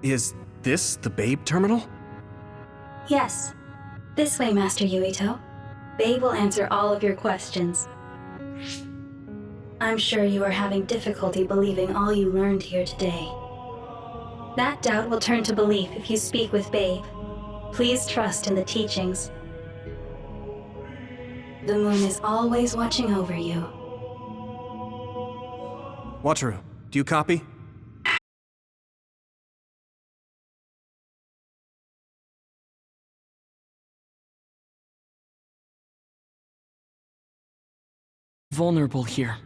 Is this the Babe terminal? Yes. This way, Master Yuito. Babe will answer all of your questions. I'm sure you are having difficulty believing all you learned here today. That doubt will turn to belief if you speak with Babe. Please trust in the teachings. The moon is always watching over you. Wataru, do you copy? Vulnerable here.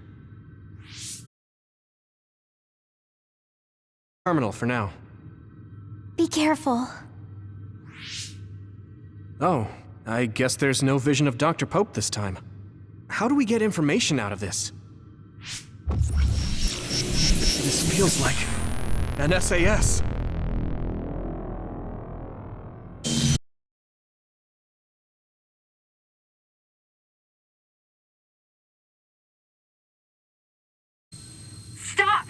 Terminal for now. Be careful. Oh, I guess there's no vision of Dr. Pope this time. How do we get information out of this? This feels like an SAS. Stop!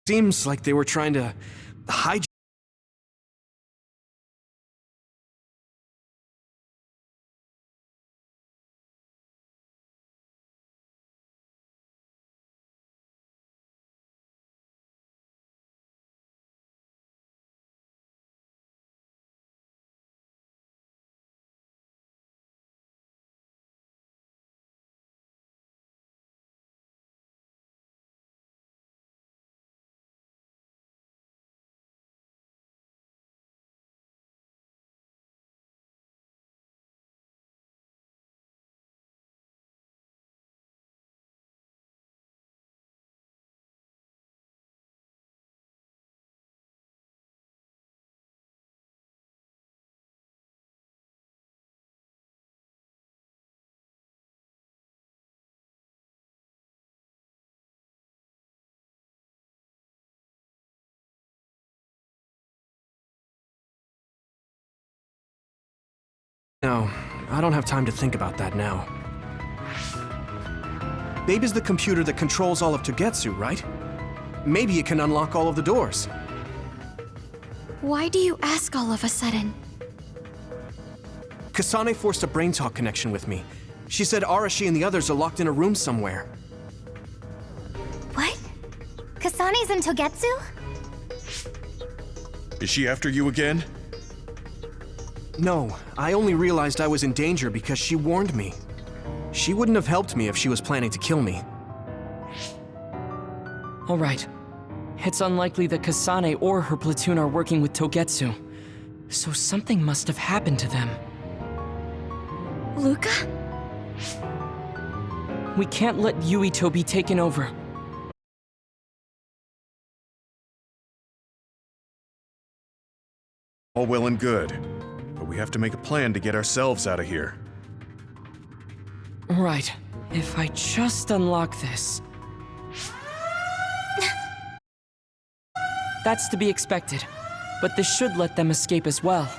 Seems like they were trying to hide. No, I don't have time to think about that now. Babe is the computer that controls all of Togetsu, right? Maybe it can unlock all of the doors. Why do you ask all of a sudden? Kasane forced a brain talk connection with me. She said Arashi and the others are locked in a room somewhere. What? Kasane's in Togetsu? Is she after you again? No, I only realized I was in danger because she warned me. She wouldn't have helped me if she was planning to kill me. All right. It's unlikely that Kasane or her platoon are working with Togetsu. So something must have happened to them. Luca? We can't let Yuito be taken over. All well and good, but we have to make a plan to get ourselves out of here. Right. If I just unlock this... That's to be expected, but this should let them escape as well.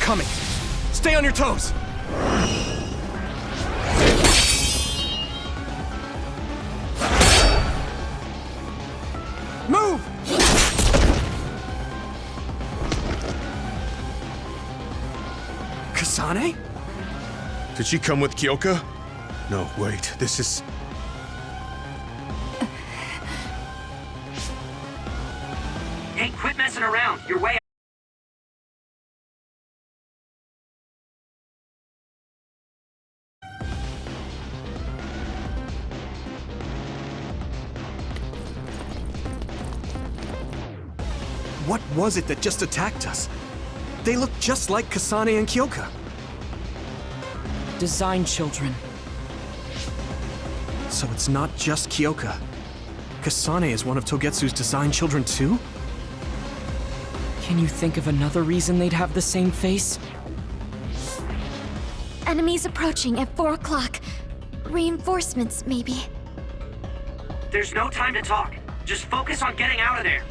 coming. Stay on your toes. Move! Kasane? Did she come with Kyoka? No, wait, this is... Hey, quit messing around. You're way. What was it that just attacked us? They look just like Kasane and Kyoka. Design children. So it's not just Kyoka. Kasane is one of Togetsu's design children too? Can you think of another reason they'd have the same face? Enemies approaching at 4 o'clock. Reinforcements, maybe. There's no time to talk. Just focus on getting out of there.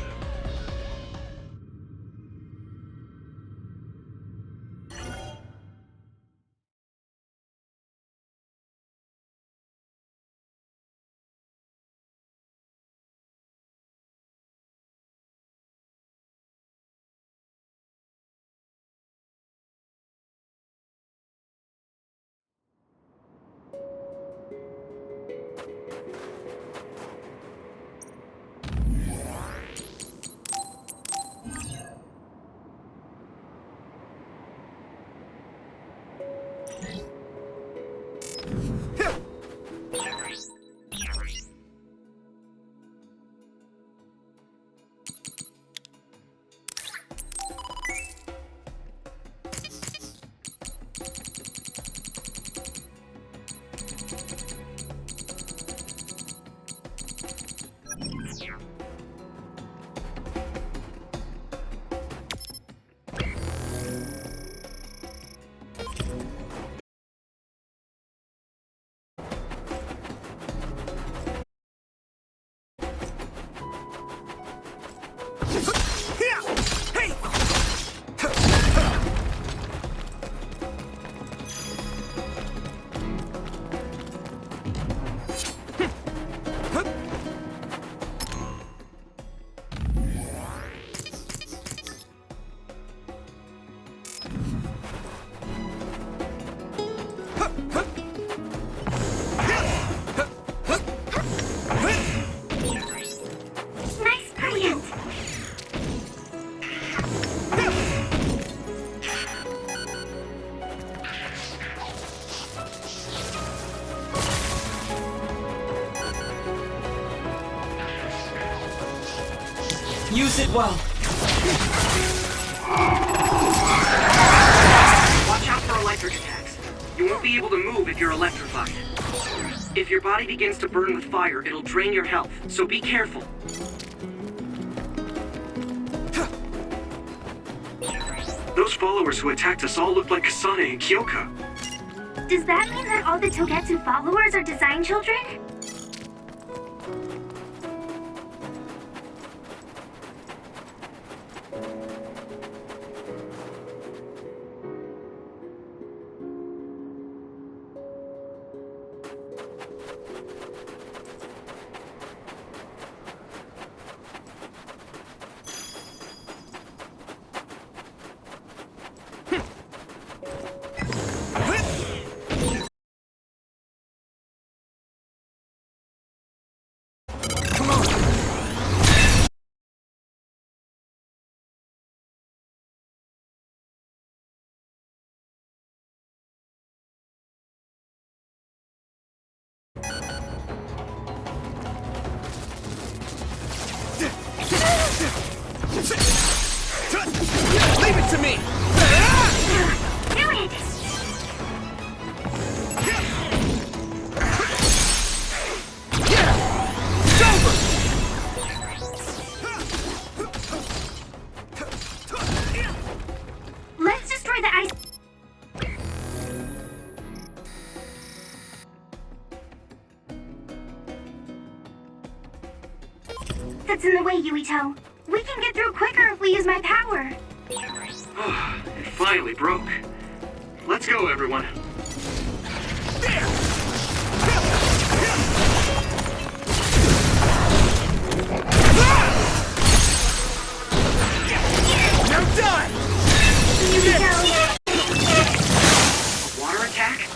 Use it well. Watch out for electric attacks. You won't be able to move if you're electrified. If your body begins to burn with fire, it'll drain your health, so be careful. Those followers who attacked us all look like Kasane and Kyoka. Does that mean that all the Togetsu followers are design children? Leave it to me! Do it! It's over! Let's destroy the ice. That's in the way, Yuito. We can get through quicker if we use my power. It finally broke. Let's go, everyone. Now die! A water attack?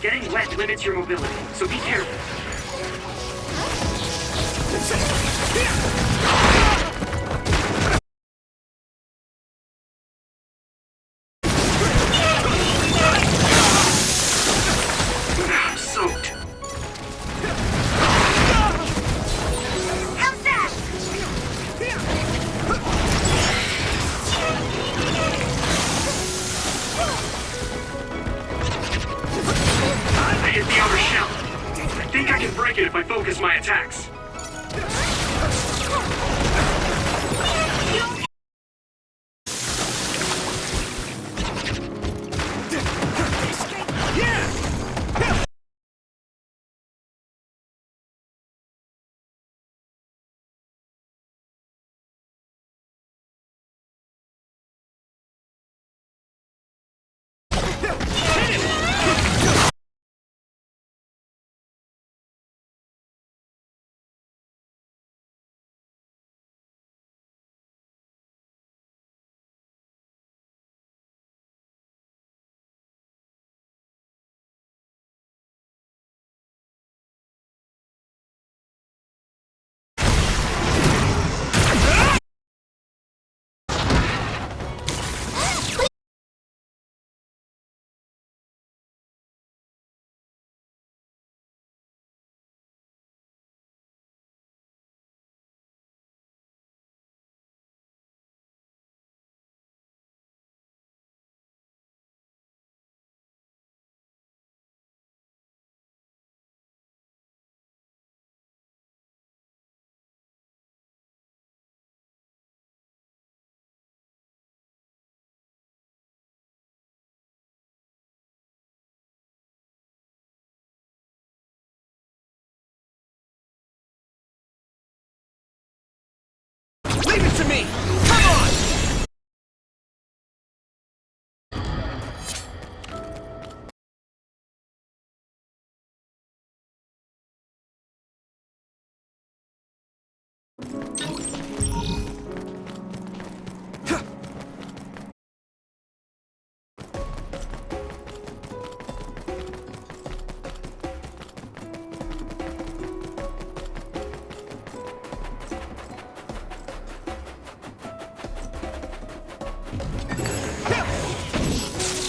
Getting wet limits your mobility, so be careful. I'm soaked. How's that? I hit the outer shell. I think I can break it if I focus my attacks. Leave it to me! Come on!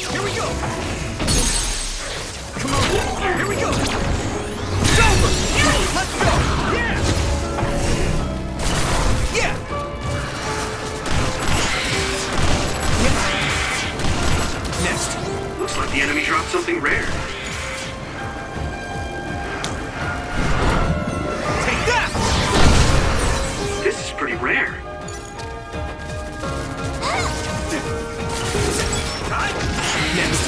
Here we go! Come on! Here we go! It's over! Let's go! Yeah! Yeah! Next! Looks like the enemy dropped something rare. Take that! This is pretty rare. Next!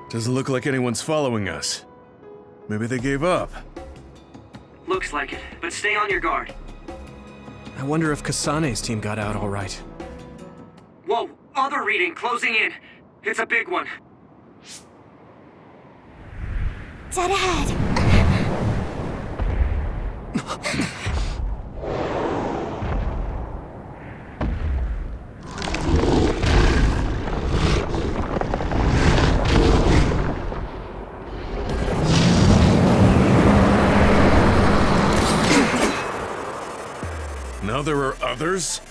Doesn't look like anyone's following us. Maybe they gave up. Looks like it, but stay on your guard. I wonder if Kasane's team got out all right. Whoa, other reading closing in. It's a big one. Dead ahead. Now there are others?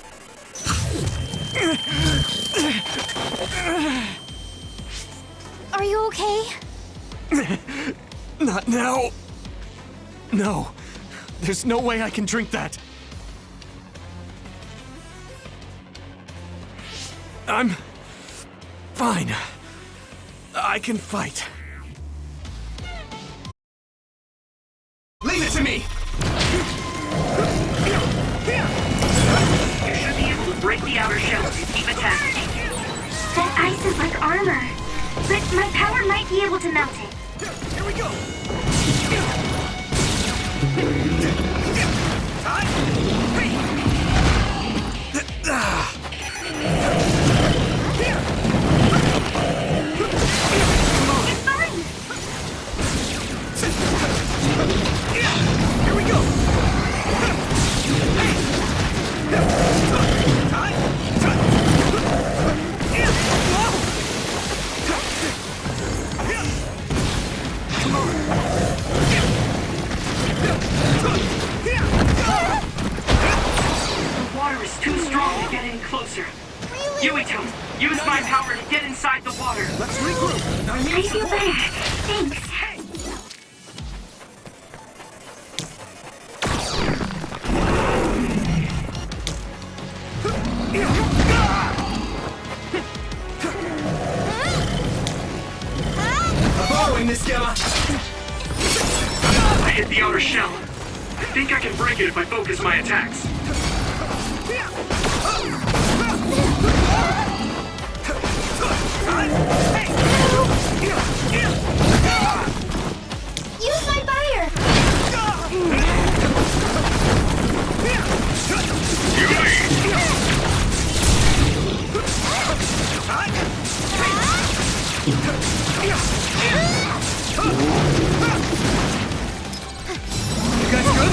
Are you okay? Not now. No. There's no way I can drink that. I'm fine. I can fight. Leave it to me! You should be able to break the outer shell and keep attacking. That ice is like armor, but my power might be able to melt it. Here we go! It's fine! Here we go! The water is too strong to get any closer. Yuito, use my power to get inside the water. Let's regroup! I feel better. Thanks. Borrowing this, Gamma! I hit the outer shell. I think I can break it if I focus my attacks. Use my fire! You guys good?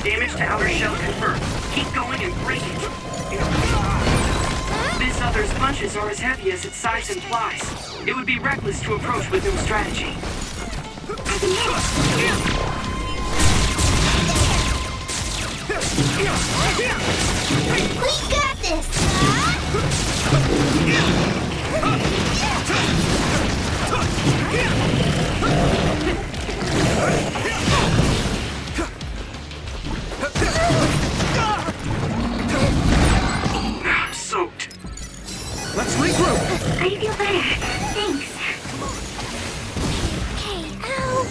Damage to outer shell confirmed. Keep going and break it. This other's punches are as heavy as its size implies. It would be reckless to approach with no strategy. I can hit it! We got this! I'm soaked. Let's regroup! I feel better. Thanks. Hey, ow!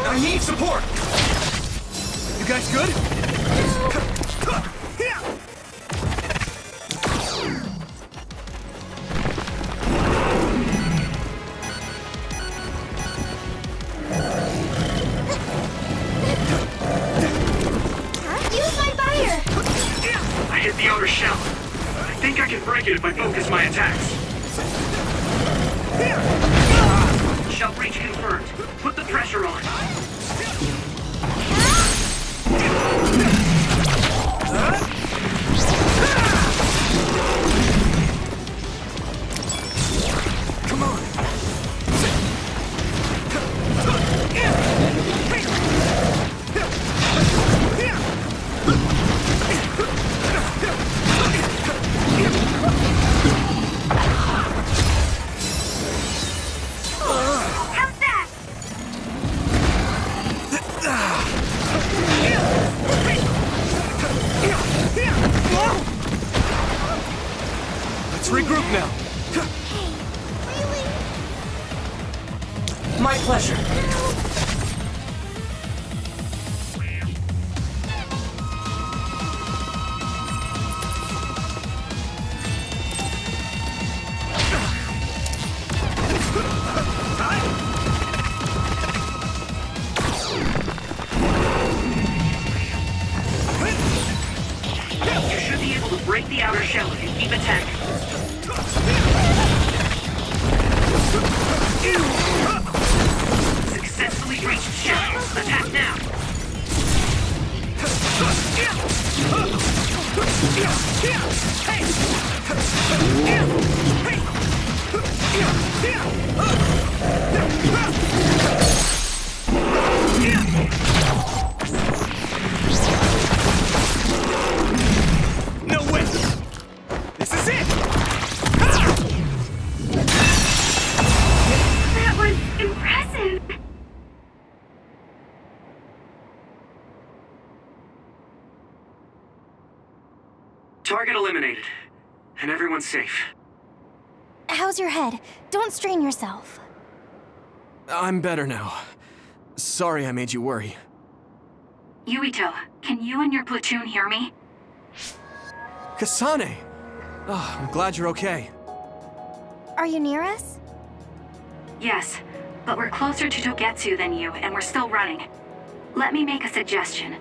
I need support! You guys good? Use my fire! I hit the outer shell. I think I can break it if I focus my attacks. Shell breach confirmed. Put the pressure on. Come on! How's that? Let's regroup now! My pleasure. Keep it 10. Successfully breached shadow. Attack now. No way! This is it! That was impressive. Target eliminated. And everyone's safe. How's your head? Don't strain yourself. I'm better now. Sorry I made you worry. Yuito, can you and your platoon hear me? Kasane! Oh, I'm glad you're okay. Are you near us? Yes, but we're closer to Togetsu than you, and we're still running. Let me make a suggestion.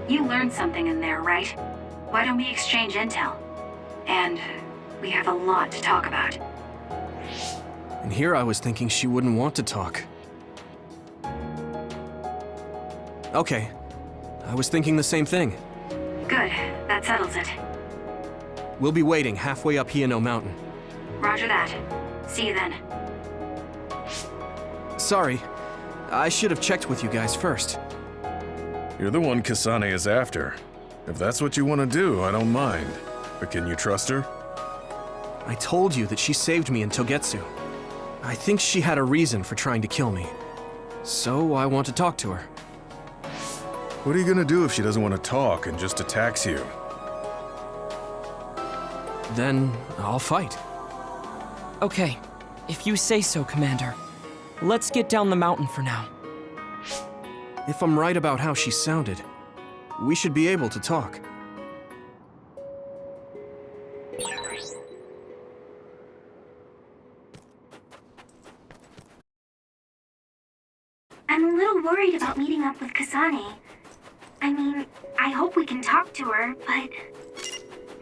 You learned something in there, right? Why don't we exchange intel? And we have a lot to talk about. And here I was thinking she wouldn't want to talk. Okay. I was thinking the same thing. Good, that settles it. We'll be waiting halfway up Hino Mountain. Roger that. See you then. Sorry. I should have checked with you guys first. You're the one Kasane is after. If that's what you want to do, I don't mind. But can you trust her? I told you that she saved me in Togetsu. I think she had a reason for trying to kill me. So I want to talk to her. What are you gonna do if she doesn't want to talk and just attacks you? Then I'll fight. Okay, if you say so, Commander. Let's get down the mountain for now. If I'm right about how she sounded, we should be able to talk. I'm a little worried about meeting up with Kasane. I mean, I hope we can talk to her, but...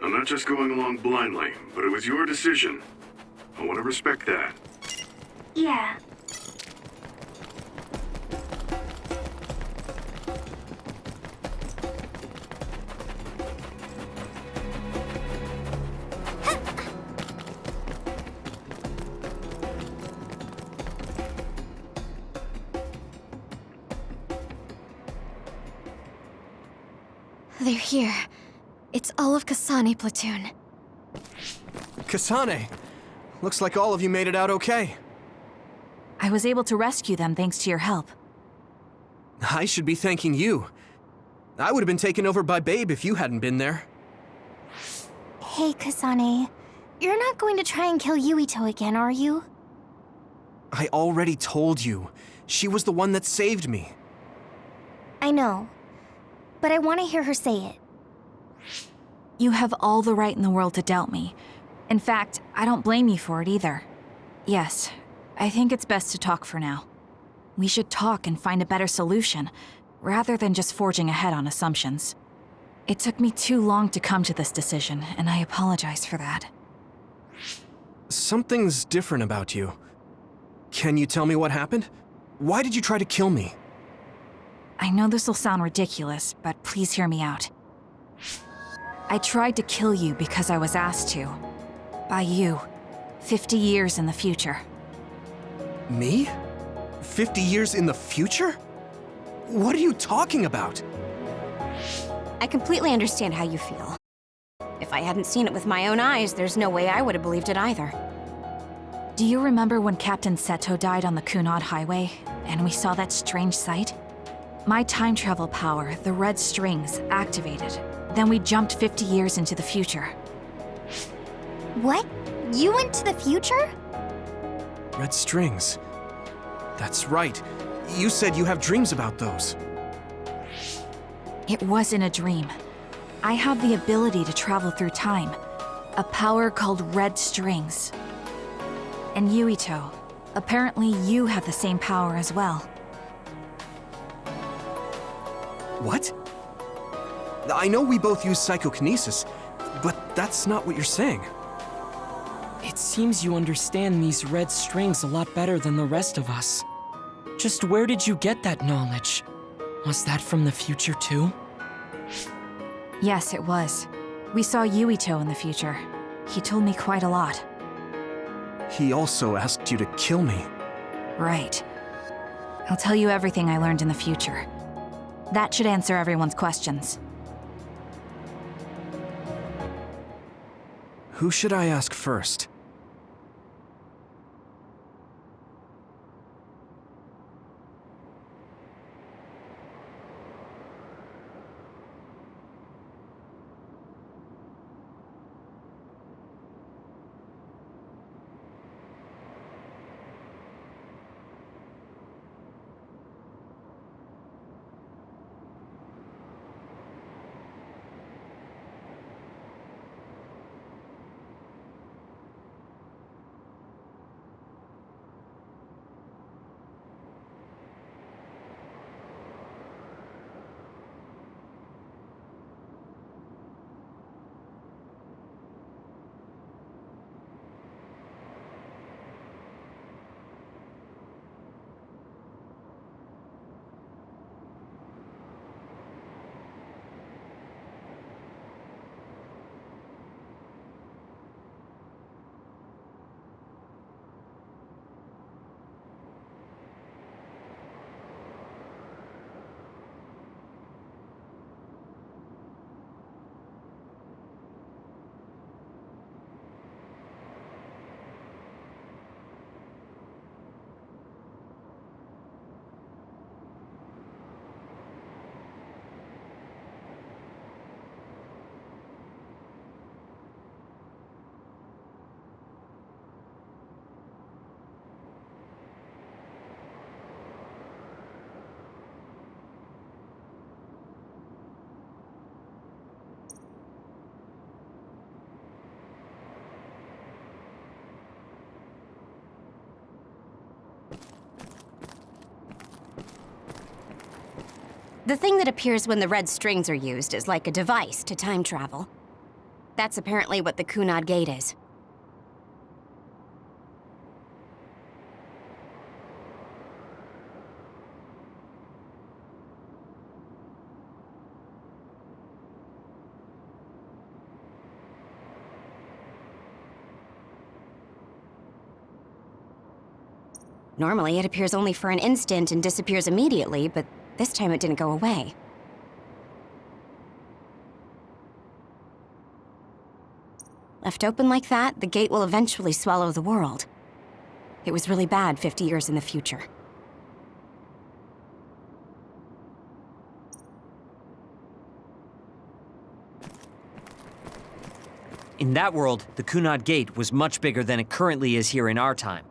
I'm not just going along blindly, but it was your decision. I want to respect that. Yeah. They're here. It's all of Kasane platoon. Kasane! Looks like all of you made it out okay. I was able to rescue them thanks to your help. I should be thanking you. I would have been taken over by Babe if you hadn't been there. Hey, Kasane. You're not going to try and kill Yuito again, are you? I already told you. She was the one that saved me. I know. But I want to hear her say it. You have all the right in the world to doubt me. In fact, I don't blame you for it either. Yes, I think it's best to talk for now. We should talk and find a better solution, rather than just forging ahead on assumptions. It took me too long to come to this decision, and I apologize for that. Something's different about you. Can you tell me what happened? Why did you try to kill me? I know this will sound ridiculous, but please hear me out. I tried to kill you because I was asked to. By you. 50 years in the future. Me? 50 years in the future? What are you talking about? I completely understand how you feel. If I hadn't seen it with my own eyes, there's no way I would have believed it either. Do you remember when Captain Seto died on the Kunad Highway, and we saw that strange sight? My time travel power, the red strings, activated. Then we jumped 50 years into the future. What? You went to the future? Red strings. That's right. You said you have dreams about those. It wasn't a dream. I have the ability to travel through time. A power called red strings. And Yuito, apparently you have the same power as well. What? I know we both use psychokinesis, but that's not what you're saying. It seems you understand these red strings a lot better than the rest of us. Just where did you get that knowledge? Was that from the future too? Yes, it was. We saw Yuito in the future. He told me quite a lot. He also asked you to kill me. Right. I'll tell you everything I learned in the future. That should answer everyone's questions. Who should I ask first? The thing that appears when the red strings are used is like a device to time travel. That's apparently what the Kunad Gate is. Normally, it appears only for an instant and disappears immediately, but this time it didn't go away. Left open like that, the gate will eventually swallow the world. It was really bad 50 years in the future. In that world, the Kunad Gate was much bigger than it currently is here in our time.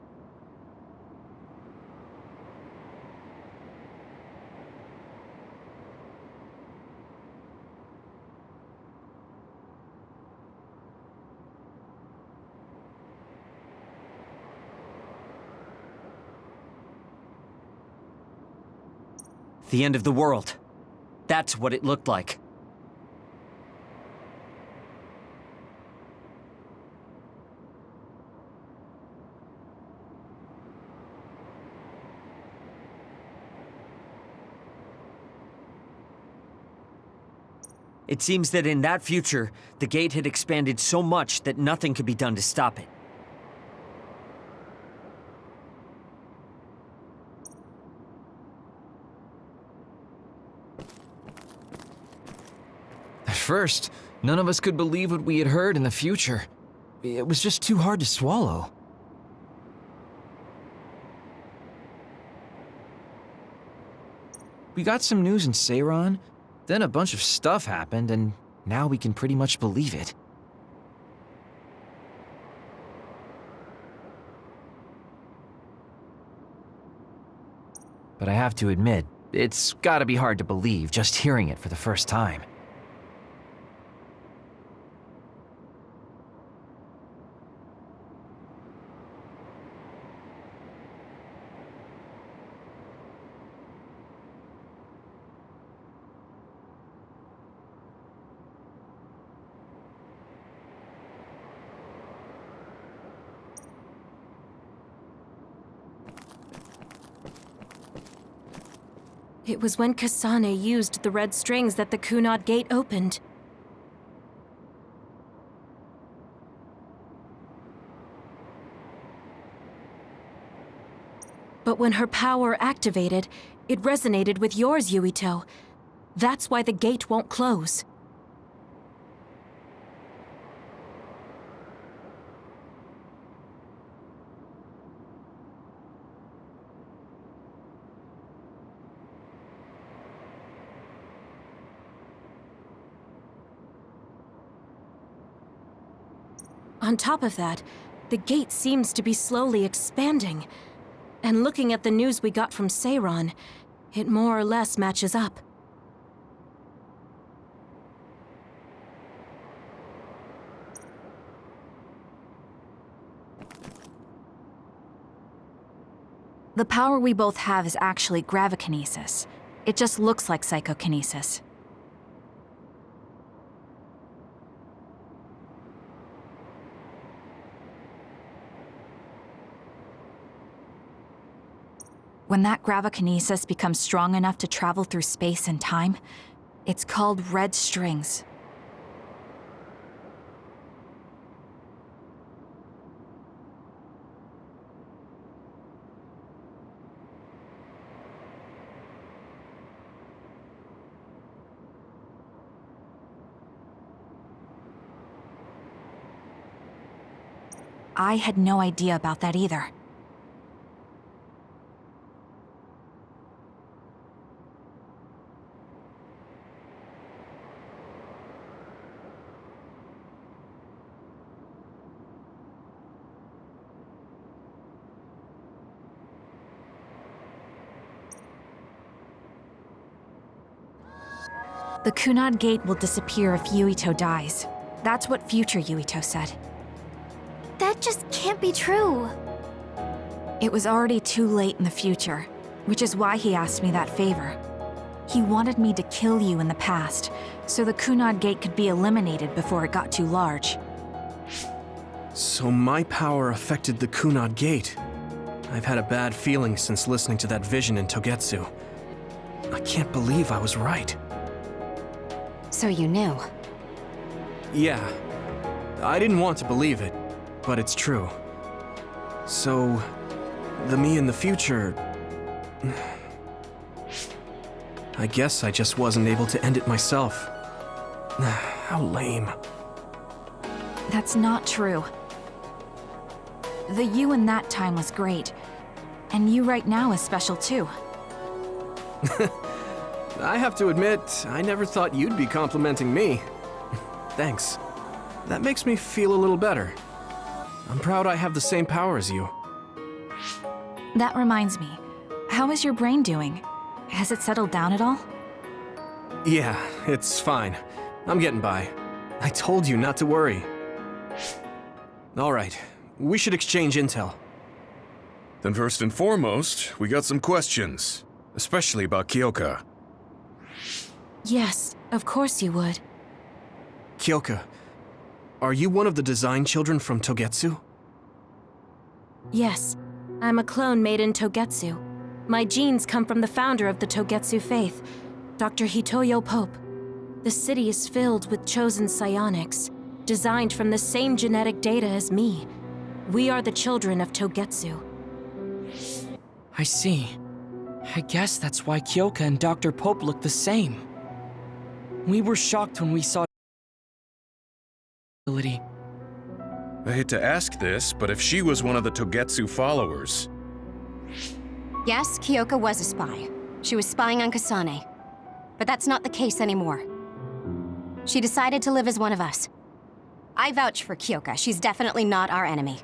The end of the world. That's what it looked like. It seems that in that future, the gate had expanded so much that nothing could be done to stop it. At first, none of us could believe what we had heard in the future. It was just too hard to swallow. We got some news in Seiran, then a bunch of stuff happened, and now we can pretty much believe it. But I have to admit, it's gotta be hard to believe just hearing it for the first time. It was when Kasane used the red strings that the Kunad Gate opened. But when her power activated, it resonated with yours, Yuito. That's why the gate won't close. On top of that, the gate seems to be slowly expanding. And looking at the news we got from Seiron, it more or less matches up. The power we both have is actually gravikinesis. It just looks like psychokinesis. When that gravikinesis becomes strong enough to travel through space and time, it's called red strings. I had no idea about that either. The Kunad Gate will disappear if Yuito dies. That's what future Yuito said. That just can't be true. It was already too late in the future, which is why he asked me that favor. He wanted me to kill you in the past, so the Kunad Gate could be eliminated before it got too large. So my power affected the Kunad Gate. I've had a bad feeling since listening to that vision in Togetsu. I can't believe I was right. So you knew? Yeah. I didn't want to believe it, but it's true. So, the me in the future... I guess I just wasn't able to end it myself. How lame. That's not true. The you in that time was great, and you right now is special too. I have to admit, I never thought you'd be complimenting me. Thanks. That makes me feel a little better. I'm proud I have the same power as you. That reminds me, how is your brain doing? Has it settled down at all? Yeah, it's fine. I'm getting by. I told you not to worry. All right, we should exchange intel. Then first and foremost, we got some questions, especially about Kyoka. Yes, of course you would. Kyoka, are you one of the design children from Togetsu? Yes, I'm a clone made in Togetsu. My genes come from the founder of the Togetsu faith, Dr. Hitoyo Pope. The city is filled with chosen psionics, designed from the same genetic data as me. We are the children of Togetsu. I see. I guess that's why Kyoka and Dr. Pope look the same. We were shocked when we saw ability. I hate to ask this, but if she was one of the Togetsu followers... Yes, Kyoka was a spy. She was spying on Kasane. But that's not the case anymore. She decided to live as one of us. I vouch for Kyoka. She's definitely not our enemy.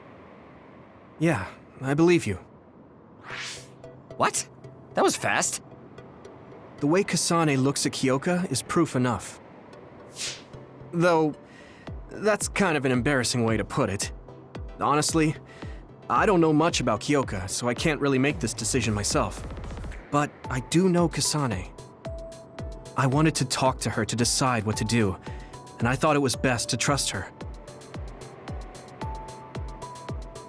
Yeah, I believe you. What? That was fast. The way Kasane looks at Kyoka is proof enough. Though, that's kind of an embarrassing way to put it. Honestly, I don't know much about Kyoka, so I can't really make this decision myself. But I do know Kasane. I wanted to talk to her to decide what to do, and I thought it was best to trust her.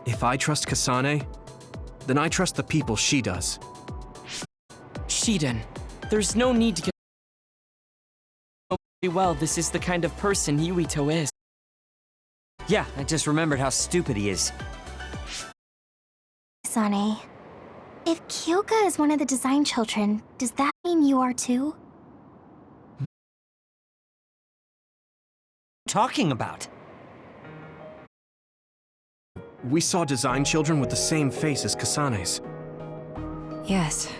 If I trust Kasane, then I trust the people she does. Shiden, There's no need to get pretty well this is the kind of person Yuito is. Yeah, I just remembered how stupid he is. Sane, if Kyoka is one of the design children, does that mean you are too? Talking about? We saw design children with the same face as Kasane's. Yes,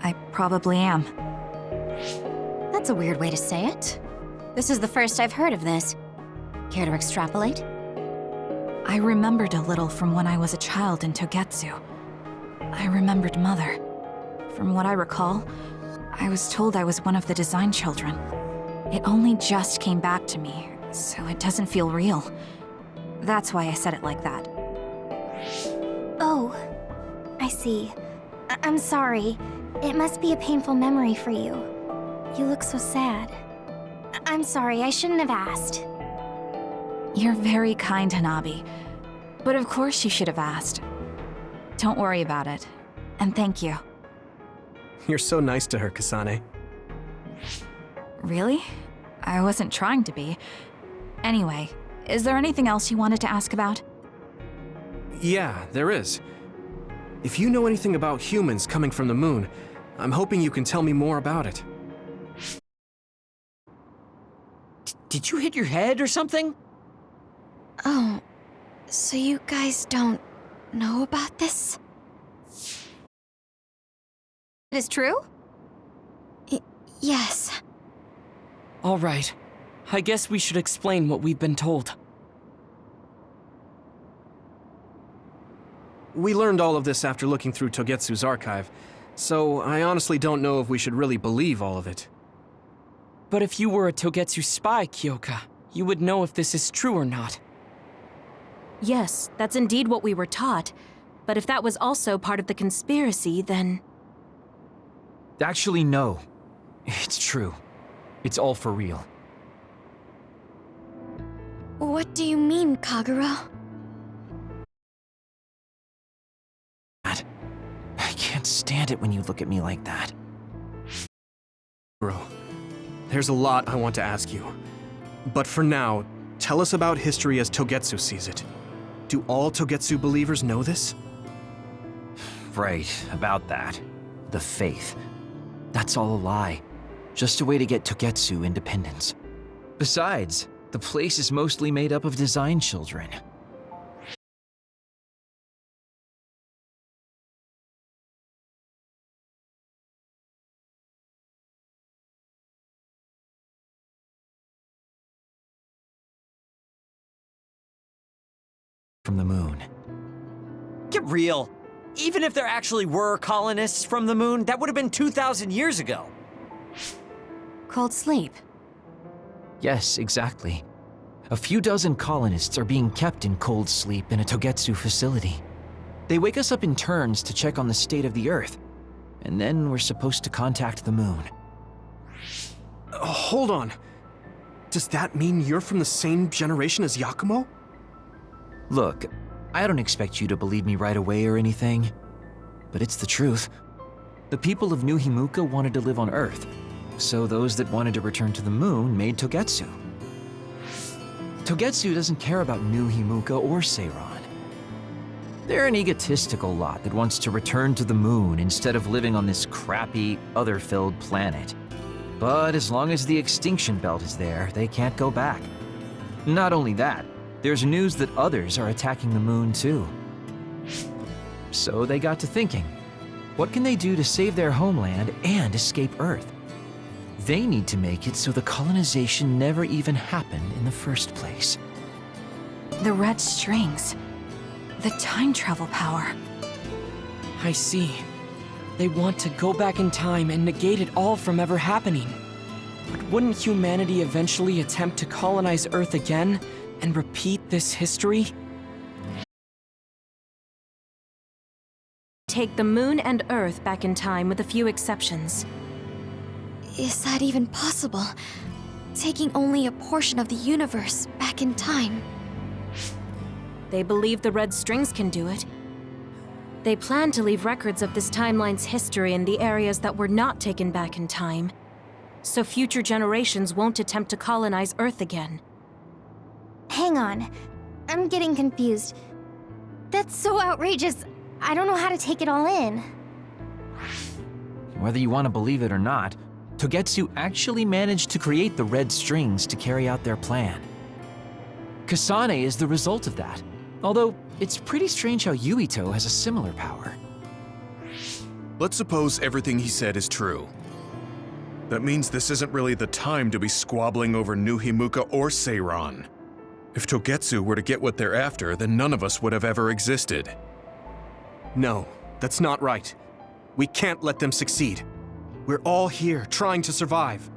I probably am. That's a weird way to say it. This is the first I've heard of this. Care to extrapolate? I remembered a little from when I was a child in Togetsu. I remembered Mother. From what I recall, I was told I was one of the design children. It only just came back to me, so it doesn't feel real. That's why I said it like that. Oh, I see. I'm sorry. It must be a painful memory for you. You look so sad. I'm sorry, I shouldn't have asked. You're very kind, Hanabi. But of course you should have asked. Don't worry about it. And thank you. You're so nice to her, Kasane. Really? I wasn't trying to be. Anyway, is there anything else you wanted to ask about? Yeah, there is. If you know anything about humans coming from the moon, I'm hoping you can tell me more about it. Did you hit your head or something? Oh, so you guys don't know about this? It is true? Yes. All right. I guess we should explain what we've been told. We learned all of this after looking through Togetsu's archive, so I honestly don't know if we should really believe all of it. But if you were a Togetsu spy, Kyoka, you would know if this is true or not. Yes, that's indeed what we were taught. But if that was also part of the conspiracy, then... Actually, no. It's true. It's all for real. What do you mean, Kagura? I can't stand it when you look at me like that. Bro, there's a lot I want to ask you. But for now, tell us about history as Togetsu sees it. Do all Togetsu believers know this? Right, about that. The faith. That's all a lie. Just a way to get Togetsu independence. Besides, the place is mostly made up of design children. From the moon. Get real. Even if there actually were colonists from the moon, that would have been 2,000 years ago. Cold sleep. Yes, exactly. A few dozen colonists are being kept in cold sleep in a Togetsu facility. They wake us up in turns to check on the state of the Earth, and then we're supposed to contact the moon. Hold on. Does that mean you're from the same generation as Yakumo? Look, I don't expect you to believe me right away or anything, but it's the truth. The people of New Himuka wanted to live on Earth, so those that wanted to return to the moon made Togetsu. Togetsu doesn't care about New Himuka or Seiron. They're an egotistical lot that wants to return to the moon instead of living on this crappy, other-filled planet. But as long as the extinction belt is there, they can't go back. Not only that, there's news that others are attacking the moon too. So they got to thinking, what can they do to save their homeland and escape Earth? They need to make it so the colonization never even happened in the first place. The red strings. The time travel power. I see. They want to go back in time and negate it all from ever happening. But wouldn't humanity eventually attempt to colonize Earth again and repeat this history? Take the moon and Earth back in time with a few exceptions. Is that even possible? Taking only a portion of the universe back in time. They believe the red strings can do it. They plan to leave records of this timeline's history in the areas that were not taken back in time, so future generations won't attempt to colonize Earth again. Hang on. I'm getting confused. That's so outrageous. I don't know how to take it all in. Whether you want to believe it or not, Togetsu actually managed to create the red strings to carry out their plan. Kasane is the result of that, although it's pretty strange how Yuito has a similar power. Let's suppose everything he said is true. That means this isn't really the time to be squabbling over New Himuka or Seiran. If Togetsu were to get what they're after, then none of us would have ever existed. No, that's not right. We can't let them succeed. We're all here, trying to survive.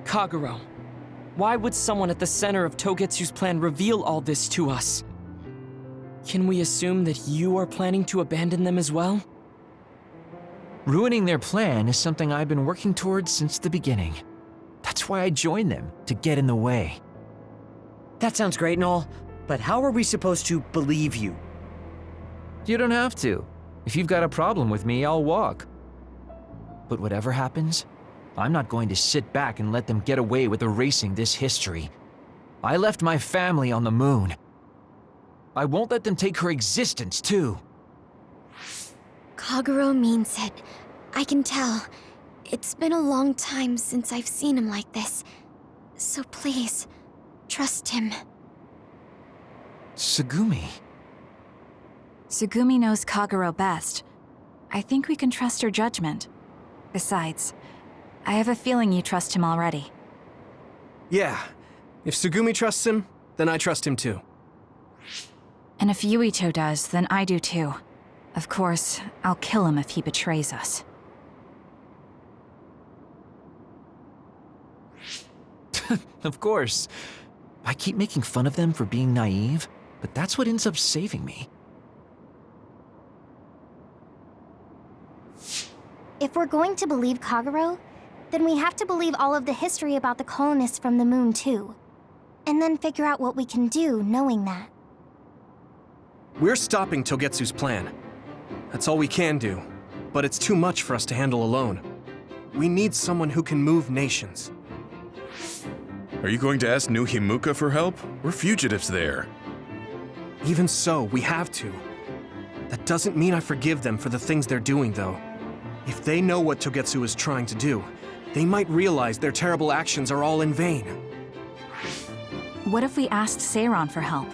Kagero, why would someone at the center of Togetsu's plan reveal all this to us? Can we assume that you are planning to abandon them as well? Ruining their plan is something I've been working towards since the beginning. That's why I joined them, to get in the way. That sounds great and all, but how are we supposed to believe you? You don't have to. If you've got a problem with me, I'll walk. But whatever happens, I'm not going to sit back and let them get away with erasing this history. I left my family on the moon. I won't let them take her existence, too. Kagero means it. I can tell. It's been a long time since I've seen him like this. So please, trust him. Tsugumi. Tsugumi knows Kagero best. I think we can trust her judgment. Besides, I have a feeling you trust him already. Yeah. If Tsugumi trusts him, then I trust him too. And if Yuito does, then I do too. Of course, I'll kill him if he betrays us. Of course. I keep making fun of them for being naive, but that's what ends up saving me. If we're going to believe Kagero, then we have to believe all of the history about the colonists from the moon too. And then figure out what we can do knowing that. We're stopping Togetsu's plan. That's all we can do, but it's too much for us to handle alone. We need someone who can move nations. Are you going to ask New Himuka for help? We're fugitives there. Even so, we have to. That doesn't mean I forgive them for the things they're doing, though. If they know what Togetsu is trying to do, they might realize their terrible actions are all in vain. What if we asked Seiran for help?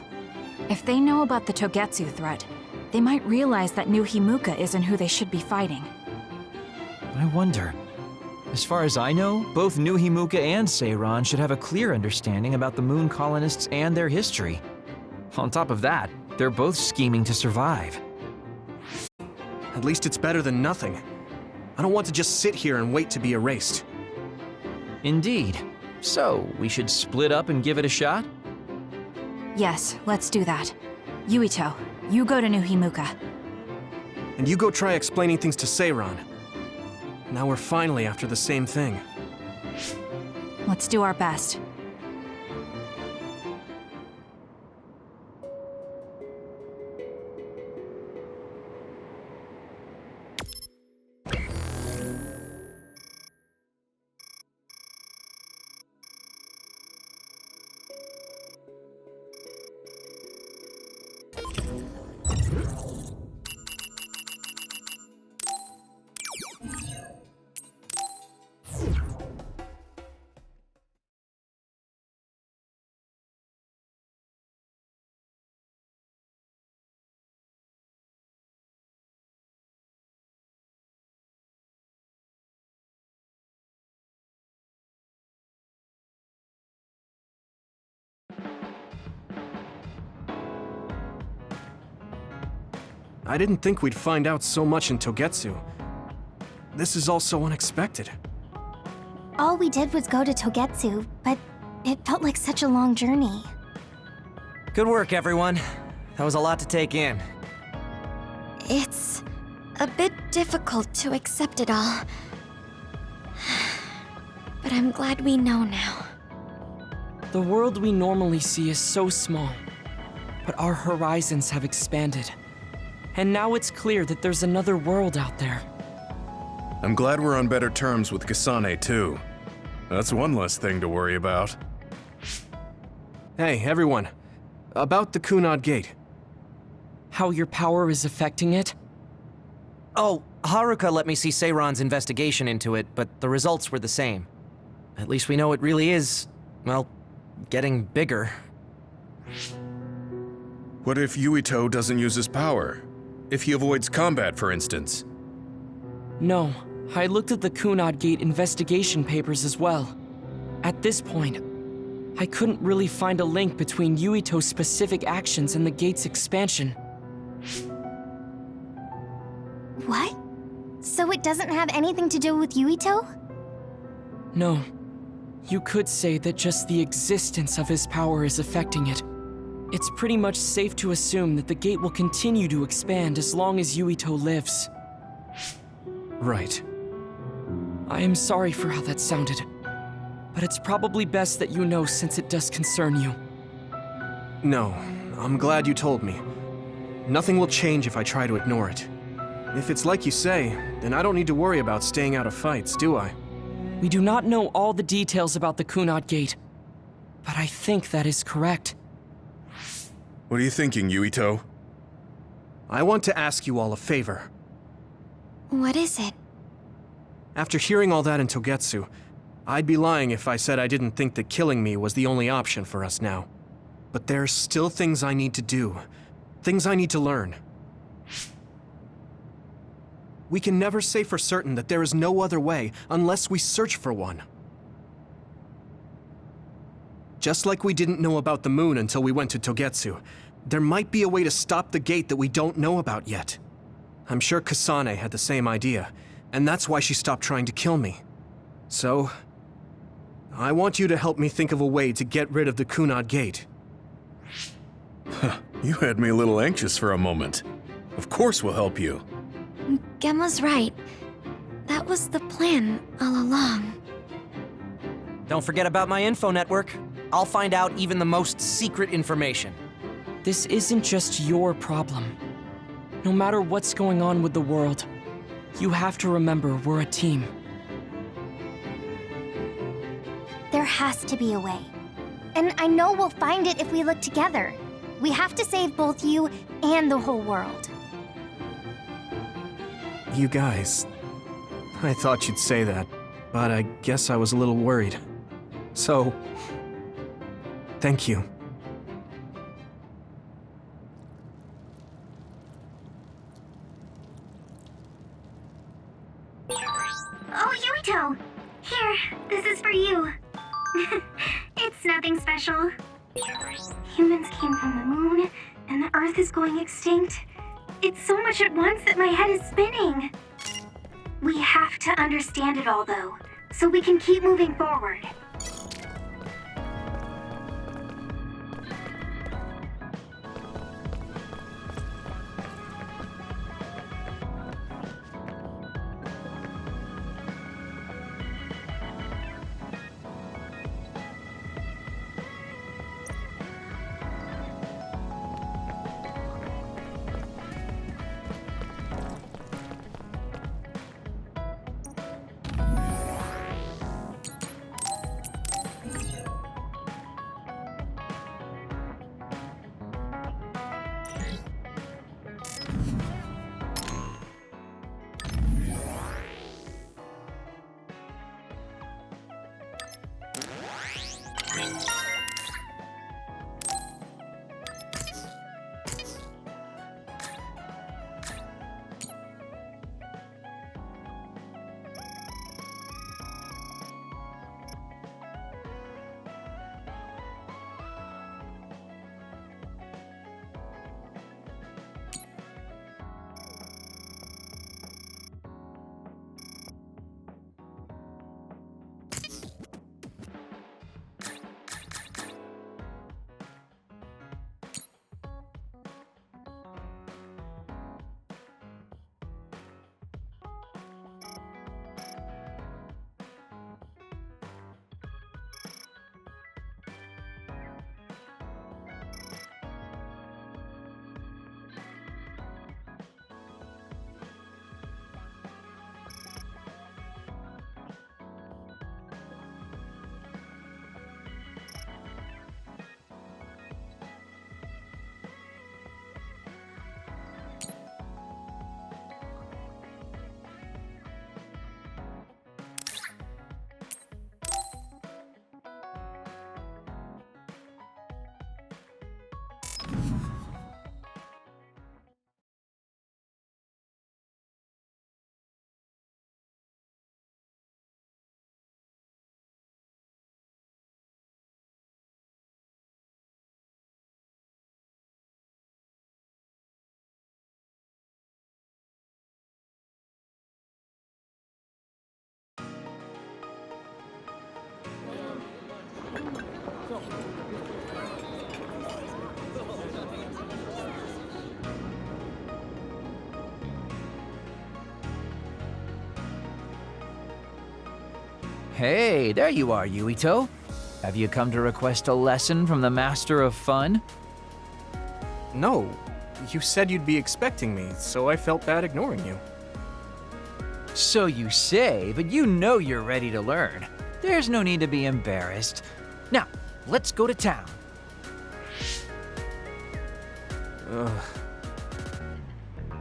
If they know about the Togetsu threat, they might realize that New Himuka isn't who they should be fighting. I wonder. As far as I know, both New Himuka and Seiran should have a clear understanding about the moon colonists and their history. On top of that, they're both scheming to survive. At least it's better than nothing. I don't want to just sit here and wait to be erased. Indeed. So, we should split up and give it a shot? Yes, let's do that. Yuito, you go to New Himuka. And you go try explaining things to Seiran. Now we're finally after the same thing. Let's do our best. I didn't think we'd find out so much in Togetsu. This is all so unexpected. All we did was go to Togetsu, but it felt like such a long journey. Good work, everyone. That was a lot to take in. It's a bit difficult to accept it all. But I'm glad we know now. The world we normally see is so small, but our horizons have expanded. And now it's clear that there's another world out there. I'm glad we're on better terms with Kasane, too. That's one less thing to worry about. Hey, everyone. About the Kunad Gate. How your power is affecting it? Oh, Haruka let me see Seiron's investigation into it, but the results were the same. At least we know it really is, well, getting bigger. What if Yuito doesn't use his power? If he avoids combat, for instance? No, I looked at the Kunad Gate investigation papers as well. At this point, I couldn't really find a link between Yuito's specific actions and the gate's expansion. What? So it doesn't have anything to do with Yuito? No. You could say that just the existence of his power is affecting it. It's pretty much safe to assume that the gate will continue to expand as long as Yuito lives. Right. I am sorry for how that sounded, but it's probably best that you know since it does concern you. No, I'm glad you told me. Nothing will change if I try to ignore it. If it's like you say, then I don't need to worry about staying out of fights, do I? We do not know all the details about the Kunad Gate, but I think that is correct. What are you thinking, Yuito? I want to ask you all a favor. What is it? After hearing all that in Togetsu, I'd be lying if I said I didn't think that killing me was the only option for us now. But there's still things I need to do. Things I need to learn. We can never say for certain that there is no other way unless we search for one. Just like we didn't know about the moon until we went to Togetsu, there might be a way to stop the gate that we don't know about yet. I'm sure Kasane had the same idea, and that's why she stopped trying to kill me. So, I want you to help me think of a way to get rid of the Kunad Gate. You had me a little anxious for a moment. Of course we'll help you. Gemma's right. That was the plan all along. Don't forget about my info network. I'll find out even the most secret information. This isn't just your problem. No matter what's going on with the world, you have to remember we're a team. There has to be a way. And I know we'll find it if we look together. We have to save both you and the whole world. You guys... I thought you'd say that, but I guess I was a little worried. So... thank you. Oh, Yuito! Here, this is for you. It's nothing special. Humans came from the moon, and the Earth is going extinct. It's so much at once that my head is spinning. We have to understand it all, though, so we can keep moving forward. Hey, there you are, Yuito. Have you come to request a lesson from the Master of Fun? No, you said you'd be expecting me, so I felt bad ignoring you. So you say, but you know you're ready to learn. There's no need to be embarrassed. Now, let's go to town. Ugh.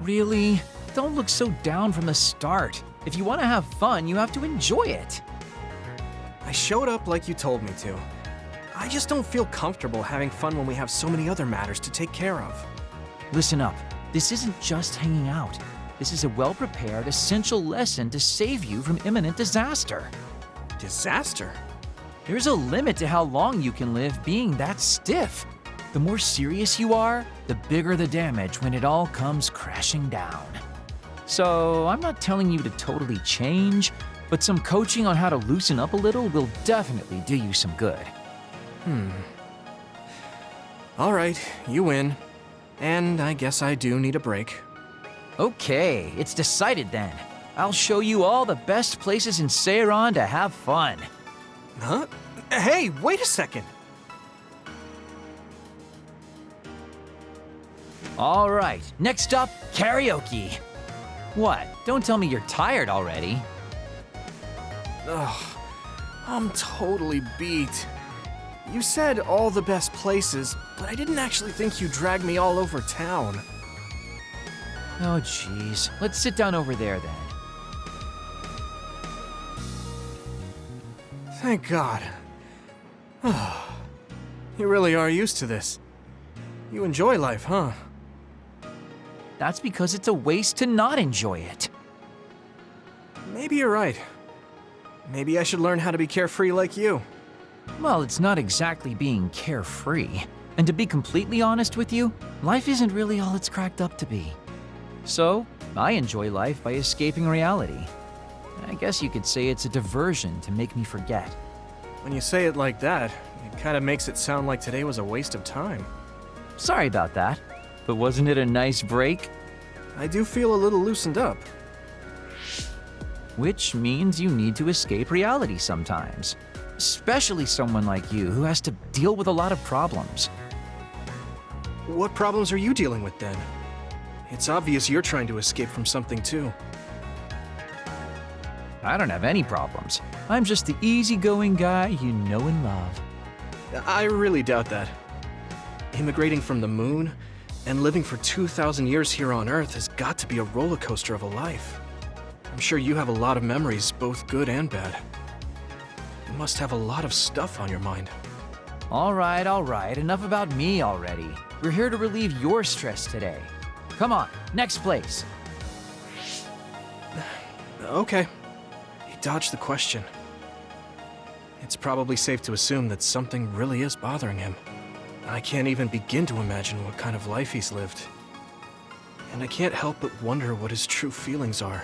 Really? Don't look so down from the start. If you want to have fun, you have to enjoy it. I showed up like you told me to. I just don't feel comfortable having fun when we have so many other matters to take care of. Listen up. This isn't just hanging out. This is a well-prepared, essential lesson to save you from imminent disaster. Disaster? There's a limit to how long you can live being that stiff. The more serious you are, the bigger the damage when it all comes crashing down. So, I'm not telling you to totally change, but some coaching on how to loosen up a little will definitely do you some good. All right, you win. And I guess I do need a break. Okay, it's decided then. I'll show you all the best places in Seiran to have fun. Huh? Hey, wait a second! All right, next up, karaoke. What? Don't tell me you're tired already. Ugh, I'm totally beat. You said all the best places, but I didn't actually think you dragged me all over town. Oh, jeez. Let's sit down over there then. Thank God. You really are used to this. You enjoy life, huh? That's because it's a waste to not enjoy it. Maybe you're right. Maybe I should learn how to be carefree like you. Well, it's not exactly being carefree. And to be completely honest with you, life isn't really all it's cracked up to be. So, I enjoy life by escaping reality. I guess you could say it's a diversion to make me forget. When you say it like that, it kind of makes it sound like today was a waste of time. Sorry about that, but wasn't it a nice break? I do feel a little loosened up. Which means you need to escape reality sometimes. Especially someone like you who has to deal with a lot of problems. What problems are you dealing with then? It's obvious you're trying to escape from something too. I don't have any problems. I'm just the easygoing guy you know and love. I really doubt that. Immigrating from the moon and living for 2,000 years here on Earth has got to be a roller coaster of a life. I'm sure you have a lot of memories, both good and bad. You must have a lot of stuff on your mind. All right, enough about me already. We're here to relieve your stress today. Come on, next place. Okay. He dodged the question. It's probably safe to assume that something really is bothering him. I can't even begin to imagine what kind of life he's lived. And I can't help but wonder what his true feelings are.